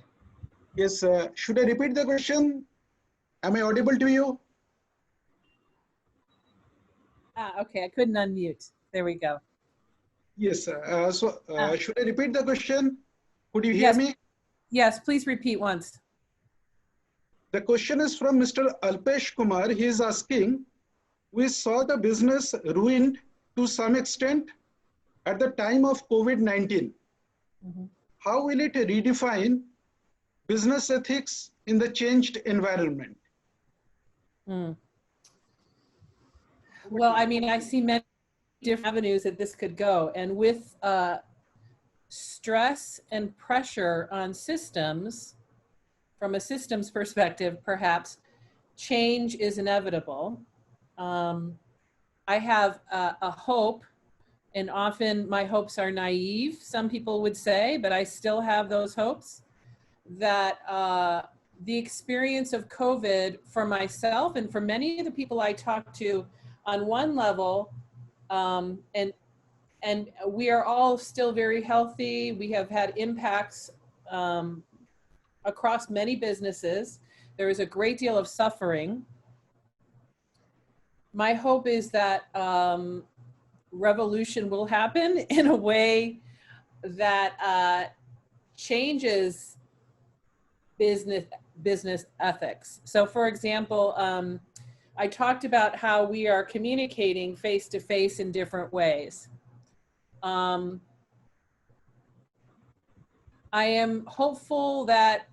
Yes, should I repeat the question? Am I audible to you? Okay, I couldn't unmute. There we go. Yes, should I repeat the question? Could you hear Yes. me? Yes, please repeat once. The question is from Mr. Alpesh Kumar. He is asking, we saw the business ruined to some extent at the time of COVID-19. How will it redefine business ethics in the changed environment? Well, I mean, I see many different avenues that this could go. And with stress and pressure on systems, from a systems perspective, perhaps, change is inevitable. I have a hope, and often my hopes are naive, some people would say, but I still have those hopes, that the experience of COVID for myself and for many of the people I talk to, on one level, And we are all still very healthy. We have had impacts across many businesses. There is a great deal of suffering. My hope is that revolution will happen in a way that changes business ethics. So for example, I talked about how we are communicating face to face in different ways. I am hopeful that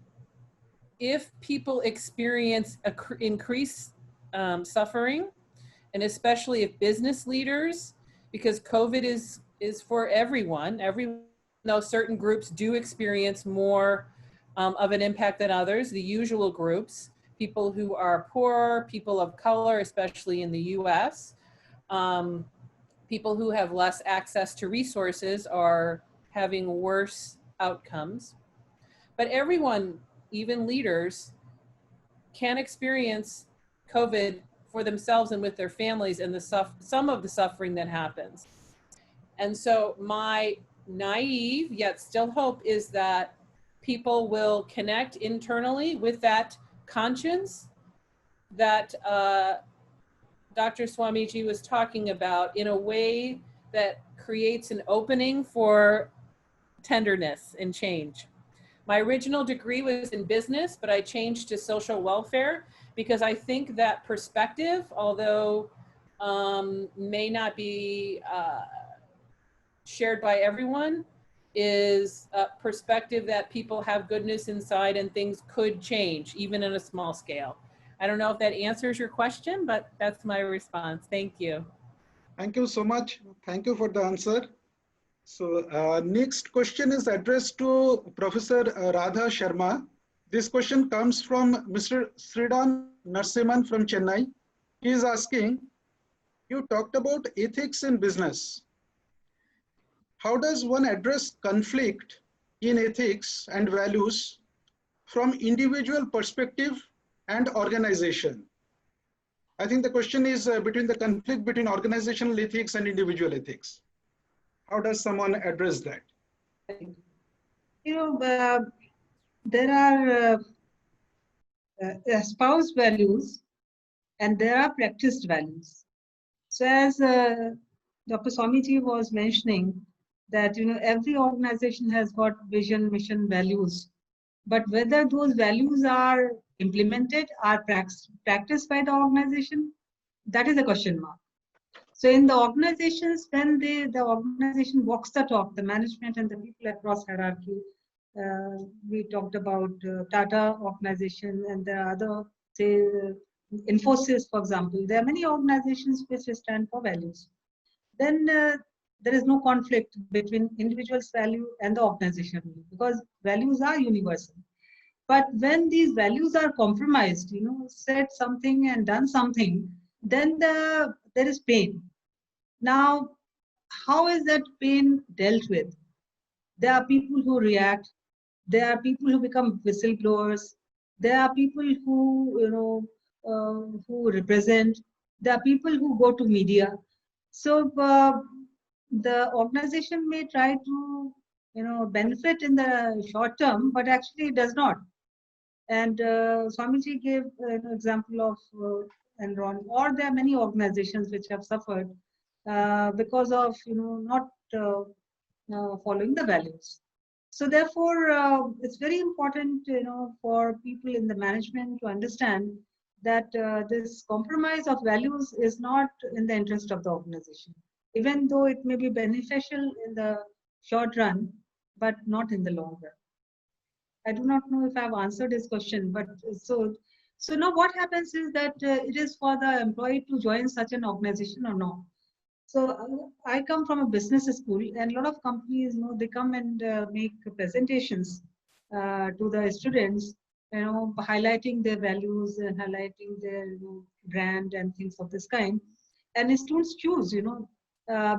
if people experience increased suffering, and especially if business leaders, because COVID is for everyone, though certain groups do experience more of an impact than others, the usual groups, people who are poor, people of color, especially in the US, people who have less access to resources are having worse outcomes. But everyone, even leaders, can experience COVID for themselves and with their families and some of the suffering that happens. And so my naive yet still hope is that people will connect internally with that conscience that Dr. Swamiji was talking about in a way that creates an opening for tenderness and change. My original degree was in business, but I changed to social welfare because I think that perspective, although may not be shared by everyone, is a perspective that people have goodness inside and things could change, even in a small scale. I don't know if that answers your question, but that's my response. Thank you. Thank you so much. Thank you for the answer. So next question is addressed to Professor Radha Sharma. This question comes from Mr. Sridhan Narsiman from Chennai. He is asking, you talked about ethics in business. How does one address conflict in ethics and values from individual perspective and organization? I think the question is between the conflict between organizational ethics and individual ethics. How does someone address that? You know, there are espoused values and there are practiced values. So as Dr. Swamiji was mentioning, that every organization has got vision, mission, values, but whether those values are implemented, are practiced by the organization, that is a question mark. So in the organizations, when the organization walks the talk, the management and the people across hierarchy, we talked about Tata organization and the other, say, Infosys, for example. There are many organizations which stand for values. Then there is no conflict between individual's value and the organization because values are universal. But when these values are compromised, said something and done something, then there is pain. Now, how is that pain dealt with? There are people who react. There are people who become whistleblowers. There are people who, who represent. There are people who go to media. So the organization may try to, benefit in the short term, but actually it does not. And Swamiji gave an example of Enron, or there are many organizations which have suffered because of not following the values. So therefore, it's very important for people in the management to understand that this compromise of values is not in the interest of the organization, even though it may be beneficial in the short run, but not in the long run. I do not know if I've answered his question, but so now what happens is that it is for the employee to join such an organization or not. So I come from a business school, and a lot of companies, they come and make presentations to the students, highlighting their values and highlighting their brand and things of this kind. And the students choose,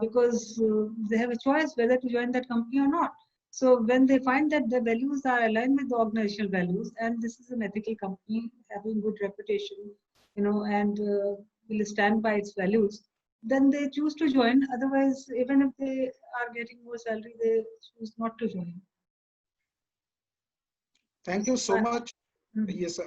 because they have a choice whether to join that company or not. So when they find that the values are aligned with the organizational values, and this is an ethical company having good reputation, and will stand by its values, then they choose to join. Otherwise, even if they are getting more salary, they choose not to join. Thank you so much. Mhm. Yes,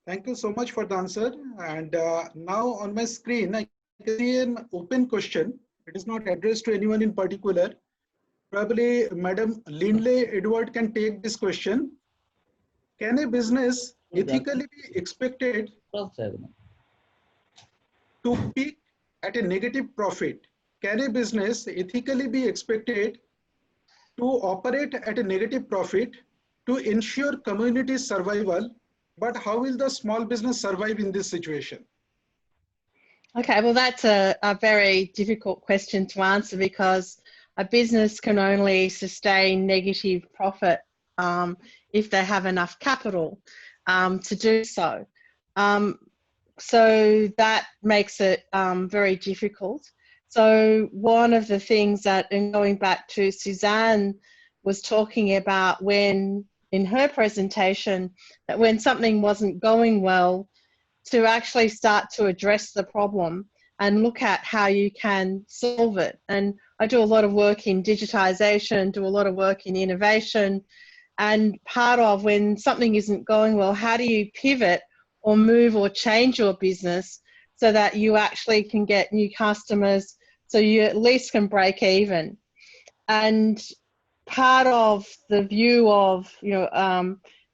thank you so much for the answer. And now on my screen, I can see an open question. It is not addressed to anyone in particular. Probably Madam Lindley Edward can take this question. Can a business ethically be expected to peak at a negative profit? Can a business ethically be expected to operate at a negative profit to ensure community survival? But how will the small business survive in this situation? Okay, well, that's a very difficult question to answer because a business can only sustain negative profit if they have enough capital to do so. So that makes it very difficult. So one of the things that, and going back to Suzanne was talking about when, in her presentation, that when something wasn't going well, to actually start to address the problem and look at how you can solve it. And I do a lot of work in digitization, do a lot of work in innovation, and part of when something isn't going well, how do you pivot or move or change your business so that you actually can get new customers, so you at least can break even. And part of the view of,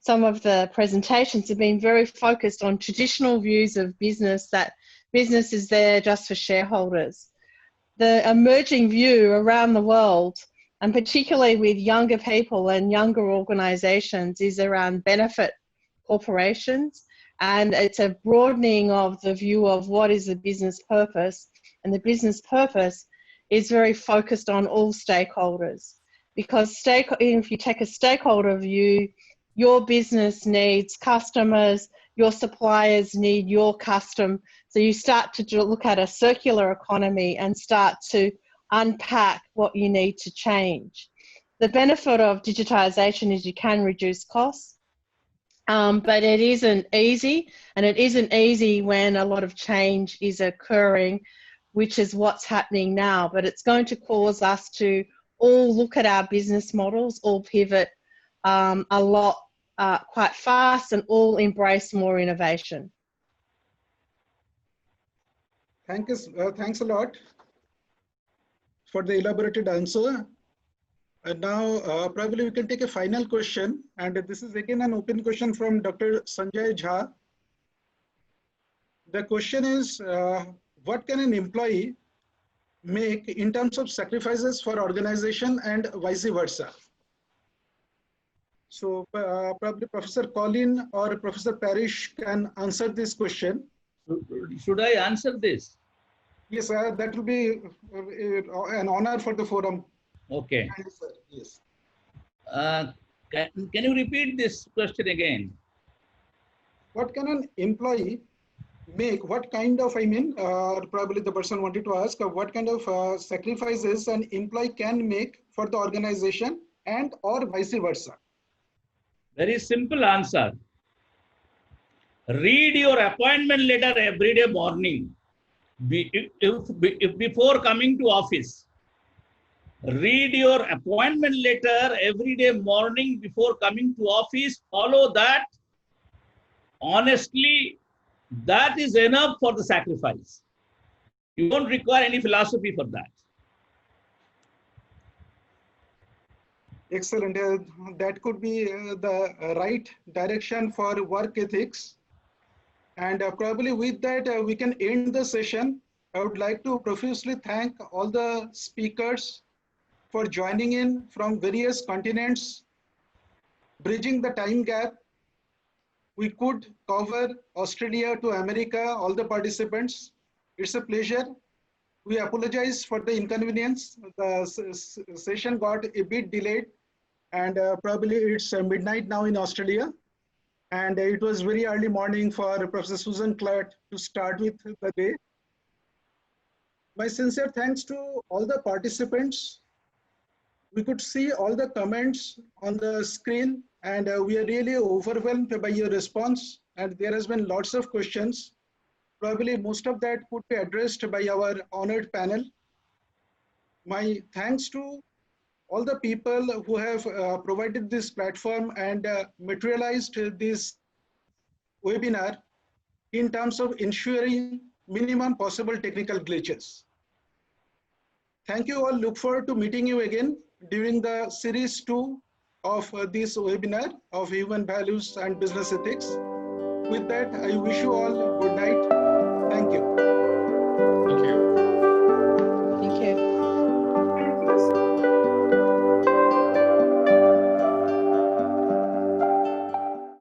some of the presentations have been very focused on traditional views of business, that business is there just for shareholders. The emerging view around the world, and particularly with younger people and younger organizations, is around benefit corporations. And it's a broadening of the view of what is the business purpose. And the business purpose is very focused on all stakeholders. Because if you take a stakeholder view, your business needs customers, your suppliers need your custom. So you start to look at a circular economy and start to unpack what you need to change. The benefit of digitization is you can reduce costs, but it isn't easy, and it isn't easy when a lot of change is occurring, which is what's happening now. But it's going to cause us to all look at our business models, all pivot a lot quite fast, and all embrace more innovation. Thanks a lot for the elaborated answer. And now probably we can take a final question. And this is again an open question from Dr. Sanjay Jha. The question is, what can an employee make in terms of sacrifices for organization and vice versa? So probably Professor Colin or Professor Parrish can answer this question. Should I answer this? Yes, that will be an honor for the forum. Okay. Yes. Can you repeat this question again? What can an employee make? What kind of, probably the person wanted to ask, what kind of sacrifices an employee can make for the organization and or vice versa? Very simple answer. Read your appointment letter every day morning. If before coming to office, read your appointment letter every day morning before coming to office. Follow that honestly. That is enough for the sacrifice. You don't require any philosophy for that. Excellent. That could be the right direction for work ethics. And probably with that, we can end the session. I would like to profusely thank all the speakers for joining in from various continents, bridging the time gap. We could cover Australia to America, all the participants. It's a pleasure. We apologize for the inconvenience. The session got a bit delayed, and probably it's midnight now in Australia. And it was very early morning for Professor Susan Clark to start with the day. My sincere thanks to all the participants. We could see all the comments on the screen, and we are really overwhelmed by your response. And there has been lots of questions. Probably most of that could be addressed by our honored panel. My thanks to all the people who have provided this platform and materialized this webinar in terms of ensuring minimum possible technical glitches. Thank you all. Look forward to meeting you again during the series 2 of this webinar of human values and business ethics. With that, I wish you all a good night. Thank you. Thank you.